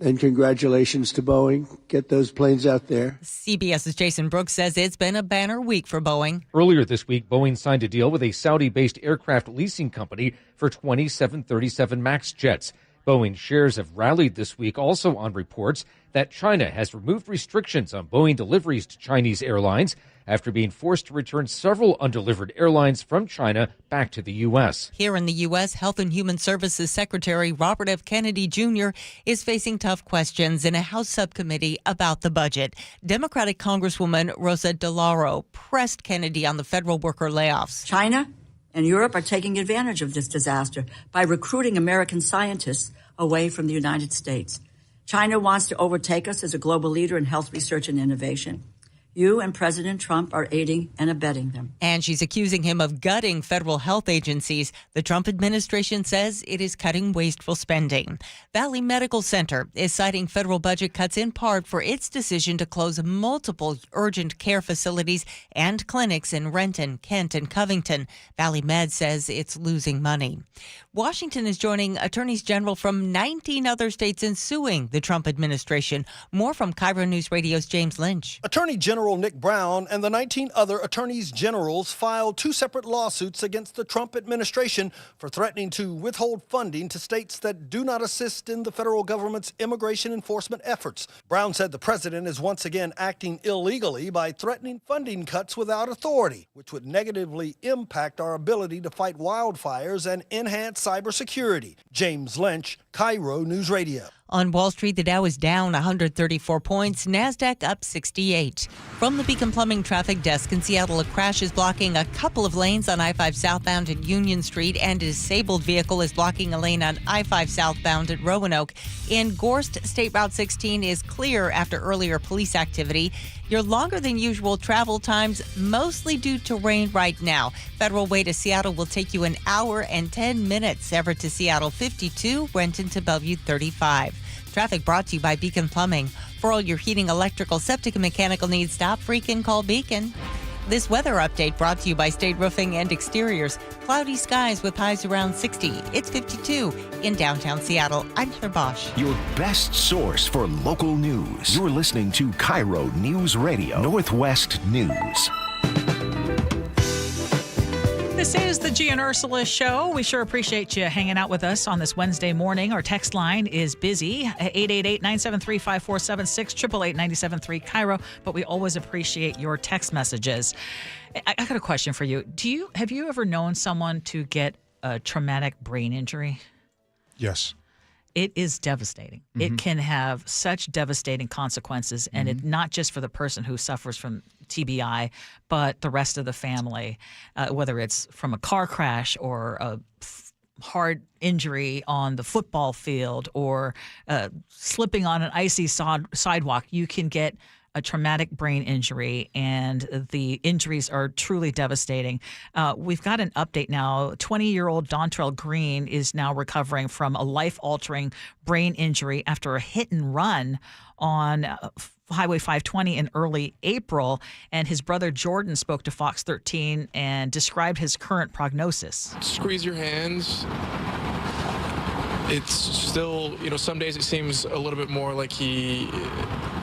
And congratulations to Boeing. Get those planes out there. CBS's Jason Brooks says it's been a banner week for Boeing. Earlier this week, Boeing signed a deal with a Saudi-based aircraft leasing company for 20 737 MAX jets. Boeing shares have rallied this week also on reports that China has removed restrictions on Boeing deliveries to Chinese airlines after being forced to return several undelivered airlines from China back to the U.S. Here in the U.S., Health and Human Services Secretary Robert F. Kennedy Jr. is facing tough questions in a House subcommittee about the budget. Democratic Congresswoman Rosa DeLauro pressed Kennedy on the federal worker layoffs. China and Europe are taking advantage of this disaster by recruiting American scientists away from the United States. China wants to overtake us as a global leader in health research and innovation. You and President Trump are aiding and abetting them. And she's accusing him of gutting federal health agencies. The Trump administration says it is cutting wasteful spending. Valley Medical Center is citing federal budget cuts in part for its decision to close multiple urgent care facilities and clinics in Renton, Kent, and Covington. Valley Med says it's losing money. Washington is joining attorneys general from 19 other states in suing the Trump administration. More from KIRO News Radio's James Lynch. Attorney General Nick Brown and the 19 other attorneys generals filed 2 separate lawsuits against the Trump administration for threatening to withhold funding to states that do not assist in the federal government's immigration enforcement efforts. Brown said the president is once again acting illegally by threatening funding cuts without authority, which would negatively impact our ability to fight wildfires and enhance cybersecurity. James Lynch, KIRO News Radio. On Wall Street, the Dow is down 134 points, NASDAQ up 68. From the Beacon Plumbing Traffic Desk in Seattle, a crash is blocking a couple of lanes on I-5 southbound at Union Street, and a disabled vehicle is blocking a lane on I-5 southbound at Roanoke. In Gorst, State Route 16 is clear after earlier police activity. Your longer than usual travel times, mostly due to rain right now. Federal Way to Seattle will take you an hour and 10 minutes. Everett to Seattle 52, Renton to Bellevue 35. Traffic brought to you by Beacon Plumbing. For all your heating, electrical, septic, and mechanical needs, stop freaking call Beacon. This weather update brought to you by State Roofing and Exteriors. Cloudy skies with highs around 60. It's 52 in downtown Seattle. I'm Heather Bosch. Your best source for local news. You're listening to KIRO News Radio, Northwest News. This is the Gee and Ursula Show. We sure appreciate you hanging out with us on this Wednesday morning. Our text line is busy, 888-973-5476, 888-973 KIRO, but we always appreciate your text messages. I got a question for you. Have you ever known someone to get a traumatic brain injury? Yes. It is devastating. Mm-hmm. It can have such devastating consequences, and it not just for the person who suffers from TBI, but the rest of the family, whether it's from a car crash or a hard injury on the football field or slipping on an icy sidewalk. You can get a traumatic brain injury, and the injuries are truly devastating. We've got an update now. 20-year-old Dontrell Green is now recovering from a life-altering brain injury after a hit and run on Highway 520 in early April, and his brother Jordan spoke to Fox 13 and described his current prognosis. Squeeze your hands. It's still, some days it seems a little bit more like he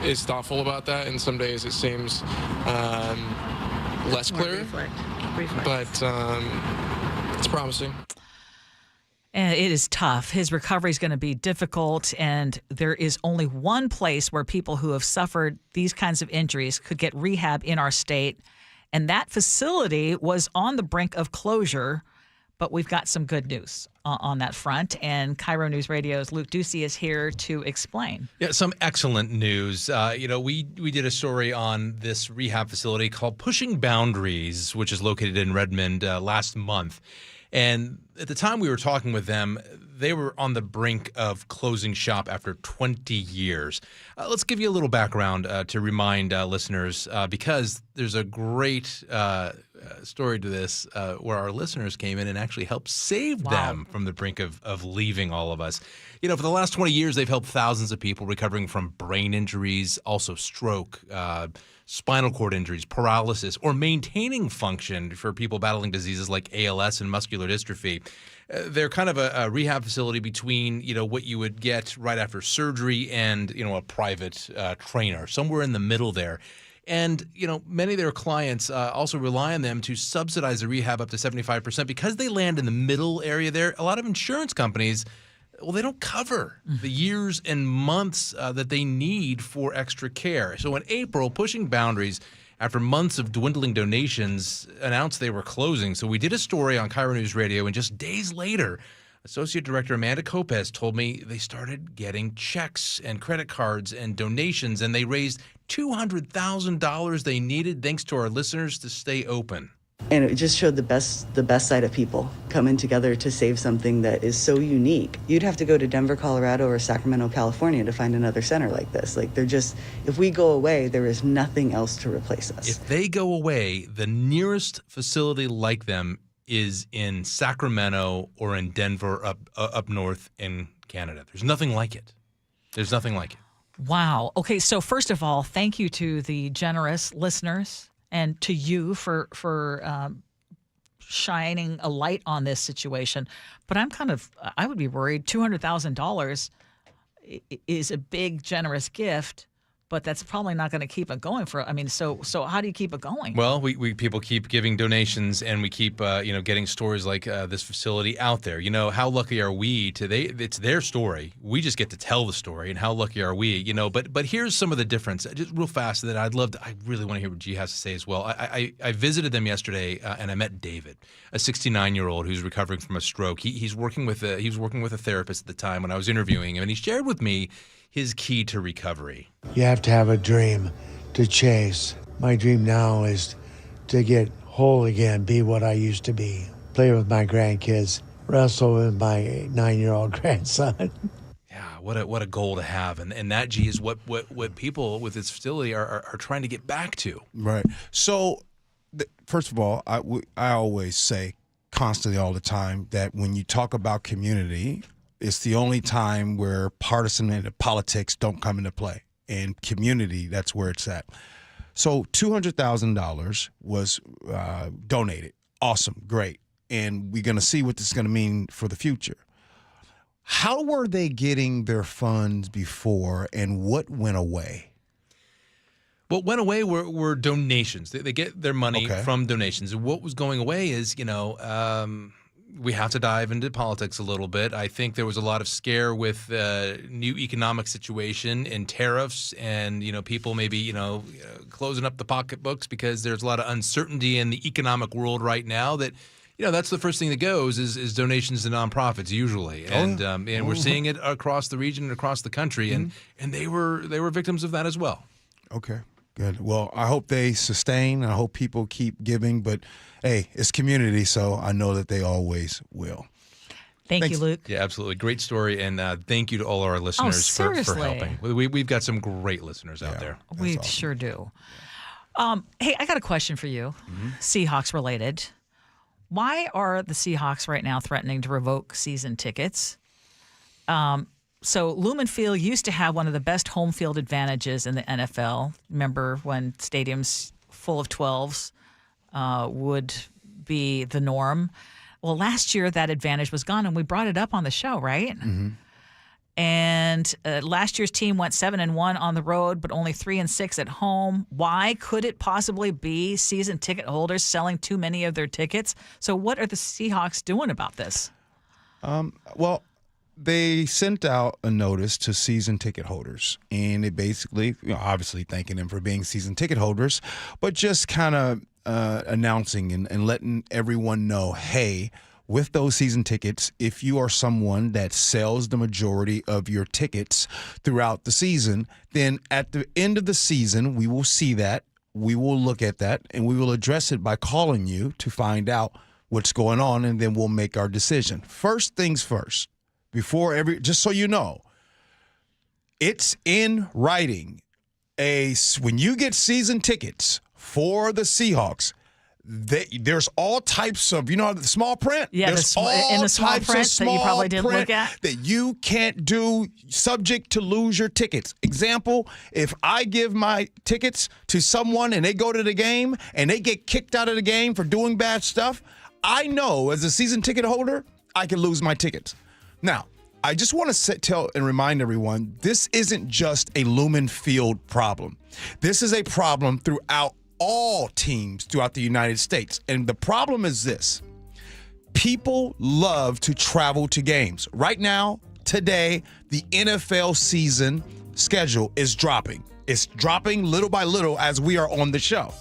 is thoughtful about that, and some days it seems less clear. But it's promising. And it is tough. His recovery is going to be difficult, and there is only one place where people who have suffered these kinds of injuries could get rehab in our state, and that facility was on the brink of closure. But we've got some good news on that front, and KIRO News Radio's Luke Ducey is here to explain. Yeah, some excellent news. We did a story on this rehab facility called Pushing Boundaries, which is located in Redmond last month. And at the time we were talking with them, they were on the brink of closing shop after 20 years. Let's give you a little background to remind listeners, because there's a great story to this where our listeners came in and actually helped save them from the brink of leaving all of us. For the last 20 years, they've helped thousands of people recovering from brain injuries, also stroke, spinal cord injuries, paralysis, or maintaining function for people battling diseases like ALS and muscular dystrophy. They're kind of a rehab facility between, what you would get right after surgery and, a private trainer, somewhere in the middle there. And, many of their clients also rely on them to subsidize the rehab up to 75%. Because they land in the middle area there, a lot of insurance companies, they don't cover the years and months that they need for extra care. So in April, Pushing Boundaries after months of dwindling donations, announced they were closing. So we did a story on KIRO News Radio, and just days later, Associate Director Amanda Kopes told me they started getting checks and credit cards and donations, and they raised $200,000 they needed thanks to our listeners to stay open. And it just showed the best side of people coming together to save something that is so unique. You'd have to go to Denver, Colorado or Sacramento, California to find another center like this. Like if we go away, there is nothing else to replace us. If they go away, the nearest facility like them is in Sacramento or in Denver up north in Canada. There's nothing like it. There's nothing like it. Wow. Okay, so first of all, thank you to the generous listeners and to you for shining a light on this situation. But I would be worried. $200,000 is a big, generous gift, but that's probably not going to keep it going so how do you keep it going? Well, we people keep giving donations, and we keep getting stories like this facility out there. How lucky are we it's their story. We just get to tell the story, and how lucky are we? But here's some of the difference, just real fast, that I really want to hear what Gee has to say as well. I visited them yesterday, and I met David, a 69-year-old who's recovering from a stroke. He was working with a therapist at the time when I was interviewing him, and he shared with me his key to recovery. You have to have a dream to chase. My dream now is to get whole again, be what I used to be, play with my grandkids, wrestle with my 9-year-old grandson. Yeah, what a goal to have, and that, Gee, is what people with this facility are trying to get back to. Right. So, first of all, I always say constantly all the time that when you talk about community, it's the only time where partisan and politics don't come into play. And community, that's where it's at. So $200,000 was donated. Awesome, great. And we're going to see what this is going to mean for the future. How were they getting their funds before, and what went away? What went away were donations. They get their money from donations. And what was going away is, we have to dive into politics a little bit. I think there was a lot of scare with new economic situation and tariffs, and people maybe closing up the pocketbooks because there's a lot of uncertainty in the economic world right now. That that's the first thing that goes is donations to nonprofits usually, and we're seeing it across the region and across the country, and they were victims of that as well. Okay. Good. Well, I hope they sustain. I hope people keep giving. But, hey, it's community, so I know that they always will. Thanks. You, Luke. Yeah, absolutely. Great story. And thank you to all our listeners for helping. We've got some great listeners out there. We awesome. Sure do. Hey, I got a question for you, Seahawks related. Why are the Seahawks right now threatening to revoke season tickets? So Lumen Field used to have one of the best home field advantages in the NFL. Remember when stadiums full of 12s would be the norm? Well, last year that advantage was gone, and we brought it up on the show, right? Mm-hmm. And last year's team went 7-1 on the road, but only 3-6 at home. Why could it possibly be season ticket holders selling too many of their tickets? So what are the Seahawks doing about this? Well, they sent out a notice to season ticket holders, and it basically, obviously thanking them for being season ticket holders, but just kind of announcing and letting everyone know, hey, with those season tickets, if you are someone that sells the majority of your tickets throughout the season, then at the end of the season, we will see that, we will look at that, and we will address it by calling you to find out what's going on, and then we'll make our decision. First things first. Just so you know, it's in writing. When you get season tickets for the Seahawks, there's all types of, the small print. Yeah, there's in the small print that you probably didn't look at. That you can't do, subject to lose your tickets. Example, if I give my tickets to someone and they go to the game and they get kicked out of the game for doing bad stuff, I know as a season ticket holder, I can lose my tickets. Now, I just want to tell and remind everyone, this isn't just a Lumen Field problem. This is a problem throughout all teams throughout the United States. And the problem is this. People love to travel to games. Right now, today, the NFL season schedule is dropping. It's dropping little by little as we are on the show.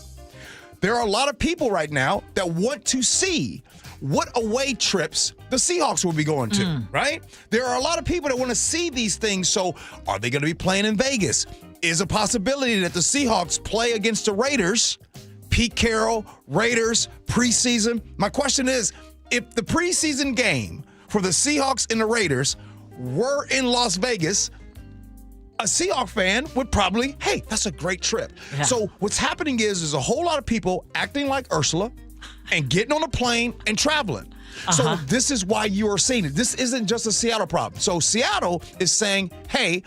there are a lot of people right now that want to see what away trips the Seahawks will be going to, right? There are a lot of people that want to see these things. So are they going to be playing in Vegas? Is a possibility that the Seahawks play against the Raiders, Pete Carroll, Raiders, preseason. My question is, if the preseason game for the Seahawks and the Raiders were in Las Vegas, a Seahawks fan would probably, hey, that's a great trip. Yeah. So what's happening is there's a whole lot of people acting like Ursula and getting on a plane and traveling. So this is why you are seeing it. This isn't just a Seattle problem. So Seattle is saying, hey,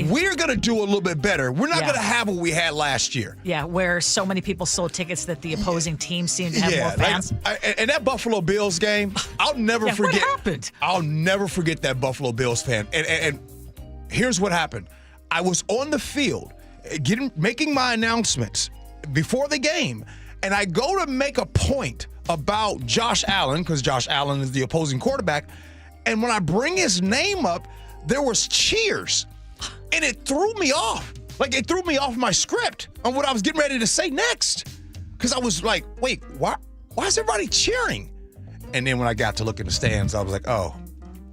we're going to do a little bit better. We're not going to have what we had last year. Yeah, where so many people sold tickets that the opposing team seemed to have more fans. And that Buffalo Bills game, I'll never forget. What happened? I'll never forget that Buffalo Bills fan. And here's what happened. I was on the field making my announcements before the game, and I go to make a point about Josh Allen, because Josh Allen is the opposing quarterback, and when I bring his name up, there was cheers, and it threw me off. Like, it threw me off my script on what I was getting ready to say next, because I was like, wait, why is everybody cheering? And then when I got to look in the stands, I was like, oh,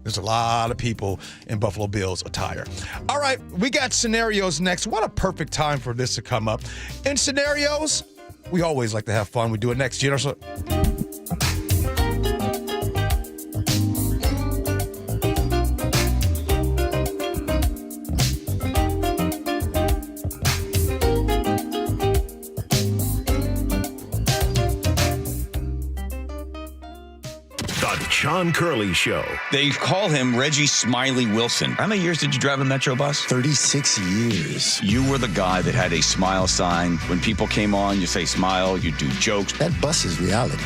there's a lot of people in Buffalo Bills attire. All right, we got scenarios next. What a perfect time for this to come up. In scenarios, we always like to have fun. We do it next. Gee Ursula. The John Curley Show. They call him Reggie Smiley Wilson. How many years did you drive a Metro bus? 36 years. You were the guy that had a smile sign. When people came on, you say smile, you do jokes. That bus is reality.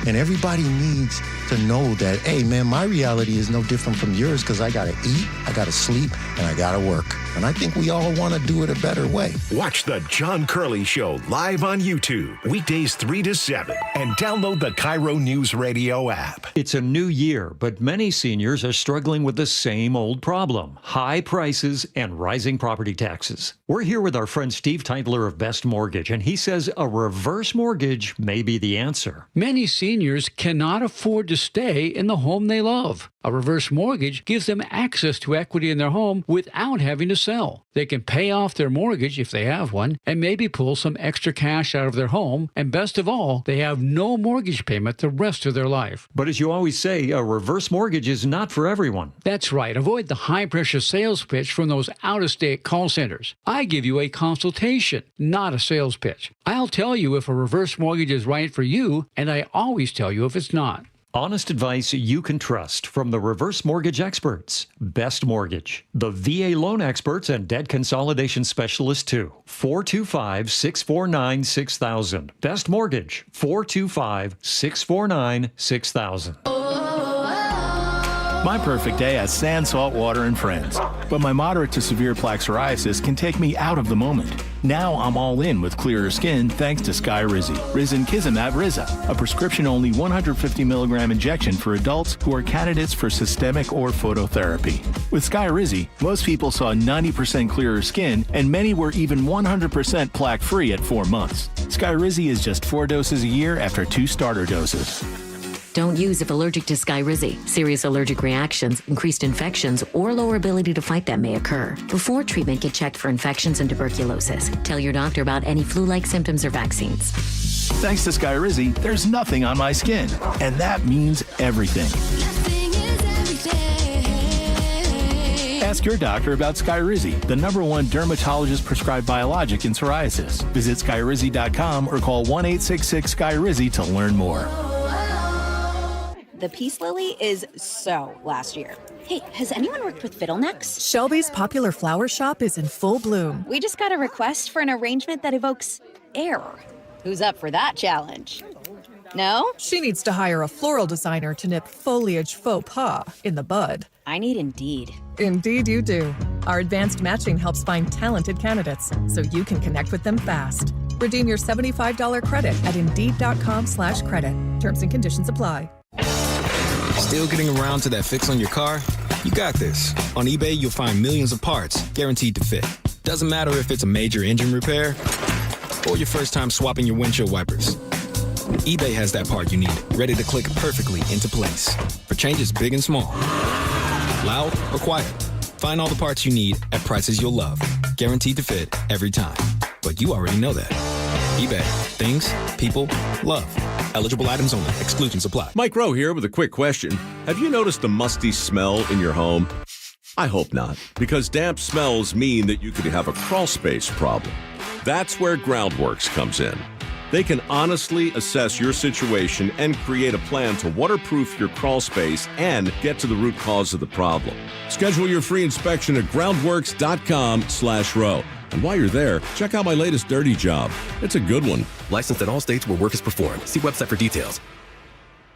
And everybody needs to know that, hey, man, my reality is no different from yours because I got to eat, I got to sleep, and I got to work. And I think we all want to do it a better way. Watch The John Curley Show live on YouTube, weekdays 3 to 7, and download the KIRO Newsradio app. It's a new year, but many seniors are struggling with the same old problem: high prices and rising property taxes. We're here with our friend Steve Teitler of Best Mortgage, and he says a reverse mortgage may be the answer. Many seniors cannot afford to stay in the home they love. A reverse mortgage gives them access to equity in their home without having to sell. They can pay off their mortgage if they have one and maybe pull some extra cash out of their home. And best of all, they have no mortgage payment the rest of their life. But as you always say, a reverse mortgage is not for everyone. That's right. Avoid the high-pressure sales pitch from those out-of-state call centers. I give you a consultation, not a sales pitch. I'll tell you if a reverse mortgage is right for you, and I always tell you if it's not. Honest advice you can trust from the reverse mortgage experts. Best Mortgage, the VA loan experts and debt consolidation specialists too. 425-649-6000. Best Mortgage, 425-649-6000. My perfect day has sand, salt water, and friends. But my moderate to severe plaque psoriasis can take me out of the moment. Now I'm all in with clearer skin thanks to Skyrizi. Risankizumab Riza, a prescription-only 150 milligram injection for adults who are candidates for systemic or phototherapy. With Skyrizi, most people saw 90% clearer skin, and many were even 100% plaque-free at 4 months. Skyrizi is just 4 doses a year after 2 starter doses. Don't use if allergic to Skyrizi. Serious allergic reactions, increased infections, or lower ability to fight them may occur. Before treatment, get checked for infections and tuberculosis. Tell your doctor about any flu-like symptoms or vaccines. Thanks to Skyrizi, there's nothing on my skin. And that means everything. Ask your doctor about Skyrizi, the #1 dermatologist-prescribed biologic in psoriasis. Visit Skyrizi.com or call 1-866-SKYRIZI to learn more. The peace lily is so last year. Hey, has anyone worked with fiddlenecks? Shelby's popular flower shop is in full bloom. We just got a request for an arrangement that evokes air. Who's up for that challenge? No? She needs to hire a floral designer to nip foliage faux pas in the bud. I need Indeed. Indeed you do. Our advanced matching helps find talented candidates so you can connect with them fast. Redeem your $75 credit at Indeed.com/credit. Terms and conditions apply. Still getting around to that fix on your car? You got this. On eBay, you'll find millions of parts guaranteed to fit. Doesn't matter if it's a major engine repair or your first time swapping your windshield wipers. eBay has that part you need, ready to click perfectly into place. For changes big and small. Loud or quiet. Find all the parts you need at prices you'll love. Guaranteed to fit every time. But you already know that. eBay. Things, people, love. Eligible items only. Exclusions apply. Mike Rowe here with a quick question. Have you noticed a musty smell in your home? I hope not, because damp smells mean that you could have a crawl space problem. That's where Groundworks comes in. They can honestly assess your situation and create a plan to waterproof your crawl space and get to the root cause of the problem. Schedule your free inspection at groundworks.com/row. And while you're there, check out my latest dirty job. It's a good one. Licensed in all states where work is performed. See website for details.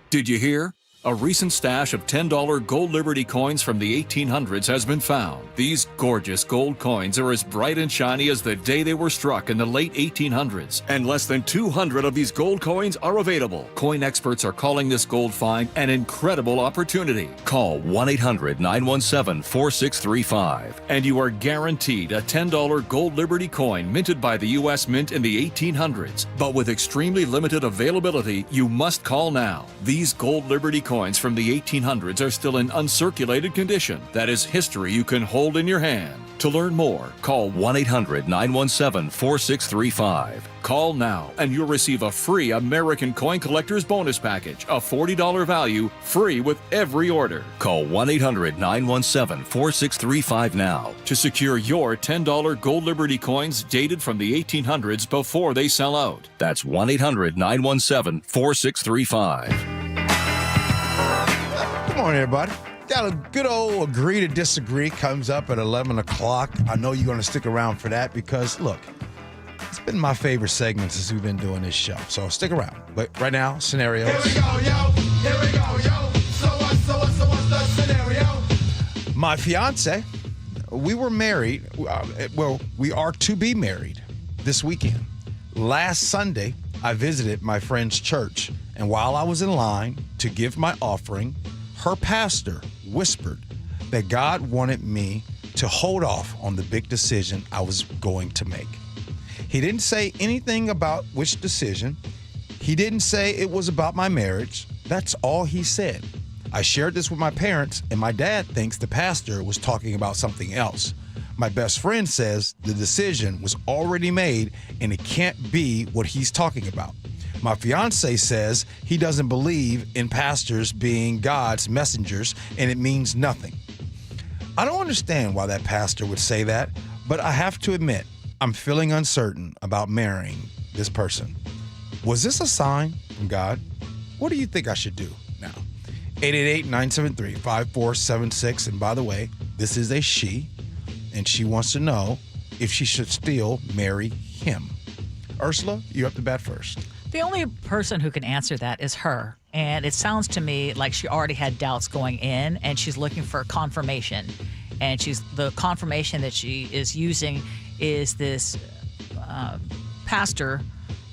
Did you hear? A recent stash of $10 gold Liberty coins from the 1800s has been found. These gorgeous gold coins are as bright and shiny as the day they were struck in the late 1800s. And less than 200 of these gold coins are available. Coin experts are calling this gold find an incredible opportunity. Call 1-800-917-4635 and you are guaranteed a $10 gold Liberty coin minted by the U.S. Mint in the 1800s. But with extremely limited availability, you must call now. These gold Liberty coins from the 1800s are still in uncirculated condition. That is history you can hold in your hand. To learn more, call 1-800-917-4635. Call now and you'll receive a free American Coin Collector's Bonus Package, a $40 value, free with every order. Call 1-800-917-4635 now to secure your $10 gold Liberty coins dated from the 1800s before they sell out. That's 1-800-917-4635. Good morning, everybody. Got a good old agree to disagree comes up at 11 o'clock. I know you're going to stick around for that because, look, it's been my favorite segment since we've been doing this show. So stick around. But right now, scenarios. Here we go, yo. Here we go, yo. So what's the scenario? My fiance, we were married. Well, we are to be married this weekend. Last Sunday, I visited my friend's church. And while I was in line to give my offering, her pastor whispered that God wanted me to hold off on the big decision I was going to make. He didn't say anything about which decision. He didn't say it was about my marriage. That's all he said. I shared this with my parents, and my dad thinks the pastor was talking about something else. My best friend says the decision was already made, and it can't be what he's talking about. My fiance says he doesn't believe in pastors being God's messengers, and it means nothing. I don't understand why that pastor would say that, but I have to admit, I'm feeling uncertain about marrying this person. Was this a sign from God? What do you think I should do now? 888-973-5476. And by the way, this is a she, and she wants to know if she should still marry him. Ursula, you have to bat first. The only person who can answer that is her. And it sounds to me like she already had doubts going in and she's looking for confirmation. And the confirmation that she is using is this pastor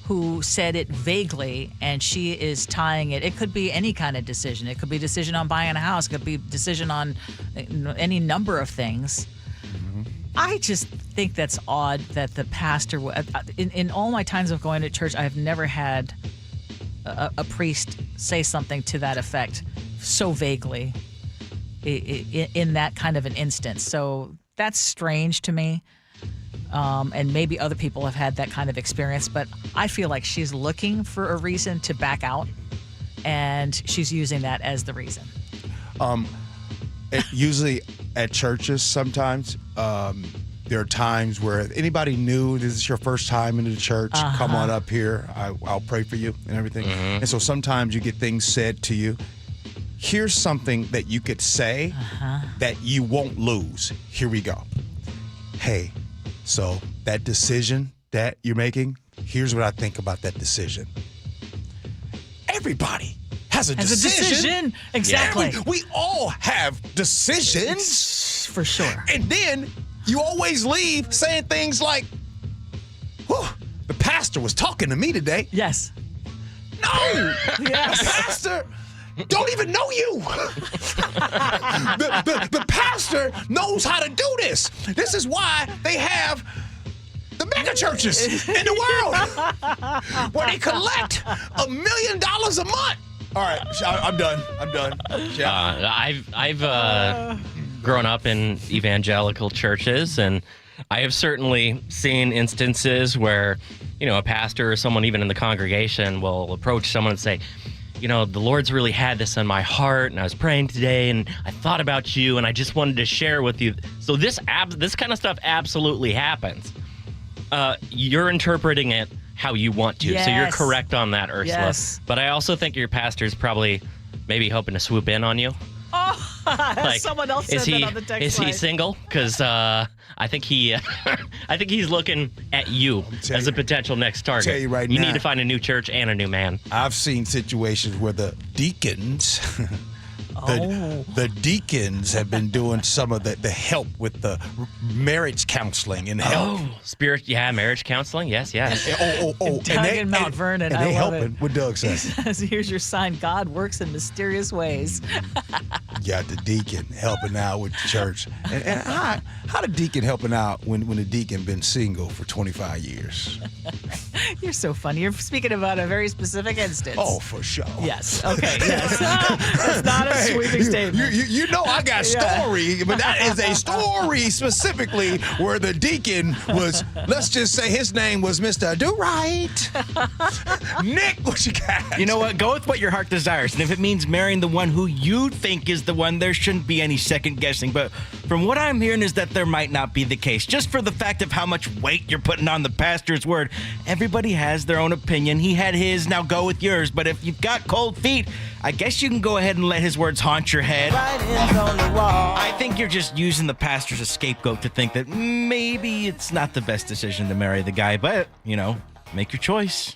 who said it vaguely, and she is tying it. It could be any kind of decision. It could be a decision on buying a house. It could be a decision on any number of things. I just think that's odd that the pastor, in all my times of going to church, I have never had a priest say something to that effect so vaguely in that kind of an instance. So that's strange to me. And maybe other people have had that kind of experience, but I feel like she's looking for a reason to back out, and she's using that as the reason. Usually at churches sometimes, there are times where anybody new, this is your first time into the church, come on up here, I'll pray for you and everything. And so sometimes you get things said to you. Here's something that you could say that you won't lose. Here we go. Hey, so that decision that you're making, here's what I think about that decision. Everybody has a decision. Exactly. Yeah, we all have decisions. For sure. And then you always leave saying things like, the pastor was talking to me today. Yes. No! Yes. The pastor don't even know you. the pastor knows how to do this. This is why they have the mega churches in the world where they collect $1 million a month. All right, I'm done. I've grown up in evangelical churches, and I have certainly seen instances where, a pastor or someone even in the congregation will approach someone and say, the Lord's really had this on my heart, and I was praying today, and I thought about you, and I just wanted to share with you. So this kind of stuff absolutely happens. You're interpreting it how you want to. Yes. So you're correct on that, Ursula. Yes. But I also think your pastor's probably maybe hoping to swoop in on you. Oh, someone else said that on the text Is he line. single? Because I think he's looking at you as a potential next target. Tell you right you now, need to find a new church and a new man. I've seen situations where the deacons, the deacons have been doing some of the help with the marriage counseling and help. Marriage counseling. Yes. And Doug in Mount Vernon. And they I love helping. What Doug says. He says, here's your sign. God works in mysterious ways. You got the deacon helping out with the church. And how the deacon helping out when the deacon been single for 25 years? You're so funny. You're speaking about a very specific instance. Oh, for sure. Yes. Okay. Yes. That's not a sweeping statement. You know I got story, but that is a story specifically where the deacon was, let's just say his name was Mr. Do Right. Nick, what you got? You know what? Go with what your heart desires. And if it means marrying the one who you think is the one, there shouldn't be any second guessing. But from what I'm hearing is that there might not be the case. Just for the fact of how much weight you're putting on the pastor's word. Everybody has their own opinion. He had his, now go with yours. But if you've got cold feet, I guess you can go ahead and let his words haunt your head. I think you're just using the pastor as a scapegoat to think that maybe it's not the best decision to marry the guy, but, make your choice.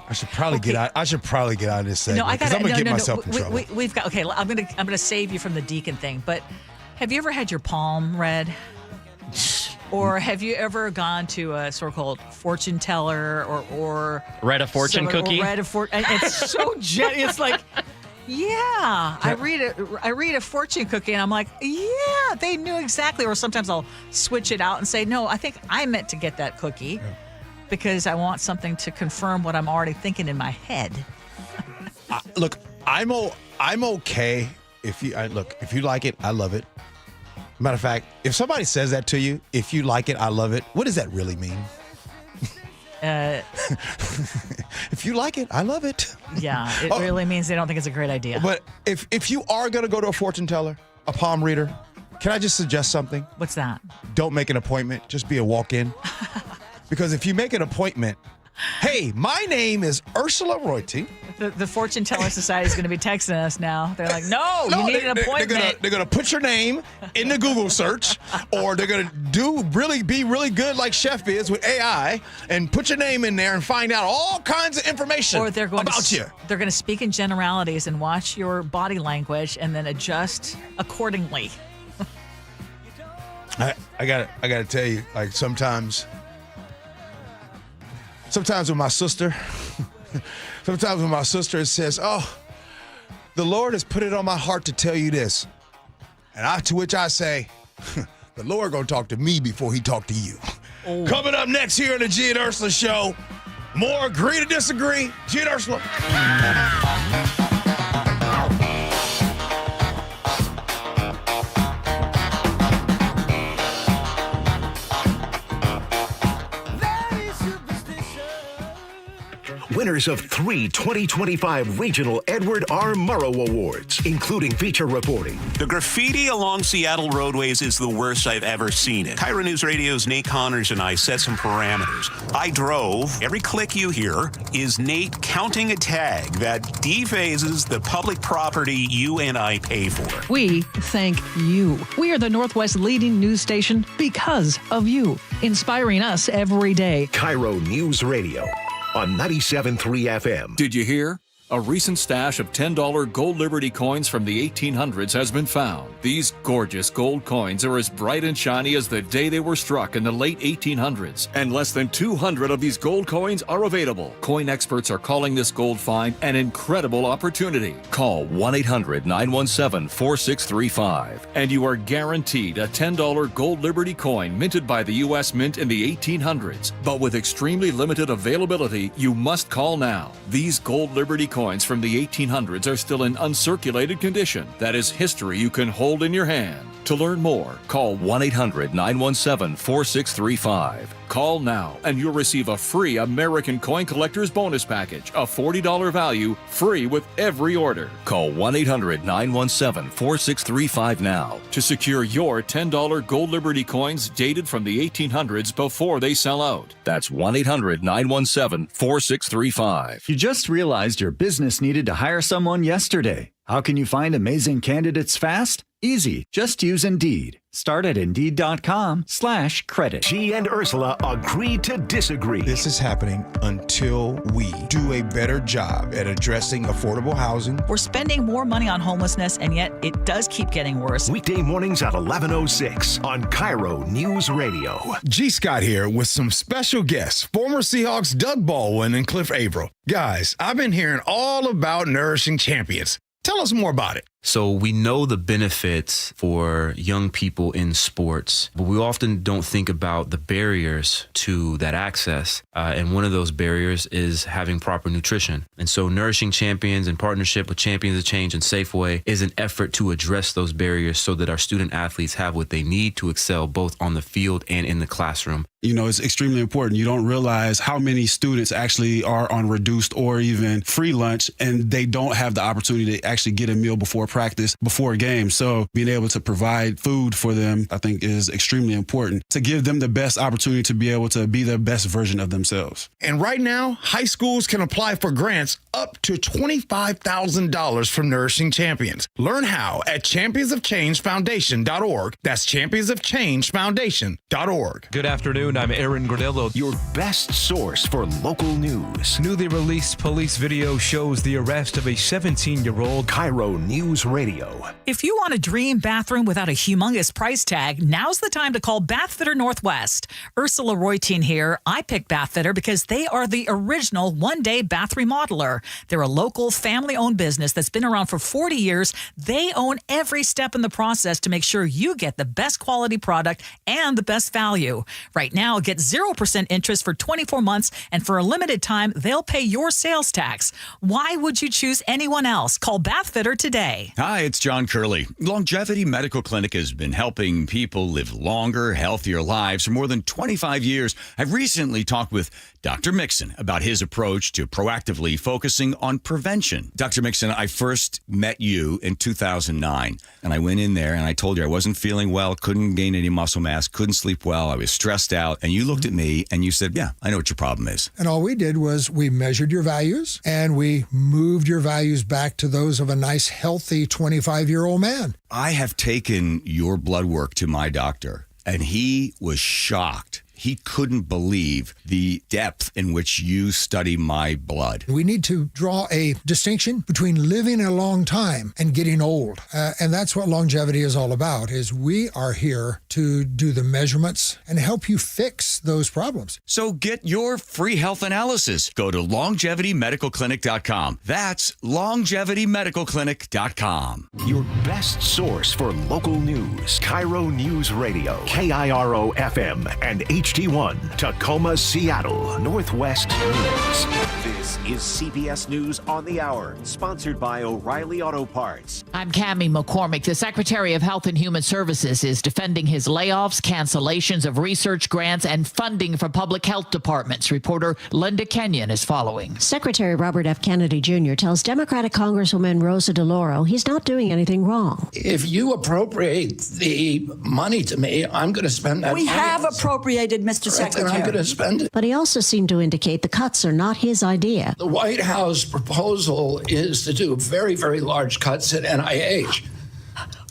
I should probably get out. I should probably get out of this segment because I'm gonna get myself in trouble. We've got. Okay, I'm gonna save you from the deacon thing. But have you ever had your palm read? Or have you ever gone to a so-called fortune teller or read a fortune cookie? Or read a fortune. It's so it's like, yeah, I read a fortune cookie and I'm like, yeah, they knew exactly. Or sometimes I'll switch it out and say, no, I think I meant to get that cookie because I want something to confirm what I'm already thinking in my head. Look, I'm okay if you like it, I love it. Matter of fact, if somebody says that to you, if you like it, I love it, what does that really mean? If you like it, I love it. Yeah, it really means they don't think it's a great idea. But if you are going to go to a fortune teller, a palm reader, can I just suggest something? What's that? Don't make an appointment. Just be a walk-in. Because if you make an appointment, hey, my name is Ursula Reutin. The Fortune Teller Society is going to be texting us now. They're like, no, you need an appointment. They're going to put your name in the Google search, or they're going to be really good like Chef is with AI and put your name in there and find out all kinds of information about you. They're going to speak in generalities and watch your body language and then adjust accordingly. I got to tell you, like sometimes with my sister, it says, oh, the Lord has put it on my heart to tell you this. And to which I say, the Lord going to talk to me before he talk to you. Oh. Coming up next here on the Gee and Ursula Show, more agree to disagree. Gee and Ursula. Winners of 3 2025 Regional Edward R. Murrow Awards, including feature reporting. The graffiti along Seattle roadways is the worst I've ever seen it. KIRO News Radio's Nate Connors and I set some parameters. I drove. Every click you hear is Nate counting a tag that dephases the public property you and I pay for. We thank you. We are the Northwest leading news station because of you, inspiring us every day. KIRO News Radio on 97.3 FM. Did you hear? A recent stash of $10 gold Liberty coins from the 1800s has been found. These gorgeous gold coins are as bright and shiny as the day they were struck in the late 1800s. And less than 200 of these gold coins are available. Coin experts are calling this gold find an incredible opportunity. Call 1-800-917-4635 and you are guaranteed a $10 gold Liberty coin minted by the U.S. Mint in the 1800s. But with extremely limited availability, you must call now. These gold Liberty coins from the 1800s are still in uncirculated condition. That is history you can hold in your hand. To learn more, call 1-800-917-4635. Call now and you'll receive a free American Coin Collector's Bonus Package, a $40 value, free with every order. Call 1-800-917-4635 now to secure your $10 gold Liberty coins dated from the 1800s before they sell out. That's 1-800-917-4635. You just realized your business needed to hire someone yesterday. How can you find amazing candidates fast? Easy. Just use Indeed. Start at Indeed.com/credit. Gee and Ursula agree to disagree. This is happening until we do a better job at addressing affordable housing. We're spending more money on homelessness, and yet it does keep getting worse. Weekday mornings at 11:06 on KIRO News Radio. G. Scott here with some special guests, former Seahawks Doug Baldwin and Cliff Averill. Guys, I've been hearing all about Nourishing Champions. Tell us more about it. So we know the benefits for young people in sports, but we often don't think about the barriers to that access. And one of those barriers is having proper nutrition. And so Nourishing Champions, in partnership with Champions of Change and Safeway, is an effort to address those barriers so that our student athletes have what they need to excel both on the field and in the classroom. You know, it's extremely important. You don't realize how many students actually are on reduced or even free lunch, and they don't have the opportunity to actually get a meal before practice, before a game. So being able to provide food for them, I think, is extremely important to give them the best opportunity to be able to be the best version of themselves. And right now, high schools can apply for grants up to $25,000 from Nourishing Champions. Learn how at championsofchangefoundation.org. That's championsofchangefoundation.org. Good afternoon. I'm Aaron Granillo. Your best source for local news. Newly released police video shows the arrest of a 17-year-old. KIRO News Radio. If you want a dream bathroom without a humongous price tag, now's the time to call Bathfitter Northwest. Ursula Reutin here. I picked Bathfitter because they are the original one-day bath remodeler. They're a local family-owned business that's been around for 40 years. They own every step in the process to make sure you get the best quality product and the best value. Right now, get 0% interest for 24 months, and for a limited time, they'll pay your sales tax. Why would you choose anyone else? Call Bathfitter today. Hi, it's John Curley. Longevity Medical Clinic has been helping people live longer, healthier lives for more than 25 years. I've recently talked with Dr. Mixon about his approach to proactively focusing on prevention. Dr. Mixon, I first met you in 2009, and I went in there and I told you I wasn't feeling well, couldn't gain any muscle mass, couldn't sleep well, I was stressed out, and you looked at me and you said, yeah, I know what your problem is. And all we did was we measured your values and we moved your values back to those of a nice, healthy 25-year-old man. I have taken your blood work to my doctor, and he was shocked. He couldn't believe the depth in which you study my blood. We need to draw a distinction between living a long time and getting old. And that's what longevity is all about, is we are here to do the measurements and help you fix those problems. So get your free health analysis. Go to longevitymedicalclinic.com. That's longevitymedicalclinic.com. Your best source for local news. KIRO News Radio. KIRO FM and HD1, Tacoma, Seattle, Northwest News. This is CBS News on the Hour, sponsored by O'Reilly Auto Parts. I'm Cammie McCormick. The Secretary of Health and Human Services is defending his layoffs, cancellations of research grants, and funding for public health departments. Reporter Linda Kenyon is following. Secretary Robert F. Kennedy Jr. tells Democratic Congresswoman Rosa DeLauro he's not doing anything wrong. If you appropriate the money to me, I'm going to spend that money. We have appropriated, Mr. Secretary. I'm going to spend it. But he also seemed to indicate the cuts are not his idea. The White House proposal is to do very, very large cuts at NIH.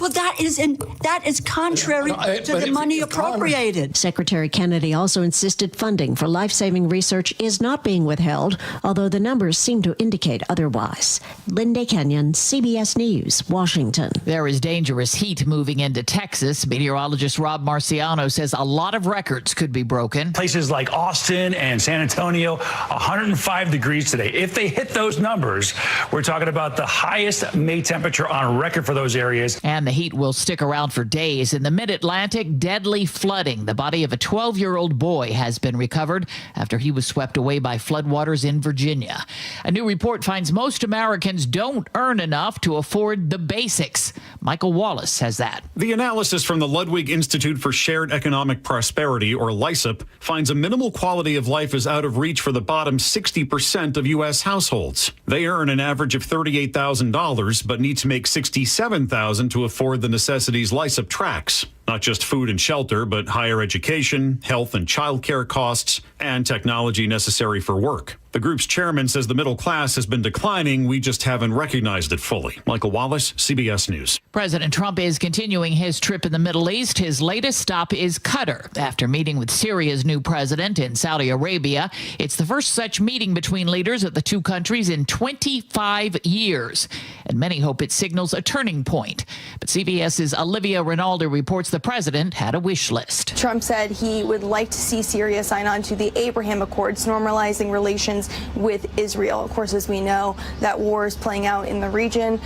Well, that is contrary to the money appropriated. Secretary Kennedy also insisted funding for life-saving research is not being withheld, although the numbers seem to indicate otherwise. Linda Kenyon, CBS News, Washington. There is dangerous heat moving into Texas. Meteorologist Rob Marciano says a lot of records could be broken. Places like Austin and San Antonio, 105 degrees today. If they hit those numbers, we're talking about the highest May temperature on record for those areas. And the heat will stick around for days. In the mid-Atlantic, deadly flooding. The body of a 12-year-old boy has been recovered after he was swept away by floodwaters in Virginia. A new report finds most Americans don't earn enough to afford the basics. Michael Wallace has that. The analysis from the Ludwig Institute for Shared Economic Prosperity, or LISEP, finds a minimal quality of life is out of reach for the bottom 60% of U.S. households. They earn an average of $38,000, but need to make $67,000 to afford the necessities LISEP tracks. Not just food and shelter, but higher education, health and child care costs, and technology necessary for work. The group's chairman says the middle class has been declining. We just haven't recognized it fully. Michael Wallace, CBS News. President Trump is continuing his trip in the Middle East. His latest stop is Qatar. After meeting with Syria's new president in Saudi Arabia, it's the first such meeting between leaders of the two countries in 25 years. And many hope it signals a turning point. But CBS's Olivia Rinaldi reports the president had a wish list. Trump said he would like to see Syria sign on to the Abraham Accords, normalizing relations with Israel. Of course, as we know, that war is playing out in the region.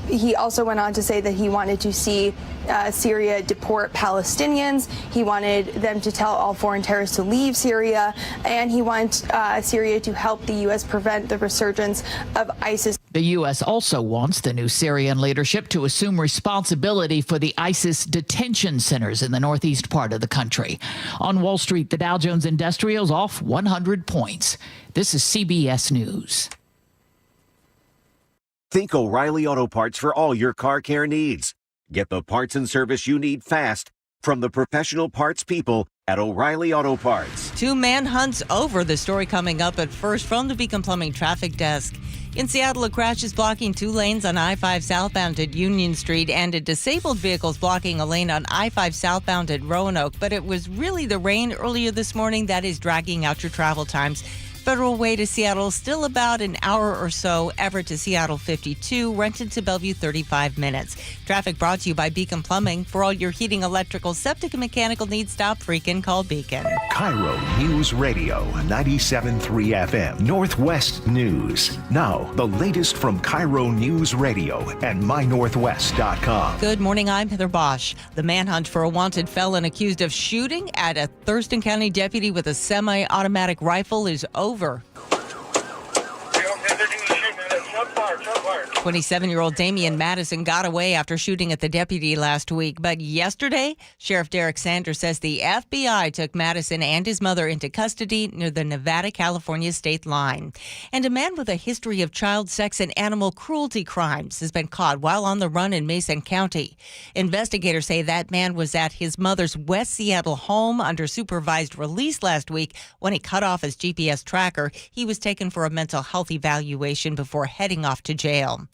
He also went on to say that he wanted to see Syria deport Palestinians. He wanted them to tell all foreign terrorists to leave Syria, and he wants Syria to help the U.S. prevent the resurgence of ISIS. The U.S. also wants the new Syrian leadership to assume responsibility for the ISIS detention centers in the northeast part of the country. On Wall Street, the Dow Jones Industrial's off 100 points. This is CBS News. Think O'Reilly Auto Parts for all your car care needs. Get the parts and service you need fast from the professional parts people at O'Reilly Auto Parts. Two manhunts over. The story coming up at first from the Beacon Plumbing traffic desk. In Seattle, a crash is blocking two lanes on I-5 southbound at Union Street, and a disabled vehicle is blocking a lane on I-5 southbound at Roanoke. But it was really the rain earlier this morning that is dragging out your travel times. Federal Way to Seattle, still about an hour or so. Everett to Seattle, 52. Renton to Bellevue, 35 minutes. Traffic brought to you by Beacon Plumbing. For all your heating, electrical, septic, and mechanical needs, stop freaking, call Beacon. KIRO News Radio, 97.3 FM, Northwest News. Now, the latest from KIRO News Radio and mynorthwest.com. Good morning, I'm Heather Bosch. The manhunt for a wanted felon accused of shooting at a Thurston County deputy with a semi-automatic rifle is over. 27-year-old Damian Madison got away after shooting at the deputy last week. But yesterday, Sheriff Derek Sanders says the FBI took Madison and his mother into custody near the Nevada-California state line. And a man with a history of child sex and animal cruelty crimes has been caught while on the run in Mason County. Investigators say that man was at his mother's West Seattle home under supervised release last week. When he cut off his GPS tracker, he was taken for a mental health evaluation before heading off to jail.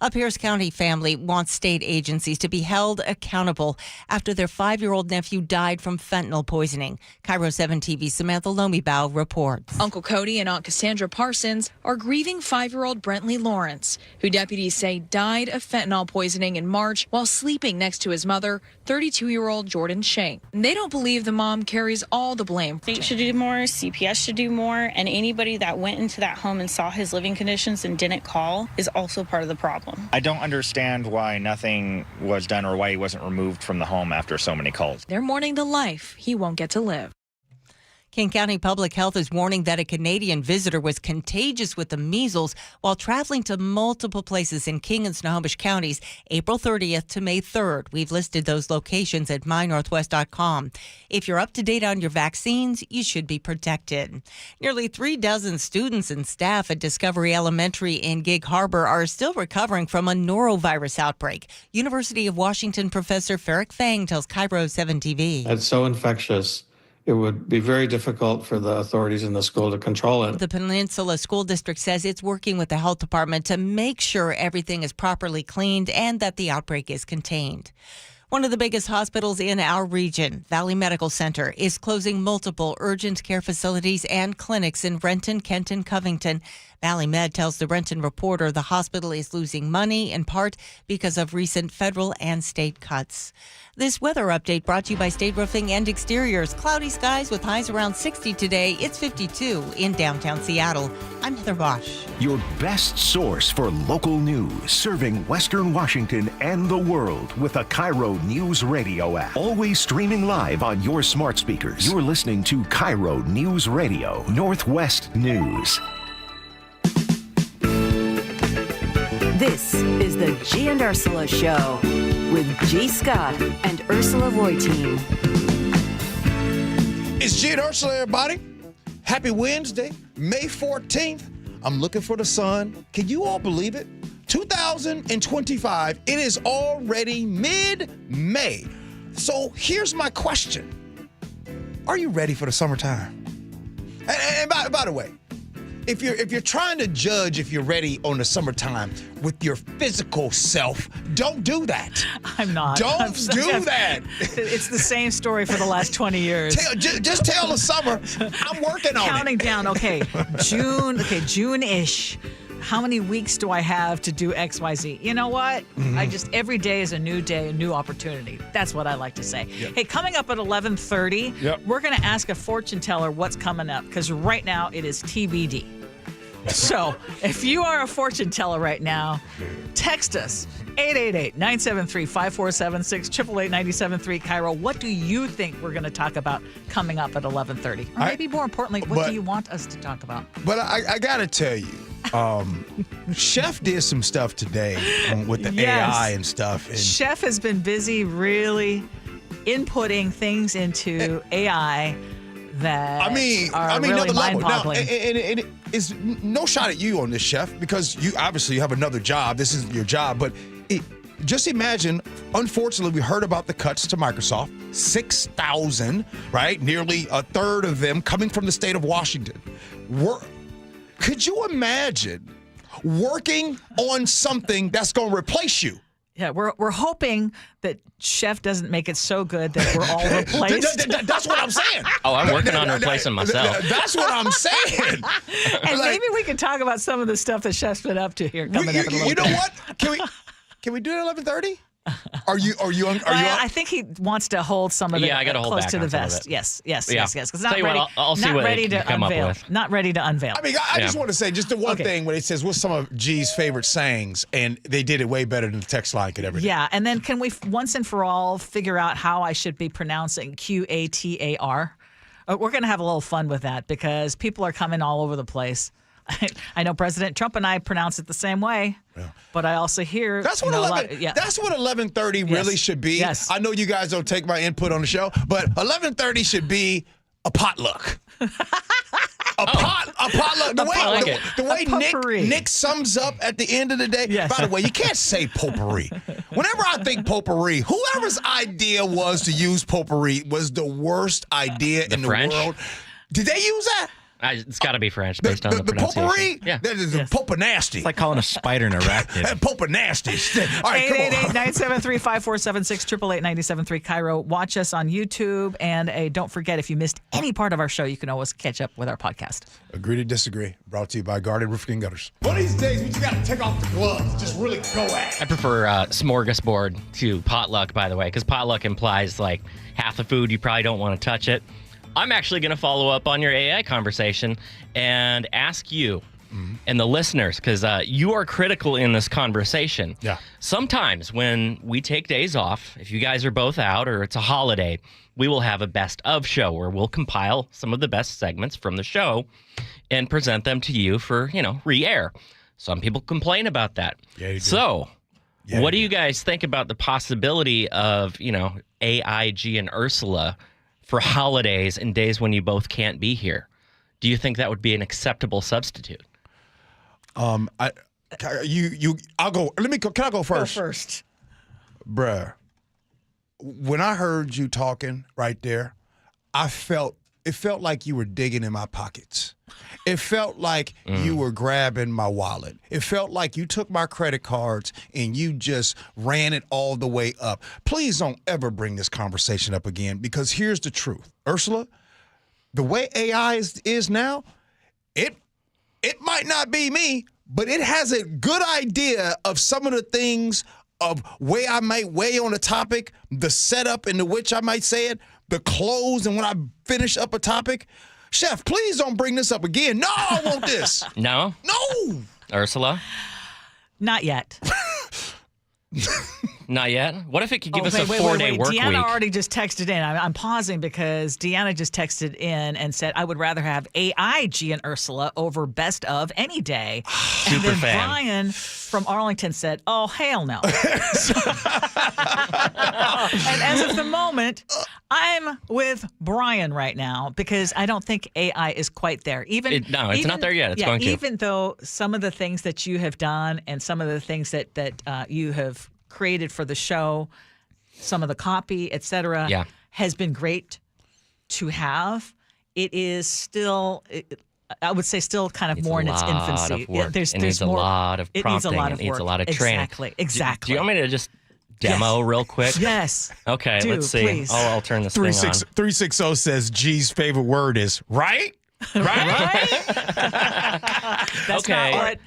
A Pierce County family wants state agencies to be held accountable after their 5-year-old nephew died from fentanyl poisoning. KIRO 7 TV's Samantha Lomibao reports. Uncle Cody and Aunt Cassandra Parsons are grieving 5-year-old Brentley Lawrence, who deputies say died of fentanyl poisoning in March while sleeping next to his mother, 32-year-old Jordan Shank. They don't believe the mom carries all the blame. State should do more, CPS should do more, and anybody that went into that home and saw his living conditions and didn't call is also part of the problem. I don't understand why nothing was done or why he wasn't removed from the home after so many calls. They're mourning the life he won't get to live. King County Public Health is warning that a Canadian visitor was contagious with the measles while traveling to multiple places in King and Snohomish counties April 30th to May 3rd. We've listed those locations at mynorthwest.com. If you're up to date on your vaccines, you should be protected. Nearly 36 students and staff at Discovery Elementary in Gig Harbor are still recovering from a norovirus outbreak. University of Washington professor Farrick Fang tells KIRO 7 TV. It's so infectious. it would be very difficult for the authorities in the school to control it. The Peninsula School District says it's working with the health department to make sure everything is properly cleaned and that the outbreak is contained. One of the biggest hospitals in our region, Valley Medical Center, is closing multiple urgent care facilities and clinics in Renton, Kent, and Covington. Valley Med tells the Renton Reporter the hospital is losing money in part because of recent federal and state cuts. This weather update brought to you by State Roofing and Exteriors. Cloudy skies with highs around 60 today. It's 52 in downtown Seattle. I'm Heather Bosch. Your best source for local news, serving Western Washington and the world with a KIRO Newsradio app. Always streaming live on your smart speakers. You're listening to KIRO Newsradio, Northwest News. This is the Gee and Ursula Show with G. Scott and Ursula Reutin. It's Gee and Ursula, everybody. Happy Wednesday, May 14th. I'm looking for the sun. Can you all believe it? 2025, it is already mid-May. So here's my question. Are you ready for the summertime? And by the way, if you're trying to judge if you're ready on the summertime with your physical self, don't do that. I'm not. Don't do that. It's the same story for the last 20 years. Just tell the summer, I'm working on it. Counting down, okay, June-ish. How many weeks do I have to do X, Y, Z? You know what? Mm-hmm. Every day is a new day, a new opportunity. That's what I like to say. Yep. Hey, coming up at 11:30, we're going to ask a fortune teller what's coming up because right now it is TBD. So if you are a fortune teller right now, text us 888-973-5476, 888-973 KIRO. What do you think we're going to talk about coming up at 11:30? Or maybe more importantly, what do you want us to talk about? But I got to tell you, Chef did some stuff today with the AI and stuff. And Chef has been busy really inputting things into AI that are really mind-boggling. Now, and it's no shot at you on this, Chef, because you obviously have another job. This is your job. But just imagine, unfortunately, we heard about the cuts to Microsoft. 6,000, right? Nearly a third of them coming from the state of Washington. Could you imagine working on something that's going to replace you? Yeah, we're hoping that Chef doesn't make it so good that we're all replaced. That's what I'm saying. Oh, I'm working on replacing myself. That's what I'm saying. And maybe we can talk about some of the stuff that Chef's been up to here coming up in a little bit. You know what? Can we do it at 11:30? Are you on? I think he wants to hold some of it I gotta hold close back to the on some of vest. it. Yes. Because I'll see what ready they can to come unveil. up with. Not ready to unveil. I mean, I just want to say just the one thing when it says what's some of G's favorite sayings, and they did it way better than the text line could ever do. Yeah, and then can we once and for all figure out how I should be pronouncing QATAR? We're going to have a little fun with that because people are coming all over the place. I know President Trump and I pronounce it the same way, but I also hear that's what 11:30 really should be. Yes. I know you guys don't take my input on the show, but 11:30 should be a potluck. A potluck. The way Nick sums up at the end of the day. Yes. By the way, you can't say potpourri. Whenever I think potpourri, whoever's idea was to use potpourri was the worst idea in the world. Did they use that? It's got to be French based on the pronunciation. Potpourri? Yeah. That is Popa nasty. It's like calling a spider an arachnid. Popa nasty. All right, 888-973-5476, 888-973 KIRO. Watch us on YouTube. And don't forget, if you missed any part of our show, you can always catch up with our podcast. Agree to disagree. Brought to you by Guarded Roofing and Gutters. One of these days, we just got to take off the gloves. Just really go at it. I prefer smorgasbord to potluck, by the way, because potluck implies like half the food, you probably don't want to touch it. I'm actually going to follow up on your AI conversation and ask you and the listeners, because you are critical in this conversation. Yeah. Sometimes when we take days off, if you guys are both out or it's a holiday, we will have a best of show where we'll compile some of the best segments from the show and present them to you for, re-air. Some people complain about that. Yeah, you do. So what do you guys think about the possibility of, AI, Gee and Ursula for holidays and days when you both can't be here? Do you think that would be an acceptable substitute? I'll go. Can I go first? Go first. Bruh, when I heard you talking right there, it felt like you were digging in my pockets. It felt like you were grabbing my wallet. It felt like you took my credit cards and you just ran it all the way up. Please don't ever bring this conversation up again, because here's the truth. Ursula, the way AI is now, it might not be me, but it has a good idea of some of the things of way I might weigh on a topic, the setup into which I might say it, the close, and when I finish up a topic. Chef, please don't bring this up again. No, I want this. No? No. Ursula? Not yet. Not yet? What if it could give us a 4-day work Deanna week? already just texted in. I'm pausing because Deanna just texted in and said, I would rather have AI Gee and Ursula over best of any day. And then fan. Brian from Arlington said, oh, hell no. And as of the moment, I'm with Brian right now because I don't think AI is quite there. It's not there yet. It's going to. Even though some of the things that you have done and some of the things that you have created for the show, some of the copy, et cetera, has been great to have. It is still, I would say, still kind of more in its infancy. It needs a lot of prompting. It needs a lot of training. Exactly. Do you want me to just demo real quick? Yes. Okay, let's see. Please. I'll turn this thing on. 360 says G's favorite word is right. Right? That's Okay.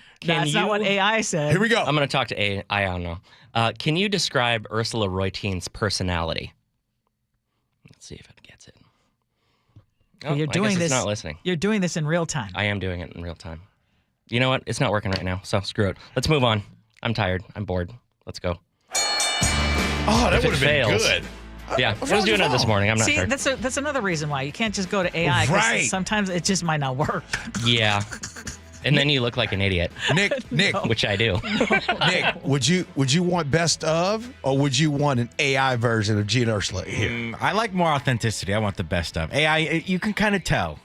not what AI said. Here we go. I'm going to talk to AI. I don't know. Can you describe Ursula Reutin's personality? Let's see if it gets it. Oh, You're doing this. It's not listening. You're doing this in real time. I am doing it in real time. You know what? It's not working right now, so screw it. Let's move on. I'm tired. I'm bored. Let's go. Oh, that would have been good. Yeah, I was doing it this morning. I'm not sure. That's another reason why you can't just go to AI. 'cause Right. Sometimes it just might not work. Yeah. And then you look like an idiot. Nick, Which I do. Nick, would you want best of, or would you want an AI version of Gee and Ursula here? I like more authenticity. I want the best of AI. You can kind of tell.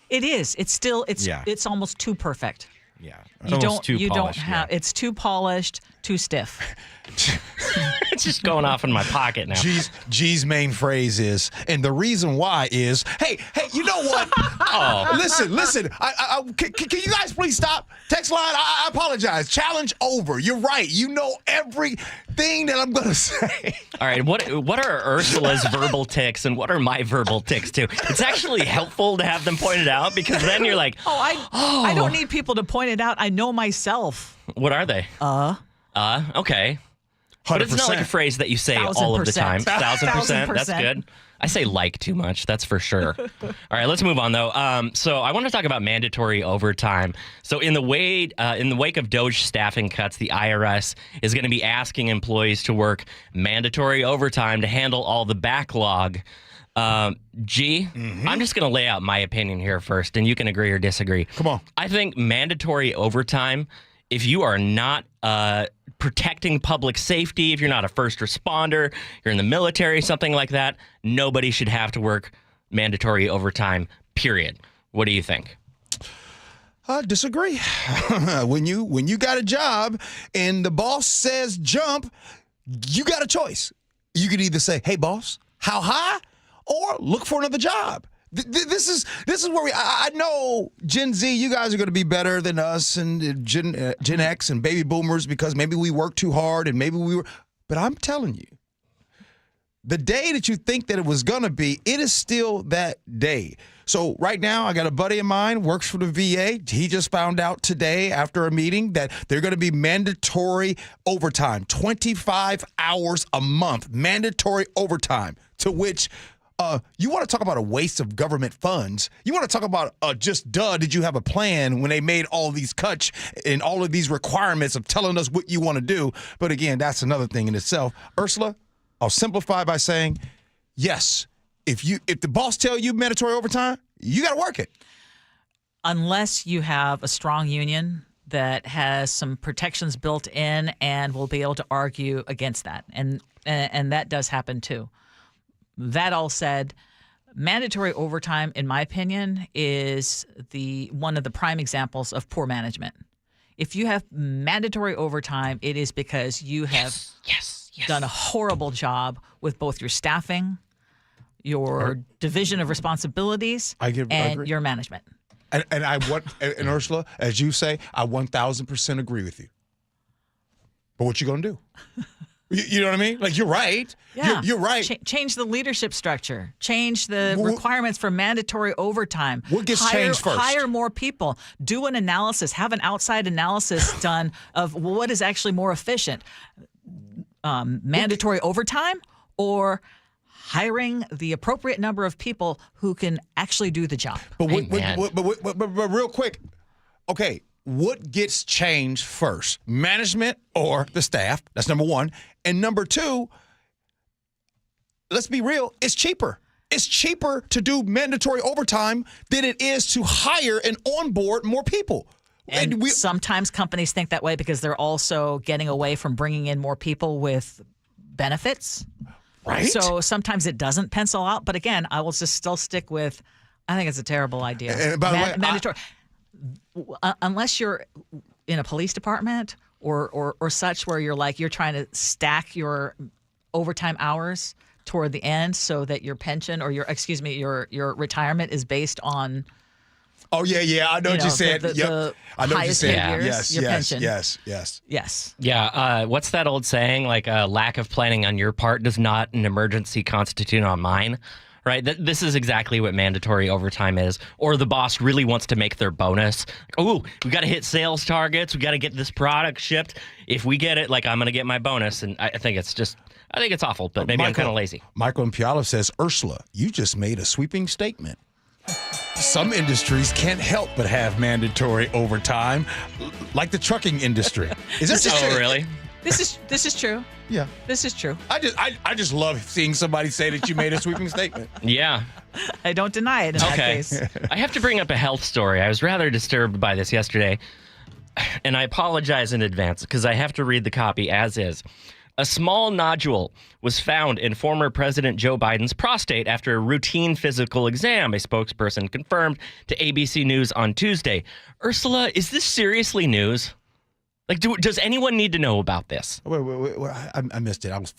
It is. It's still. It's almost too perfect. Yeah. You don't have. It's too polished, too stiff. It's just going off in my pocket now. G's main phrase is, and the reason why is, hey, you know what? Listen. Can you guys please stop? Text line. I apologize. Challenge over. You're right. You know everything that I'm gonna say. All right. What are Ursula's verbal tics and what are my verbal tics too? It's actually helpful to have them pointed out because then you're like, I don't need people to point it out. I know myself. What are they? Okay. 100%. But it's not like a phrase that you say all of the time. 1,000%. That's good. I say like too much. That's for sure. All right, let's move on though. So I want to talk about mandatory overtime. So in the wake of Doge staffing cuts, the IRS is going to be asking employees to work mandatory overtime to handle all the backlog. G, I'm just going to lay out my opinion here first, and you can agree or disagree. Come on. I think mandatory overtime, if you are not protecting public safety, if you're not a first responder, you're in the military, something like that, nobody should have to work mandatory overtime, period. What do you think? I disagree. When you got a job and the boss says jump, you got a choice. You could either say, hey, boss, how high? Or look for another job. This is where I know Gen Z, you guys are going to be better than us and Gen X and baby boomers because maybe we work too hard and maybe we were. But I'm telling you, the day that you think that it was going to be, it is still that day. So right now, I got a buddy of mine, works for the VA. He just found out today after a meeting that they're going to be mandatory overtime, 25 hours a month, mandatory overtime, to which you want to talk about a waste of government funds. You want to talk about did you have a plan when they made all these cuts and all of these requirements of telling us what you want to do? But again, that's another thing in itself. Ursula, I'll simplify by saying, yes, if the boss tell you mandatory overtime, you got to work it. Unless you have a strong union that has some protections built in and will be able to argue against that. And that does happen too. That all said, mandatory overtime, in my opinion, is one of the prime examples of poor management. If you have mandatory overtime, it is because you have done a horrible job with both your staffing your division of responsibilities, and your management. And and Ursula, as you say, I 1,000% agree with you. But what you gonna do? You know what I mean? Like, you're right. Yeah. You're right. Change the leadership structure. Change the requirements for mandatory overtime. What gets changed first? Hire more people. Do an analysis. Have an outside analysis done of what is actually more efficient. Mandatory overtime or hiring the appropriate number of people who can actually do the job. But real quick, okay, what gets changed first? Management or the staff? That's number one. And number two, let's be real, it's cheaper. It's cheaper to do mandatory overtime than it is to hire and onboard more people. And sometimes companies think that way because they're also getting away from bringing in more people with benefits. Right. So sometimes it doesn't pencil out. But again, I will just still stick with, I think it's a terrible idea. And by the way, mandatory. Unless you're in a police department or such where you're trying to stack your overtime hours toward the end so that your pension or your retirement is based on. Oh yeah, I know what you said. I know what you said. Pension. Yes. Yeah. What's that old saying? Like, lack of planning on your part does not an emergency constitute on mine. Right? This is exactly what mandatory overtime is. Or the boss really wants to make their bonus. Oh, we got to hit sales targets. We got to get this product shipped. If we get it, I'm going to get my bonus. And I think it's awful, but maybe I'm kind of lazy. Michael in Puyallup says, Ursula, you just made a sweeping statement. Some industries can't help but have mandatory overtime, like the trucking industry. Is this oh, really? This is true. Yeah. This is true. I just love seeing somebody say that you made a sweeping statement. Yeah. I don't deny it in that case. I have to bring up a health story. I was rather disturbed by this yesterday, and I apologize in advance because I have to read the copy as is. A small nodule was found in former President Joe Biden's prostate after a routine physical exam, a spokesperson confirmed to ABC News on Tuesday. Ursula, is this seriously news? Does anyone need to know about this? Wait, I missed it. I was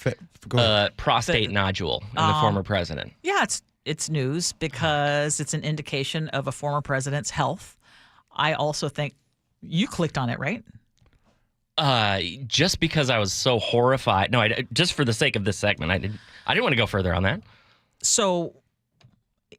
go ahead. Prostate nodule in the former president. Yeah, it's news because it's an indication of a former president's health. I also think you clicked on it, right? Just because I was so horrified. No, just for the sake of this segment, I didn't want to go further on that. So,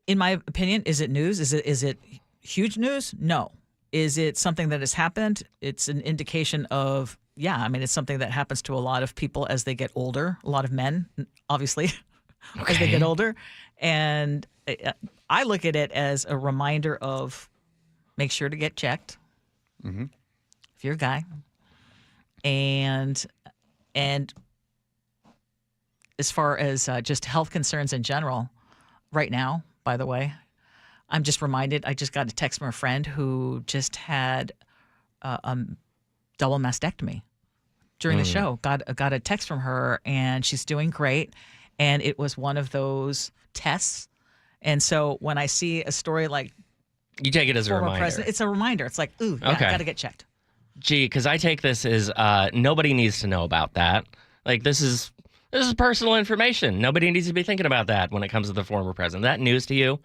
in my opinion, is it news? Is it huge news? No. Is it something that has happened? It's an indication of, it's something that happens to a lot of people as they get older, a lot of men, obviously, as they get older. And I look at it as a reminder of make sure to get checked if you're a guy. And as far as just health concerns in general, right now, by the way, I'm just reminded, I just got a text from a friend who just had a double mastectomy during the show. Got a text from her, and she's doing great. And it was one of those tests. And so when I see a story like you take it as a reminder. It's a reminder. It's like, ooh, yeah, got to get checked. Gee, because I take this as nobody needs to know about that. This is personal information. Nobody needs to be thinking about that when it comes to the former president. That news to you?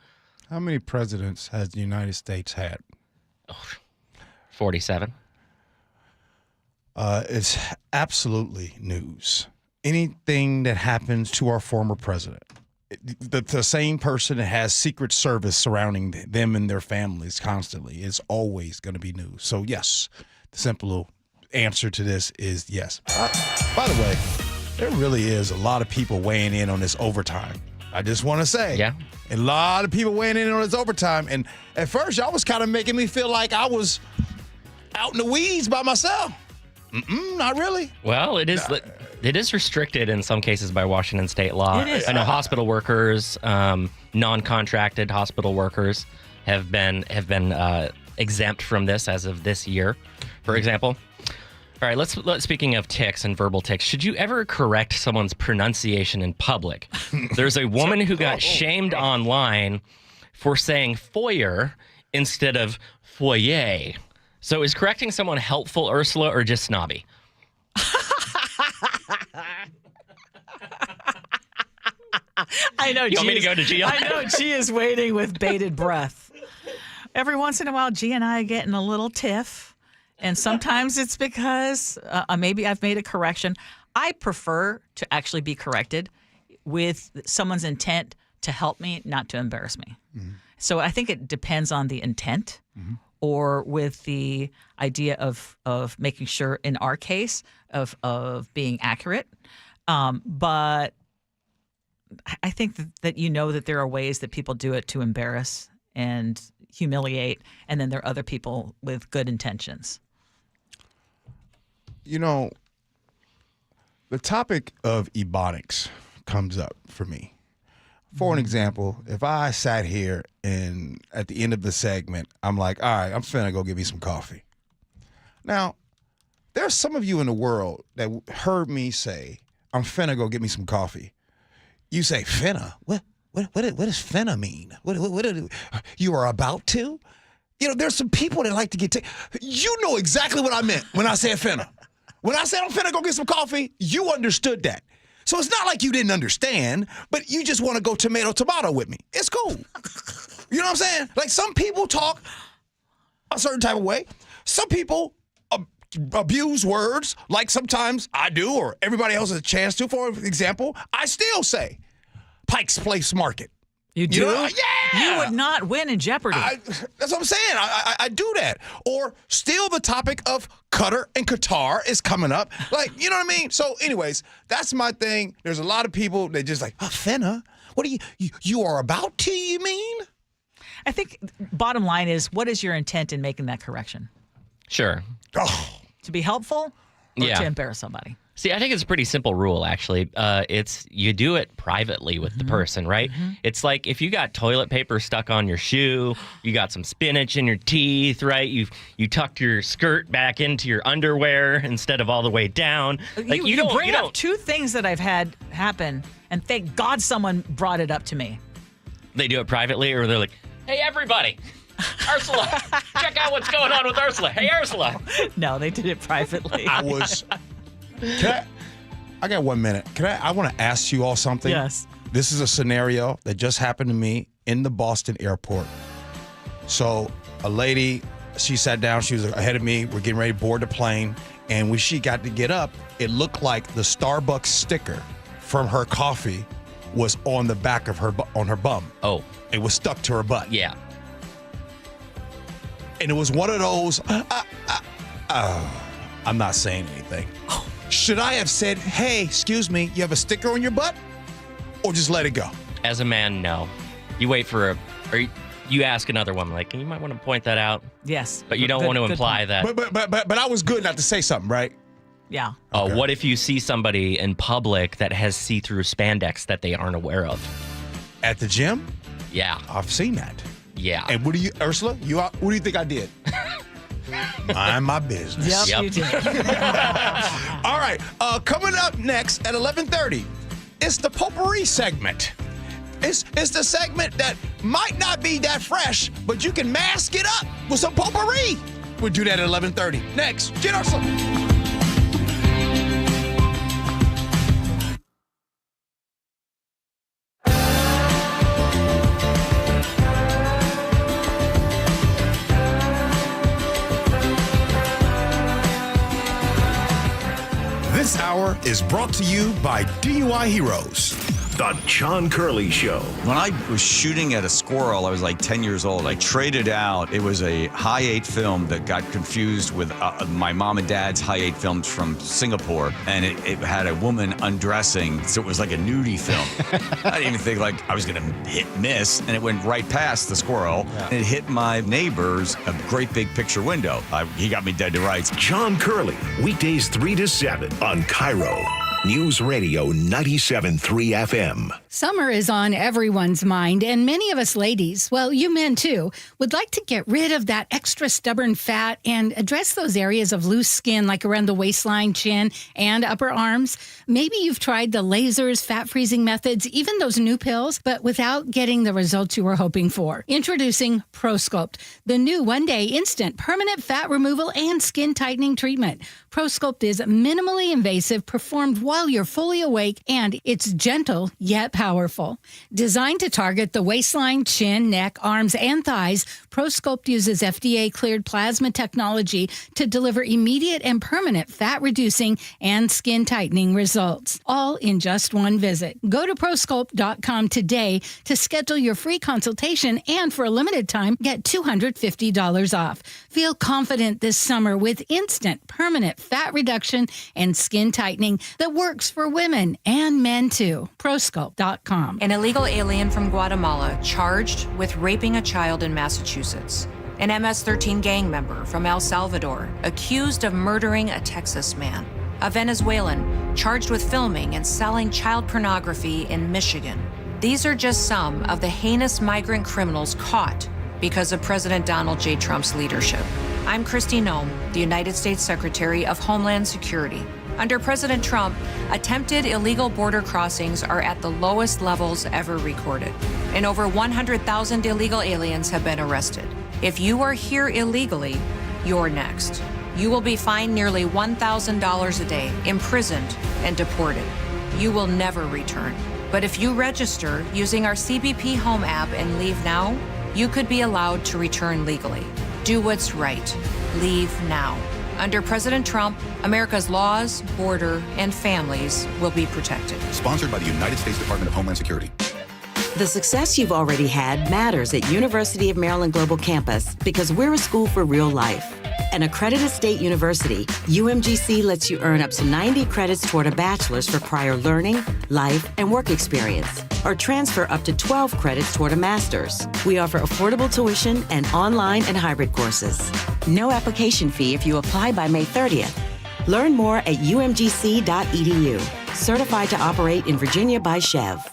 How many presidents has the United States had? 47. It's absolutely news. Anything that happens to our former president, the same person that has Secret Service surrounding them and their families constantly is always going to be news. So, yes, the simple answer to this is yes. By the way, there really is a lot of people weighing in on this overtime. I just want to say, a lot of people weighing in on this overtime. And at first, y'all was kind of making me feel like I was out in the weeds by myself. Not really. Well, it is restricted in some cases by Washington state law. It is. I know hospital workers, non-contracted hospital workers have been exempt from this as of this year, for example. All right, let's speaking of tics and verbal tics, should you ever correct someone's pronunciation in public? There's a woman who got shamed online for saying foyer instead of foyer. So is correcting someone helpful, Ursula, or just snobby? I know. You want me to go to G? I know. G is waiting with bated breath. Every once in a while, G and I get in a little tiff, and sometimes it's because maybe I've made a correction. I prefer to actually be corrected with someone's intent to help me, not to embarrass me. Mm-hmm. So I think it depends on the intent, or with the idea of making sure, in our case, of being accurate. But I think that that there are ways that people do it to embarrass and humiliate, and then there are other people with good intentions. The topic of ebonics comes up for me. For an example, if I sat here and at the end of the segment, I'm like, all right, I'm finna go get me some coffee. Now, there's some of you in the world that heard me say, I'm finna go get me some coffee. You say, finna? What does finna mean? What you are about to? There's some people that like to get you know exactly what I meant when I said finna. When I said I'm finna go get some coffee, you understood that. So it's not like you didn't understand, but you just want to go tomato with me. It's cool. You know what I'm saying? Like, some people talk a certain type of way. Some people abuse words like sometimes I do, or everybody else has a chance to. For example, I still say Pike's Place Market. You do? Yeah. You would not win in Jeopardy. That's what I'm saying. I do that. Or still the topic of Qatar and Qatar is coming up. Like, you know what I mean? So anyways, that's my thing. There's a lot of people that just like, finna? What do you are about to, you mean? I think bottom line is, what is your intent in making that correction? Sure. To be helpful or to embarrass somebody? See, I think it's a pretty simple rule, actually. It's you do it privately with the person, right? It's like if you got toilet paper stuck on your shoe, you got some spinach in your teeth, right? You tucked your skirt back into your underwear instead of all the way down. Like you bring up two things that I've had happen, and thank God someone brought it up to me. They do it privately, or they're like, "Hey, everybody, Ursula, check out what's going on with Ursula. Hey, Ursula." No, they did it privately. I got 1 minute. I want to ask you all something. Yes. This is a scenario that just happened to me in the Boston airport. So a lady, she sat down. She was ahead of me. We're getting ready to board the plane. And when she got to get up, it looked like the Starbucks sticker from her coffee was on the back of her, on her bum. Oh. It was stuck to her butt. Yeah. And it was one of those, I'm not saying anything. Should I have said, hey, excuse me, you have a sticker on your butt? Or just let it go? As a man, no. You wait for you ask another woman, like, you might want to point that out. Yes. But you don't want to imply that. But I was good not to say something, right? Yeah. Oh, okay. What if you see somebody in public that has see-through spandex that they aren't aware of? At the gym? Yeah. I've seen that. Yeah. And Ursula, what do you think I did? Mind my business. Yep. You did. All right. Coming up next at 11:30, it's the potpourri segment. It's the segment that might not be that fresh, but you can mask it up with some potpourri. We'll do that at 11:30. Next, Gee Ursula. This hour is brought to you by DUI Heroes. The John Curley Show. When I was shooting at a squirrel, I was like 10 years old. I traded out. It was a high-8 film that got confused with my mom and dad's high-8 films from Singapore. And it had a woman undressing, so it was like a nudie film. I didn't even think like I was going to miss. And it went right past the squirrel. Yeah. And it hit my neighbor's a great big picture window. He got me dead to rights. John Curley, weekdays 3 to 7 on KIRO Newsradio 97.3 FM. Summer is on everyone's mind, and many of us ladies, well, you men too, would like to get rid of that extra stubborn fat and address those areas of loose skin like around the waistline, chin, and upper arms. Maybe you've tried the lasers, fat freezing methods, even those new pills, but without getting the results you were hoping for. Introducing ProSculpt, the new one-day instant permanent fat removal and skin tightening treatment. ProSculpt is minimally invasive, performed while you're fully awake, and it's gentle yet powerful. Designed to target the waistline, chin, neck, arms, and thighs, ProSculpt uses FDA-cleared plasma technology to deliver immediate and permanent fat-reducing and skin-tightening results, all in just one visit. Go to ProSculpt.com today to schedule your free consultation, and for a limited time, get $250 off. Feel confident this summer with instant, permanent fat reduction and skin tightening that works for women and men too. ProSculpt.com. An illegal alien from Guatemala charged with raping a child in Massachusetts. An MS-13 gang member from El Salvador accused of murdering a Texas man. A Venezuelan charged with filming and selling child pornography in Michigan. These are just some of the heinous migrant criminals caught because of President Donald J. Trump's leadership. I'm Kristi Noem, the United States Secretary of Homeland Security. Under President Trump, attempted illegal border crossings are at the lowest levels ever recorded, and over 100,000 illegal aliens have been arrested. If you are here illegally, you're next. You will be fined nearly $1,000 a day, imprisoned, and deported. You will never return. But if you register using our CBP Home app and leave now, you could be allowed to return legally. Do what's right. Leave now. Under President Trump, America's laws, border, and families will be protected. Sponsored by the United States Department of Homeland Security. The success you've already had matters at University of Maryland Global Campus because we're a school for real life. An accredited state university, UMGC lets you earn up to 90 credits toward a bachelor's for prior learning, life, and work experience, or transfer up to 12 credits toward a master's. We offer affordable tuition and online and hybrid courses. No application fee if you apply by May 30th. Learn more at umgc.edu. Certified to operate in Virginia by Chev.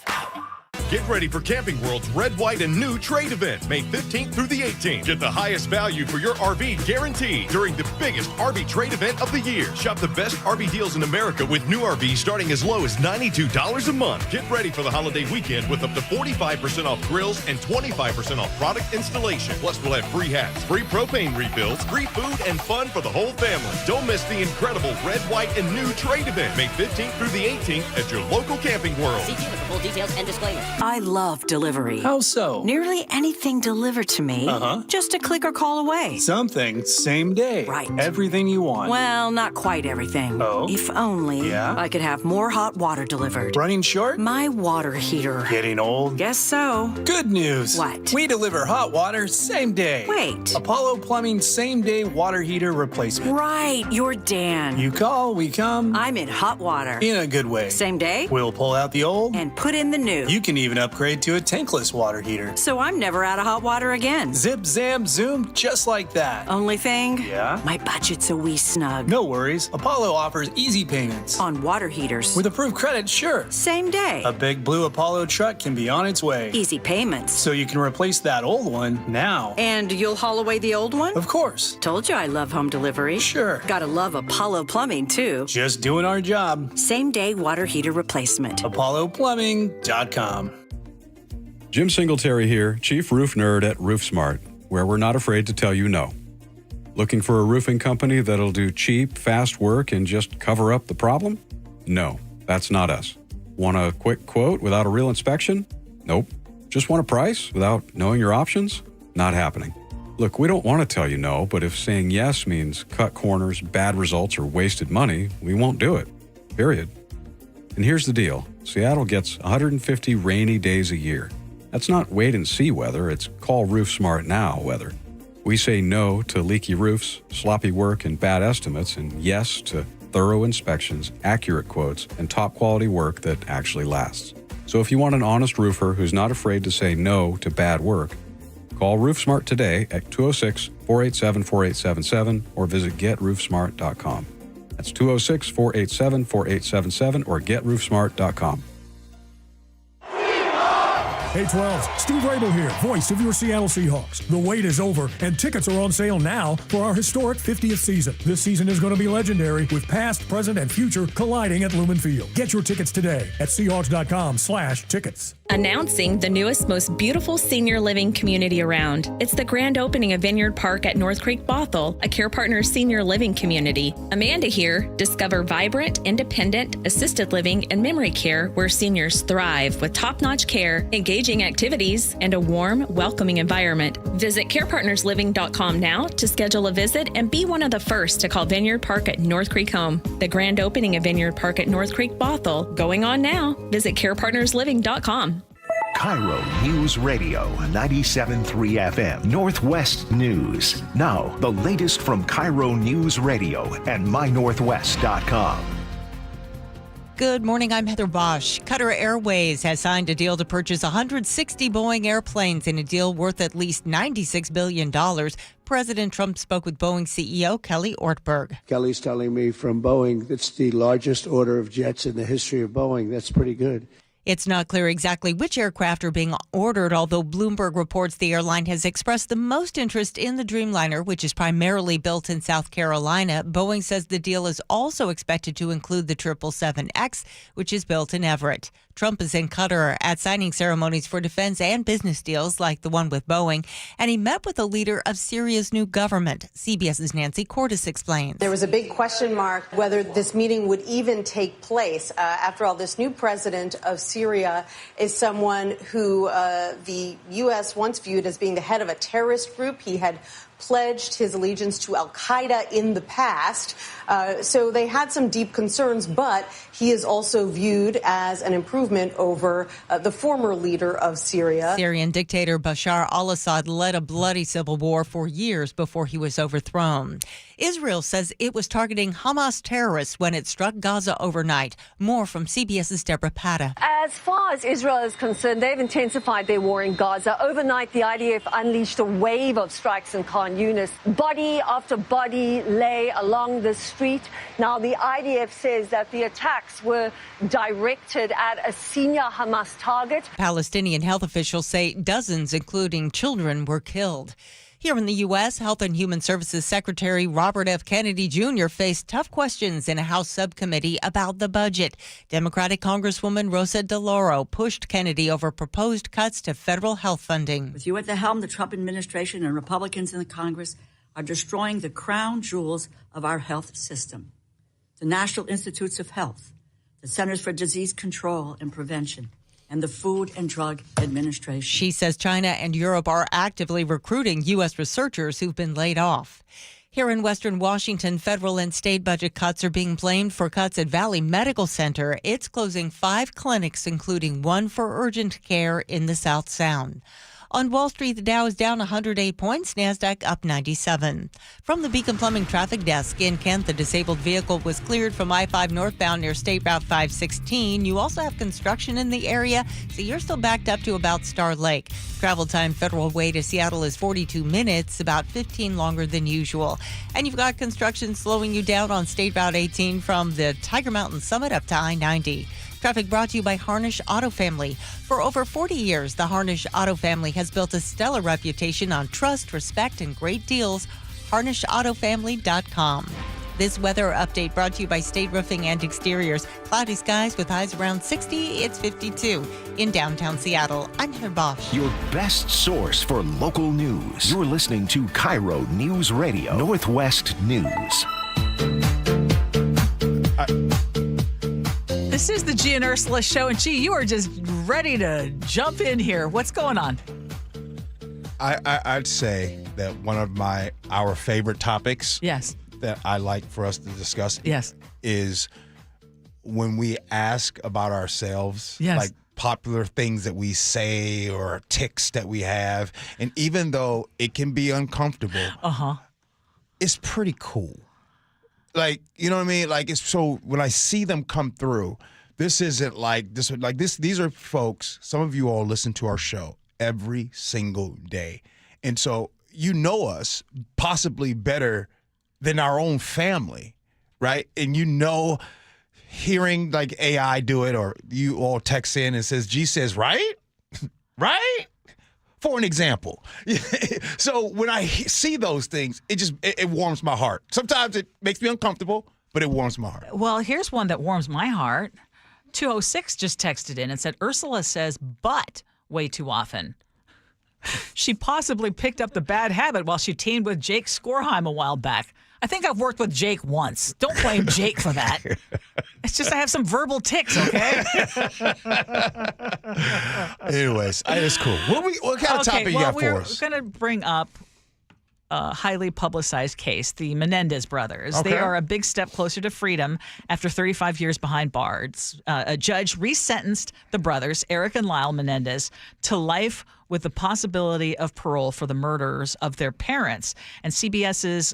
Get ready for Camping World's Red, White, and New Trade event, May 15th through the 18th. Get the highest value for your RV guaranteed during the biggest RV trade event of the year. Shop the best RV deals in America with new RVs starting as low as $92 a month. Get ready for the holiday weekend with up to 45% off grills and 25% off product installation. Plus, we'll have free hats, free propane refills, free food, and fun for the whole family. Don't miss the incredible Red, White, and New Trade event, May 15th through the 18th at your local Camping World. See dealer for full details and disclaimers. I love delivery. How so? Nearly anything delivered to me. Just a click or call away. Something, same day. Right. Everything you want. Well, not quite everything. Oh? If only I could have more hot water delivered. Running short? My water heater. Getting old? Guess so. Good news. What? We deliver hot water same day. Wait. Apollo Plumbing same day water heater replacement. Right. You're Dan. You call, we come. I'm in hot water. In a good way. Same day? We'll pull out the old and put in the new. You can even upgrade to a tankless water heater. So I'm never out of hot water again. Zip, zam, zoom, just like that. Only thing? Yeah? My budget's a wee snug. No worries. Apollo offers easy payments. On water heaters. With approved credit, sure. Same day. A big blue Apollo truck can be on its way. Easy payments. So you can replace that old one now. And you'll haul away the old one? Of course. Told you I love home delivery. Sure. Gotta love Apollo Plumbing, too. Just doing our job. Same day water heater replacement. ApolloPlumbing.com. Jim Singletary here, Chief Roof Nerd at RoofSmart, where we're not afraid to tell you no. Looking for a roofing company that'll do cheap, fast work and just cover up the problem? No, that's not us. Want a quick quote without a real inspection? Nope. Just want a price without knowing your options? Not happening. Look, we don't want to tell you no, but if saying yes means cut corners, bad results, or wasted money, we won't do it. Period. And here's the deal. Seattle gets 150 rainy days a year. That's not wait and see weather, it's call RoofSmart now weather. We say no to leaky roofs, sloppy work, and bad estimates, and yes to thorough inspections, accurate quotes, and top quality work that actually lasts. So if you want an honest roofer who's not afraid to say no to bad work, call RoofSmart today at 206-487-4877 or visit GetRoofSmart.com. That's 206-487-4877 or GetRoofSmart.com. Hey 12s, Steve Rabel here, voice of your Seattle Seahawks. The wait is over, and tickets are on sale now for our historic 50th season. This season is going to be legendary, with past, present, and future colliding at Lumen Field. Get your tickets today at Seahawks.com/tickets. Announcing the newest, most beautiful senior living community around. It's the grand opening of Vineyard Park at North Creek Bothell, a Care Partners senior living community. Amanda here. Discover vibrant, independent, assisted living and memory care where seniors thrive with top-notch care, engaging activities, and a warm, welcoming environment. Visit carepartnersliving.com now to schedule a visit and be one of the first to call Vineyard Park at North Creek home. The grand opening of Vineyard Park at North Creek Bothell going on now. Visit carepartnersliving.com. KIRO News Radio 97.3 FM Northwest News. Now, the latest from KIRO News Radio and mynorthwest.com. Good morning, I'm Heather Bosch. Qatar Airways has signed a deal to purchase 160 Boeing airplanes in a deal worth at least $96 billion. President Trump spoke with Boeing CEO Kelly Ortberg. Kelly's telling me from Boeing it's the largest order of jets in the history of Boeing. That's pretty good. It's not clear exactly which aircraft are being ordered, although Bloomberg reports the airline has expressed the most interest in the Dreamliner, which is primarily built in South Carolina. Boeing says the deal is also expected to include the 777X, which is built in Everett. Trump is in Qatar at signing ceremonies for defense and business deals like the one with Boeing, and he met with the leader of Syria's new government. CBS's Nancy Cordes explains. There was a big question mark whether this meeting would even take place. After all, this new president of Syria is someone who the U.S. once viewed as being the head of a terrorist group. He had pledged his allegiance to al-Qaeda in the past. So they had some deep concerns, but he is also viewed as an improvement over the former leader of Syria. Syrian dictator Bashar al-Assad led a bloody civil war for years before he was overthrown. Israel says it was targeting Hamas terrorists when it struck Gaza overnight. More from CBS's Deborah Patta. As far as Israel is concerned, they've intensified their war in Gaza. Overnight, the IDF unleashed a wave of strikes in Khan Yunis. Body after body lay along the street. Now, the IDF says that the attacks were directed at a senior Hamas target. Palestinian health officials say dozens, including children, were killed. Here in the U.S., Health and Human Services Secretary Robert F. Kennedy Jr. faced tough questions in a House subcommittee about the budget. Democratic Congresswoman Rosa DeLauro pushed Kennedy over proposed cuts to federal health funding. With you at the helm, the Trump administration and Republicans in the Congress are destroying the crown jewels of our health system. The National Institutes of Health, the Centers for Disease Control and Prevention, and the Food and Drug Administration. She says China and Europe are actively recruiting U.S. researchers who've been laid off. Here in Western Washington, federal and state budget cuts are being blamed for cuts at Valley Medical Center. It's closing 5 clinics, including one for urgent care in the South Sound. On Wall Street, the Dow is down 108 points, NASDAQ up 97. From the Beacon Plumbing Traffic Desk in Kent, the disabled vehicle was cleared from I-5 northbound near State Route 516. You also have construction in the area, so you're still backed up to about Star Lake. Travel time Federal Way to Seattle is 42 minutes, about 15 longer than usual. And you've got construction slowing you down on State Route 18 from the Tiger Mountain Summit up to I-90. Traffic brought to you by Harnish Auto Family. For over 40 years, the Harnish Auto Family has built a stellar reputation on trust, respect, and great deals. HarnishAutoFamily.com. This weather update brought to you by State Roofing and Exteriors. Cloudy skies with highs around 60. It's 52 in downtown Seattle. I'm Heather Bosch. Your best source for local news. You're listening to KIRO News Radio, Northwest News. This is the Gee and Ursula Show, and Gee, you are just ready to jump in here. What's going on? I'd say that one of our favorite topics, yes, that I like for us to discuss, yes, is when we ask about ourselves, yes, like popular things that we say or tics that we have, and even though it can be uncomfortable, it's pretty cool. Like, you know what I mean? Like, it's so when I see them come through, this isn't like this. Like this, these are folks. Some of you all listen to our show every single day, and so you know us possibly better than our own family, right? And you know, hearing like AI do it, or you all text in and says, "G says right." Right? For an example. So when I see those things, it warms my heart. Sometimes it makes me uncomfortable, but it warms my heart. Well, here's one that warms my heart. 206 just texted in and said, Ursula says but way too often. She possibly picked up the bad habit while she teamed with Jake Skorheim a while back. I think I've worked with Jake once. Don't blame Jake for that. It's just I have some verbal tics, okay? Anyways, it's cool. What kind of topic you got for us? We're going to bring up a highly publicized case, the Menendez brothers. Okay. They are a big step closer to freedom after 35 years behind bars. A judge resentenced the brothers, Eric and Lyle Menendez, to life with the possibility of parole for the murders of their parents. And CBS's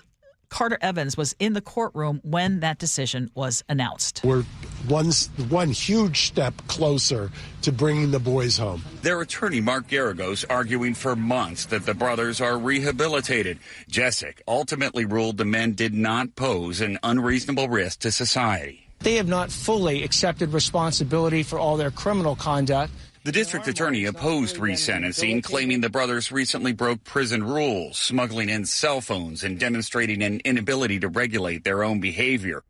Carter Evans was in the courtroom when that decision was announced. We're one huge step closer to bringing the boys home. Their attorney, Mark Garagos, arguing for months that the brothers are rehabilitated. Jessic ultimately ruled the men did not pose an unreasonable risk to society. They have not fully accepted responsibility for all their criminal conduct. The district attorney opposed resentencing, claiming the brothers recently broke prison rules, smuggling in cell phones and demonstrating an inability to regulate their own behavior.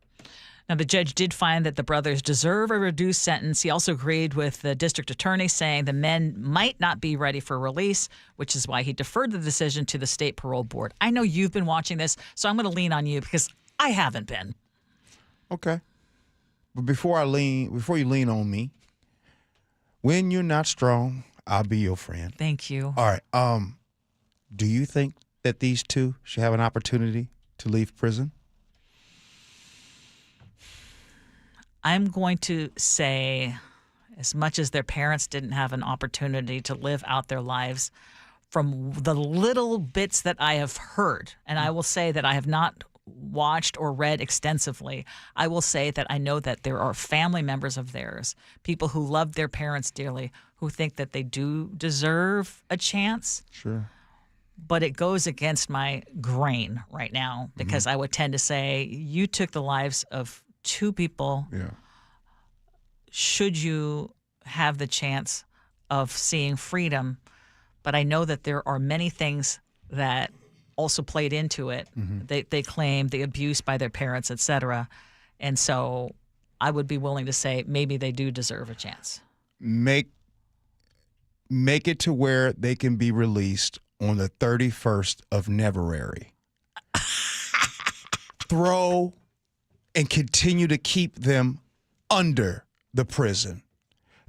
Now, the judge did find that the brothers deserve a reduced sentence. He also agreed with the district attorney, saying the men might not be ready for release, which is why he deferred the decision to the state parole board. I know you've been watching this, so I'm going to lean on you because I haven't been. Okay. But before you lean on me, when you're not strong, I'll be your friend. Thank you. All right. Do you think that these two should have an opportunity to leave prison? I'm going to say, as much as their parents didn't have an opportunity to live out their lives, from the little bits that I have heard, and I will say that I have not watched or read extensively, I will say that I know that there are family members of theirs, people who love their parents dearly, who think that they do deserve a chance. Sure. But it goes against my grain right now because I would tend to say, you took the lives of two people. Yeah. Should you have the chance of seeing freedom? But I know that there are many things that also played into it. They claim the abuse by their parents, et cetera. And so I would be willing to say maybe they do deserve a chance. Make it to where they can be released on the 31st of Neverary. Throw and continue to keep them under the prison.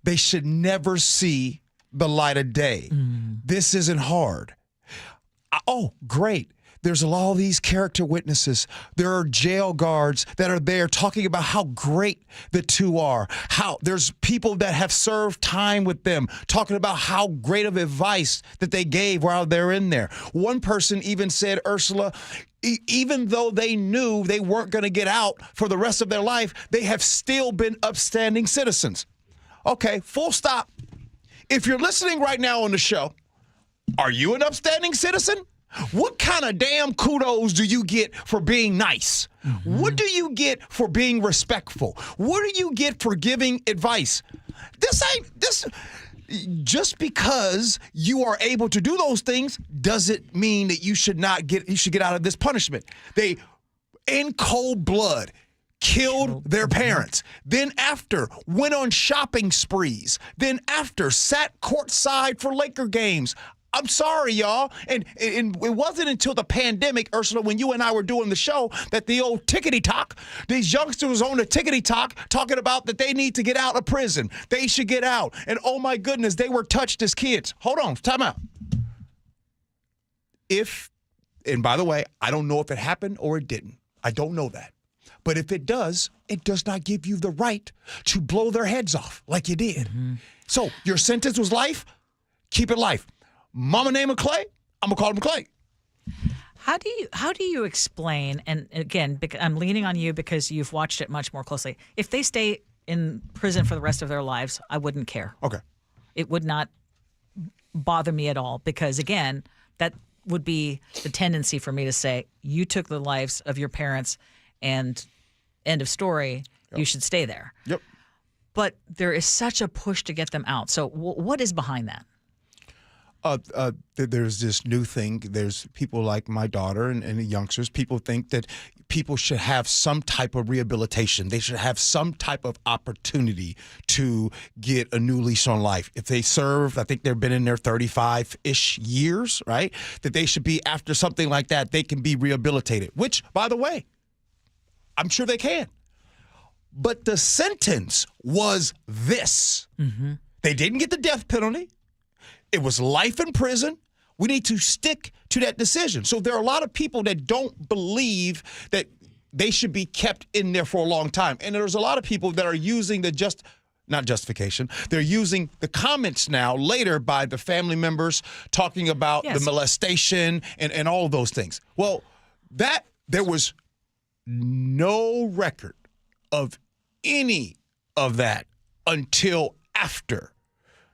They should never see the light of day. This isn't hard. Oh, great. There's all these character witnesses. There are jail guards that are there talking about how great the two are. How there's people that have served time with them talking about how great of advice that they gave while they're in there. One person even said, Ursula, even though they knew they weren't going to get out for the rest of their life, they have still been upstanding citizens. Okay, full stop. If you're listening right now on the show, are you an upstanding citizen? What kind of damn kudos do you get for being nice? What do you get for being respectful? What do you get for giving advice? Just because you are able to do those things doesn't mean that you should get out of this punishment. They, in cold blood, killed their parents. Then after, went on shopping sprees. Then after, sat courtside for Laker games. I'm sorry, y'all. And it wasn't until the pandemic, Ursula, when you and I were doing the show, that the old tickety-tock, these youngsters on the tickety-tock talking about that they need to get out of prison. They should get out. And oh my goodness, they were touched as kids. Hold on, time out. And by the way, I don't know if it happened or it didn't. I don't know that. But if it does not give you the right to blow their heads off like you did. So your sentence was life, keep it life. Mama name him Clay, I'm going to call him Clay. How do you explain, and again, I'm leaning on you because you've watched it much more closely. If they stay in prison for the rest of their lives, I wouldn't care. Okay. It would not bother me at all because, again, that would be the tendency for me to say, you took the lives of your parents and end of story, you should stay there. Yep. But there is such a push to get them out. So what is behind that? there's this new thing. There's people like my daughter and the youngsters. People think that people should have some type of rehabilitation. They should have some type of opportunity to get a new lease on life. If they serve, I think they've been in there 35-ish years, right? That they should be, after something like that, they can be rehabilitated, which, by the way, I'm sure they can. But the sentence was this. Mm-hmm. They didn't get the death penalty. It was life in prison. We need to stick to that decision. So there are a lot of people that don't believe that they should be kept in there for a long time. And there's a lot of people that are using not justification, they're using the comments now later by the family members talking about the molestation and all of those things. Well, there was no record of any of that until after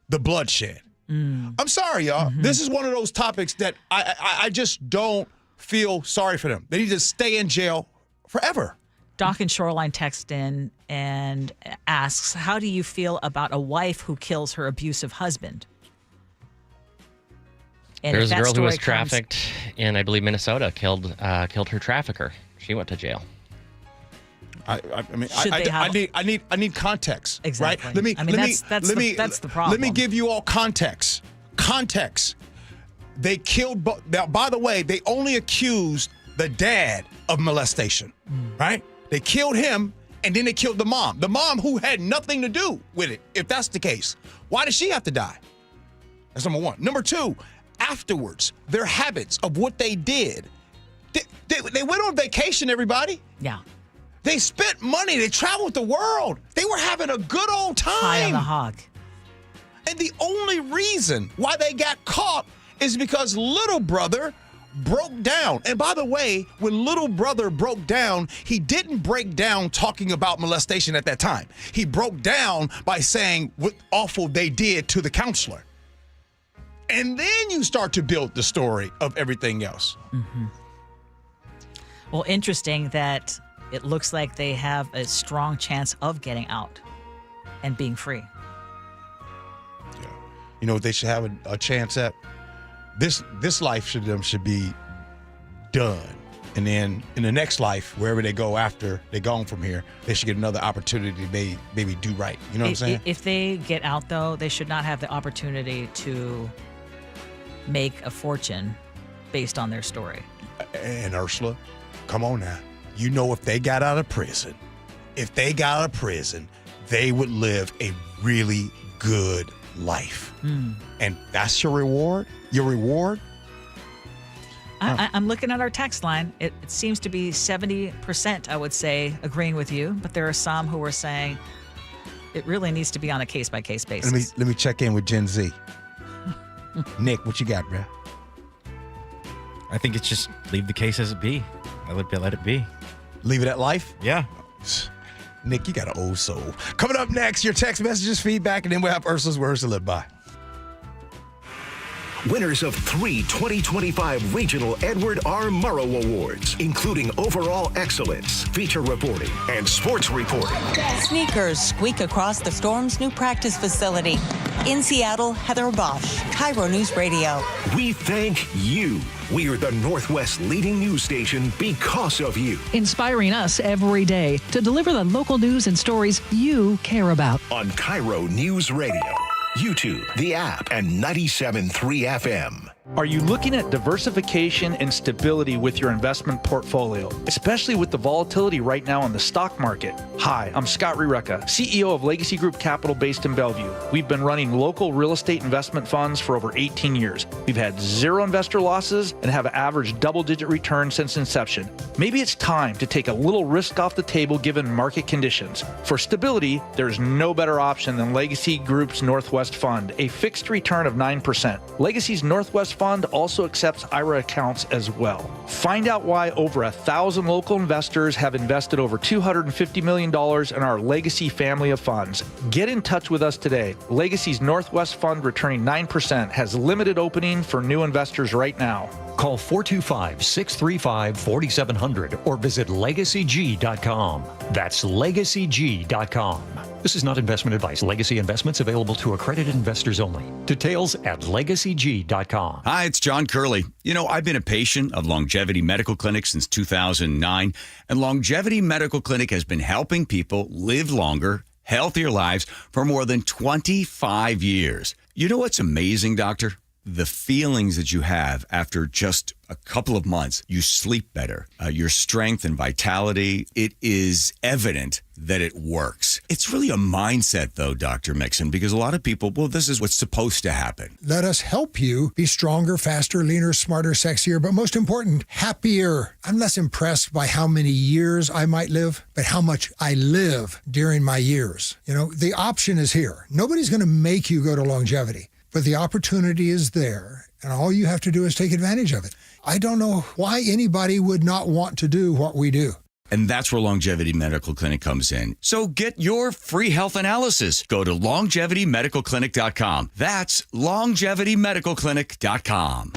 the bloodshed. I'm sorry, y'all. Mm-hmm. This is one of those topics that I just don't feel sorry for them. They need to stay in jail forever. Doc in Shoreline texts in and asks, how do you feel about a wife who kills her abusive husband? And there's a girl who was trafficked in, I believe, Minnesota, killed her trafficker. She went to jail. I need context. Exactly. Right? That's the problem. Let me give you all context. They killed. Now, by the way, they only accused the dad of molestation. Right? They killed him, and then they killed the mom. The mom who had nothing to do with it. If that's the case, why does she have to die? That's number one. Number two, afterwards, their habits of what they did. They went on vacation. Everybody. Yeah. They spent money. They traveled the world. They were having a good old time. High on the hog. And the only reason why they got caught is because little brother broke down. And by the way, when little brother broke down, he didn't break down talking about molestation at that time. He broke down by saying what awful they did to the counselor. And then you start to build the story of everything else. Mm-hmm. Well, interesting that it looks like they have a strong chance of getting out and being free. Yeah. You know what they should have a chance at? This life should be done. And then in the next life, wherever they go after they're gone from here, they should get another opportunity to maybe do right. You know what I'm saying? If they get out, though, they should not have the opportunity to make a fortune based on their story. And Ursula, come on now. You know, if they got out of prison, they would live a really good life. And that's your reward? Your reward? I'm looking at our text line. It seems to be 70%, I would say, agreeing with you. But there are some who are saying it really needs to be on a case-by-case basis. Let me check in with Gen Z. Nick, what you got, bro? I think it's just leave the case as it be. Let it be. Leave it at life? Yeah. Nick, you got an old soul. Coming up next, your text messages, feedback, and then we'll have Ursula's Words to Live By. Winners of 3 2025 Regional Edward R. Murrow Awards, including Overall Excellence, Feature Reporting, and Sports Reporting. Sneakers squeak across the Storm's new practice facility. In Seattle, Heather Bosch, KIRO News Radio. We thank you. We are the Northwest leading news station because of you. Inspiring us every day to deliver the local news and stories you care about. On KIRO News Radio, YouTube, the app, and 97.3 FM. Are you looking at diversification and stability with your investment portfolio, especially with the volatility right now in the stock market? Hi, I'm Scott Rurecka, CEO of Legacy Group Capital based in Bellevue. We've been running local real estate investment funds for over 18 years. We've had 0 investor losses and have averaged double-digit returns since inception. Maybe it's time to take a little risk off the table given market conditions. For stability, there's no better option than Legacy Group's Northwest Fund, a fixed return of 9%. Legacy's Northwest Fund also accepts IRA accounts as well. Find out why over 1,000 local investors have invested over $250 million in our Legacy family of funds. Get in touch with us today. Legacy's Northwest Fund returning 9% has limited opening for new investors right now. Call 425-635-4700 or visit LegacyG.com. That's LegacyG.com. This is not investment advice. Legacy investments available to accredited investors only. Details at LegacyG.com. Hi, it's John Curley. You know, I've been a patient of Longevity Medical Clinic since 2009, and Longevity Medical Clinic has been helping people live longer, healthier lives for more than 25 years. You know what's amazing, Doctor? The feelings that you have after just a couple of months. You sleep better. Your strength and vitality, it is evident that it works. It's really a mindset, though, Dr. Mixon, because a lot of people, well, this is what's supposed to happen. Let us help you be stronger, faster, leaner, smarter, sexier, but most important, happier. I'm less impressed by how many years I might live, but how much I live during my years. You know, the option is here. Nobody's going to make you go to longevity. But the opportunity is there, and all you have to do is take advantage of it. I don't know why anybody would not want to do what we do. And that's where Longevity Medical Clinic comes in. So get your free health analysis. Go to longevitymedicalclinic.com. That's longevitymedicalclinic.com.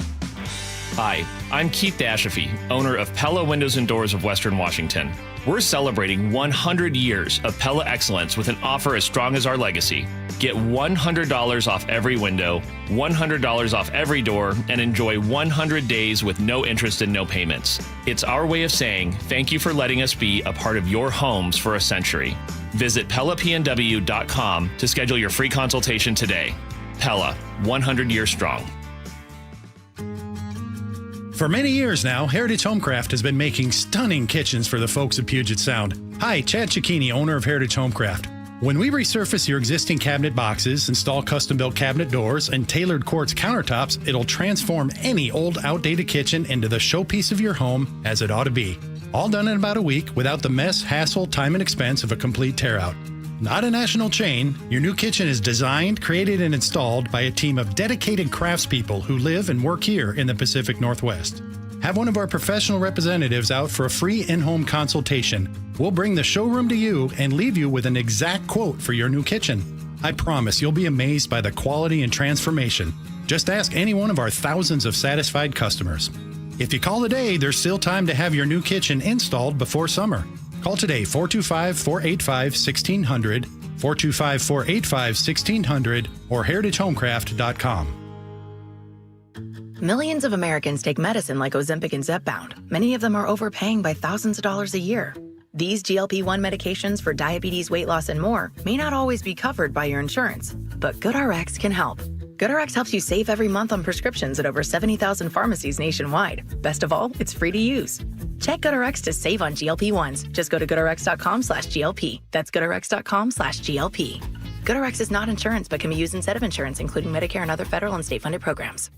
Hi, I'm Keith Dashafee, owner of Pella Windows and Doors of Western Washington. We're celebrating 100 years of Pella excellence with an offer as strong as our legacy. Get $100 off every window, $100 off every door, and enjoy 100 days with no interest and no payments. It's our way of saying thank you for letting us be a part of your homes for a century. Visit PellaPNW.com to schedule your free consultation today. Pella, 100 years strong. For many years now, Heritage Homecraft has been making stunning kitchens for the folks of Puget Sound. Hi, Chad Cicchini, owner of Heritage Homecraft. When we resurface your existing cabinet boxes, install custom-built cabinet doors, and tailored quartz countertops, it'll transform any old, outdated kitchen into the showpiece of your home as it ought to be. All done in about a week without the mess, hassle, time, and expense of a complete tear-out. Not a national chain, your new kitchen is designed, created, and installed by a team of dedicated craftspeople who live and work here in the Pacific Northwest. Have one of our professional representatives out for a free in-home consultation. We'll bring the showroom to you and leave you with an exact quote for your new kitchen. I promise you'll be amazed by the quality and transformation. Just ask any one of our thousands of satisfied customers. If you call today, there's still time to have your new kitchen installed before summer. Call today, 425-485-1600, 425-485-1600, or heritagehomecraft.com. Millions of Americans take medicine like Ozempic and Zepbound. Many of them are overpaying by thousands of dollars a year. These GLP-1 medications for diabetes, weight loss, and more may not always be covered by your insurance, but GoodRx can help. GoodRx helps you save every month on prescriptions at over 70,000 pharmacies nationwide. Best of all, it's free to use. Check GoodRx to save on GLP-1s. Just go to goodrx.com/GLP. That's goodrx.com/GLP. GoodRx is not insurance, but can be used instead of insurance, including Medicare and other federal and state-funded programs.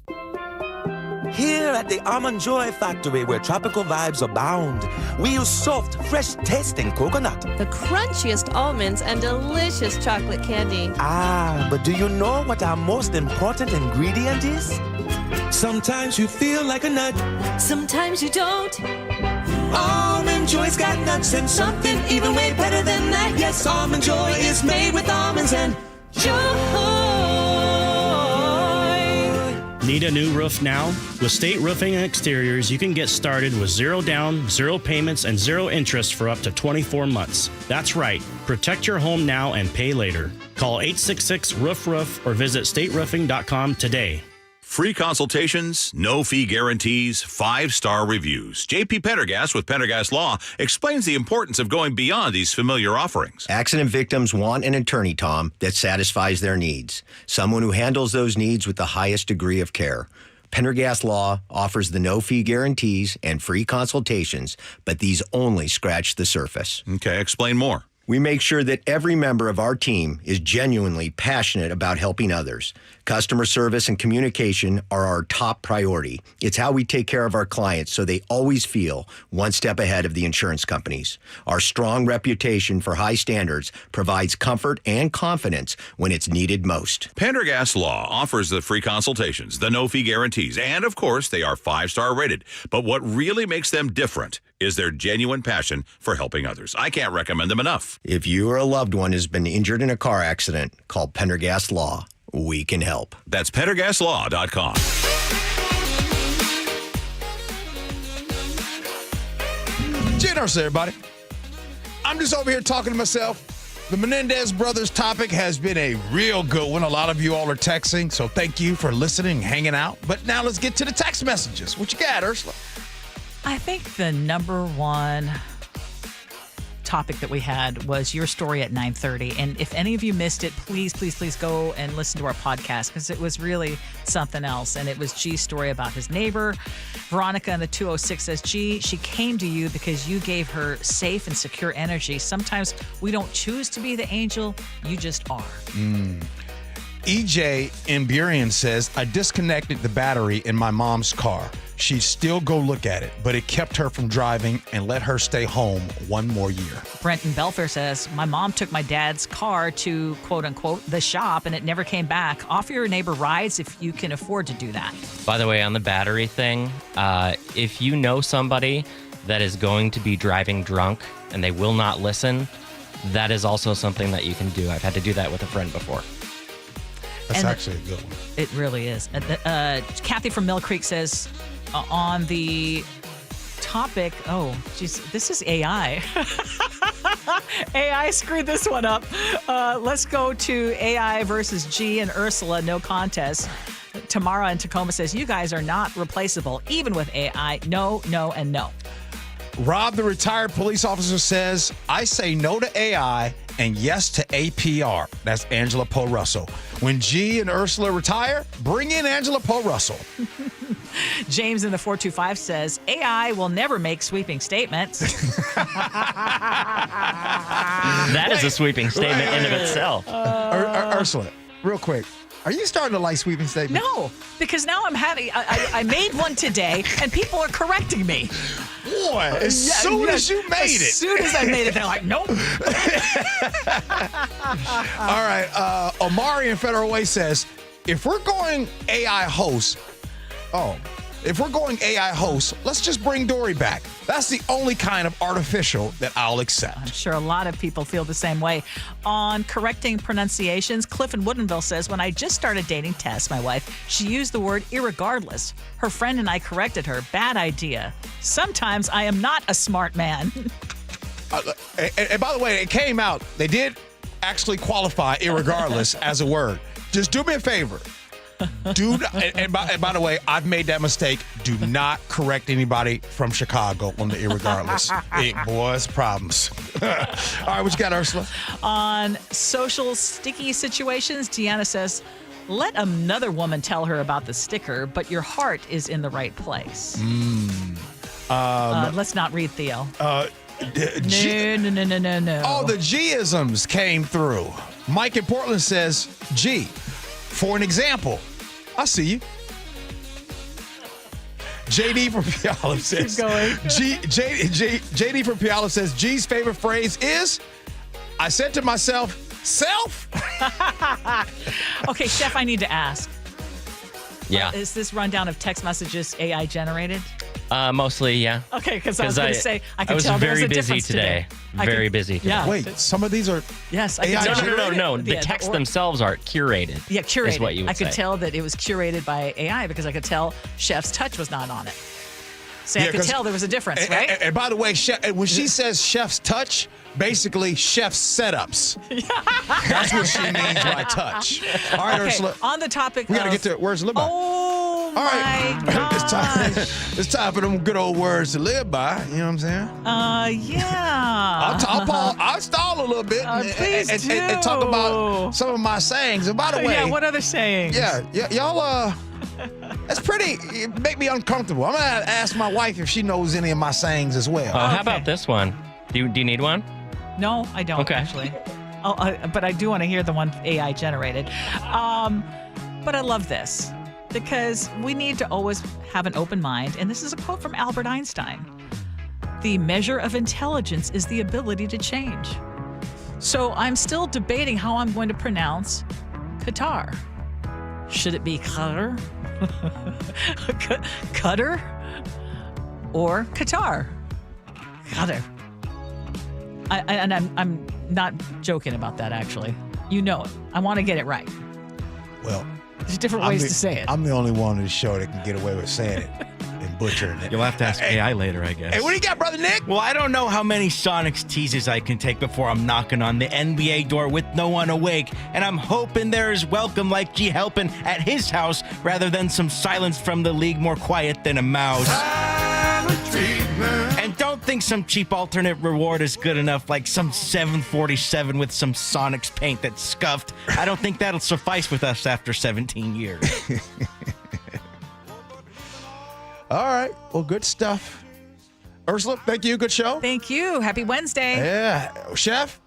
Here at the Almond Joy Factory, where tropical vibes abound, we use soft, fresh-tasting coconut. The crunchiest almonds and delicious chocolate candy. Ah, but do you know what our most important ingredient is? Sometimes you feel like a nut. Sometimes you don't. Almond Joy's got nuts and something even way better than that. Yes, Almond Joy is made with almonds and joy. Need a new roof now? With State Roofing and Exteriors, you can get started with 0 down, 0 payments, and 0 interest for up to 24 months. That's right. Protect your home now and pay later. Call 866-ROOF-ROOF or visit stateroofing.com today. Free consultations, no fee guarantees, 5-star reviews. J.P. Pendergast with Pendergast Law explains the importance of going beyond these familiar offerings. Accident victims want an attorney, Tom, that satisfies their needs. Someone who handles those needs with the highest degree of care. Pendergast Law offers the no-fee guarantees and free consultations, but these only scratch the surface. Okay, explain more. We make sure that every member of our team is genuinely passionate about helping others. Customer service and communication are our top priority. It's how we take care of our clients so they always feel one step ahead of the insurance companies. Our strong reputation for high standards provides comfort and confidence when it's needed most. Pendergast Law offers the free consultations, the no-fee guarantees, and of course, they are 5-star rated. But what really makes them different is their genuine passion for helping others. I can't recommend them enough. If you or a loved one has been injured in a car accident, call Pendergast Law. We can help. That's PendergastLaw.com. and Ursula, everybody. I'm just over here talking to myself. The Menendez brothers topic has been a real good one. A lot of you all are texting, so thank you for listening and hanging out. But now let's get to the text messages. What you got, Ursula? I think the number one topic that we had was your story at 9:30. And if any of you missed it, please go and listen to our podcast because it was really something else. And it was Gee's story about his neighbor. Veronica in the 206 says, Gee, she came to you because you gave her safe and secure energy. Sometimes we don't choose to be the angel. You just are. EJ in Burien says, I disconnected the battery in my mom's car. She'd still go look at it, but it kept her from driving and let her stay home one more year. Brent in Belfair says, my mom took my dad's car to, quote unquote, the shop, and it never came back. Offer your neighbor rides if you can afford to do that. By the way, on the battery thing, if you know somebody that is going to be driving drunk and they will not listen, that is also something that you can do. I've had to do that with a friend before. That's actually a good one. It really is. Kathy from Mill Creek says, on the topic, this is AI. AI screwed this one up. Let's go to AI versus Gee and Ursula, no contest. Tamara in Tacoma says, you guys are not replaceable, even with AI. No, no, and no. Rob, the retired police officer, says, I say no to AI and yes to APR. That's Angela Poe Russell. When Gee and Ursula retire, bring in Angela Poe Russell. James in the 425 says, AI will never make sweeping statements. That is a sweeping statement in of itself. Ursula, real quick. Are you starting to like sweeping statements? No, because now I made one today, and people are correcting me. Boy, as soon as you made it. As soon as I made it, they're like, nope. All right, Omari in Federal Way says, if we're going AI host, let's just bring Dory back. That's the only kind of artificial that I'll accept. I'm sure a lot of people feel the same way. On correcting pronunciations, Cliff in Woodinville says, when I just started dating Tess, my wife, she used the word irregardless. Her friend and I corrected her. Bad idea. Sometimes I am not a smart man. And by the way, it came out. They did actually qualify irregardless as a word. Just do me a favor. And by the way, I've made that mistake. Do not correct anybody from Chicago on the irregardless. It was problems. All right, what you got, Ursula? On social sticky situations, Deanna says, let another woman tell her about the sticker, but your heart is in the right place. Let's not read Theo. No. Oh, the G-isms came through. Mike in Portland says, G. For an example, I see you. JD from Puyallup says, JD from Puyallup says, G's favorite phrase is, I said to myself, self? Okay, Chef, I need to ask. Yeah. Is this rundown of text messages AI generated? Mostly, yeah. Okay, because I was going to say, I could tell there was a difference today. Very busy today. Yeah. Wait, some of these are yes, AI No. The texts themselves are curated. Yeah, curated. Is what you would I could say. tell that it was curated by AI because I could tell Chef's touch was not on it. So I could tell there was a difference, right? And by the way, when she says Chef's touch, basically Chef's setups. That's what she means by touch. All right, Ursula. On the topic we got to get to words to live by. Oh, all right. my gosh. It's time for them good old words to live by. You know what I'm saying? Yeah. I'll stall a little bit and talk about some of my sayings. And by the way. Yeah, what other sayings? Yeah, y'all, that's it make me uncomfortable. I'm going to ask my wife if she knows any of my sayings as well. How about this one? Do you need one? No, I don't, actually. But I do want to hear the one AI generated. But I love this because we need to always have an open mind. And this is a quote from Albert Einstein. The measure of intelligence is the ability to change. So I'm still debating how I'm going to pronounce Qatar. Should it be Qatar? Qatar? Or Qatar? Qatar. I'm not joking about that, actually. You know it. I want to get it right. Well, there's different ways to say it. I'm the only one on the show that can get away with saying it. And butchering it. You'll have to ask AI later, I guess. Hey, what do you got, Brother Nick? Well, I don't know how many Sonics teases I can take before I'm knocking on the NBA door with no one awake, and I'm hoping there is welcome like G helping at his house rather than some silence from the league more quiet than a mouse. And don't think some cheap alternate reward is good enough, like some 747 with some Sonics paint that's scuffed. I don't think that'll suffice with us after 17 years. All right. Well, good stuff. Ursula, thank you. Good show. Thank you. Happy Wednesday. Yeah. Chef,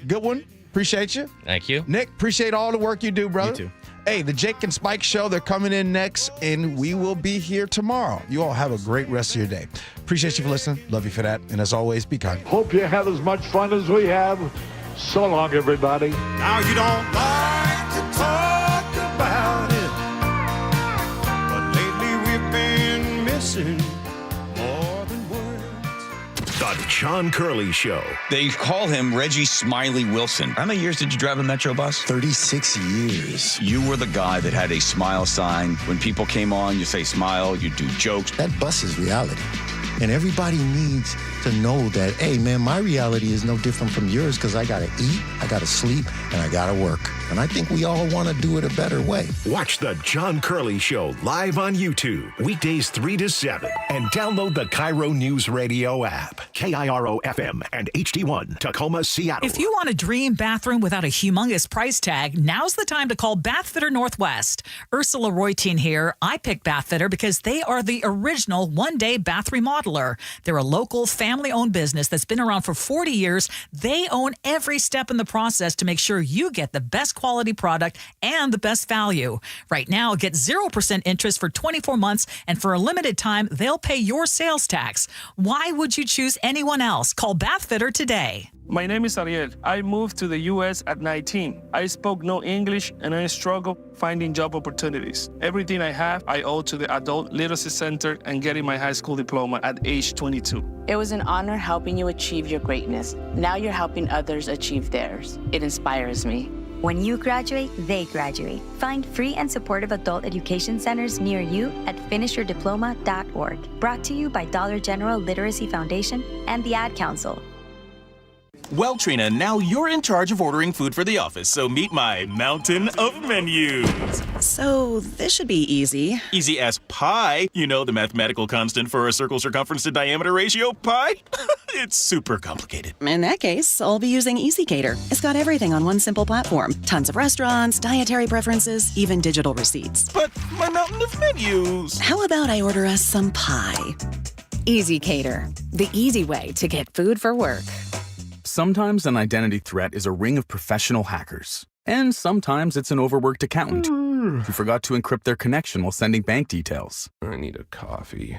good one. Appreciate you. Thank you. Nick, appreciate all the work you do, brother. You too. Hey, the Jake and Spike show, they're coming in next, and we will be here tomorrow. You all have a great rest of your day. Appreciate you for listening. Love you for that. And as always, be kind. Hope you have as much fun as we have. So long, everybody. Now you don't like to talk about it, but lately we've been missing more than words. The John Curley Show. They call him Reggie Smiley Wilson. How many years did you drive a Metro bus? 36 years. You were the guy that had a smile sign. When people came on, you say smile, you do jokes. That bus is reality. And everybody needs to know that, hey, man, my reality is no different from yours because I got to eat, I got to sleep, and I got to work. And I think we all want to do it a better way. Watch The John Curley Show live on YouTube, weekdays 3 to 7. And download the KIRO Newsradio app. KIRO FM and HD1, Tacoma, Seattle. If you want a dream bathroom without a humongous price tag, now's the time to call Bathfitter Northwest. Ursula Reutin here. I picked Bathfitter because they are the original one-day bath remodeler. They're a local family-owned business that's been around for 40 years. They own every step in the process to make sure you get the best quality product and the best value. Right now, get 0% interest for 24 months, and for a limited time, they'll pay your sales tax. Why would you choose anyone else? Call Bathfitter today. My name is Ariel. I moved to the U.S. at 19. I spoke no English and I struggled finding job opportunities. Everything I have, I owe to the Adult Literacy Center and getting my high school diploma at age 22. It was an honor helping you achieve your greatness. Now you're helping others achieve theirs. It inspires me. When you graduate, they graduate. Find free and supportive adult education centers near you at finishyourdiploma.org. Brought to you by Dollar General Literacy Foundation and the Ad Council. Well, Trina, now you're in charge of ordering food for the office, so meet my mountain of menus. So, this should be easy. Easy as pie. You know the mathematical constant for a circle circumference to diameter ratio, pi? It's super complicated. In that case, I'll be using EasyCater. It's got everything on one simple platform. Tons of restaurants, dietary preferences, even digital receipts. But my mountain of menus. How about I order us some pie? EasyCater, the easy way to get food for work. Sometimes an identity threat is a ring of professional hackers. And sometimes it's an overworked accountant who forgot to encrypt their connection while sending bank details. I need a coffee.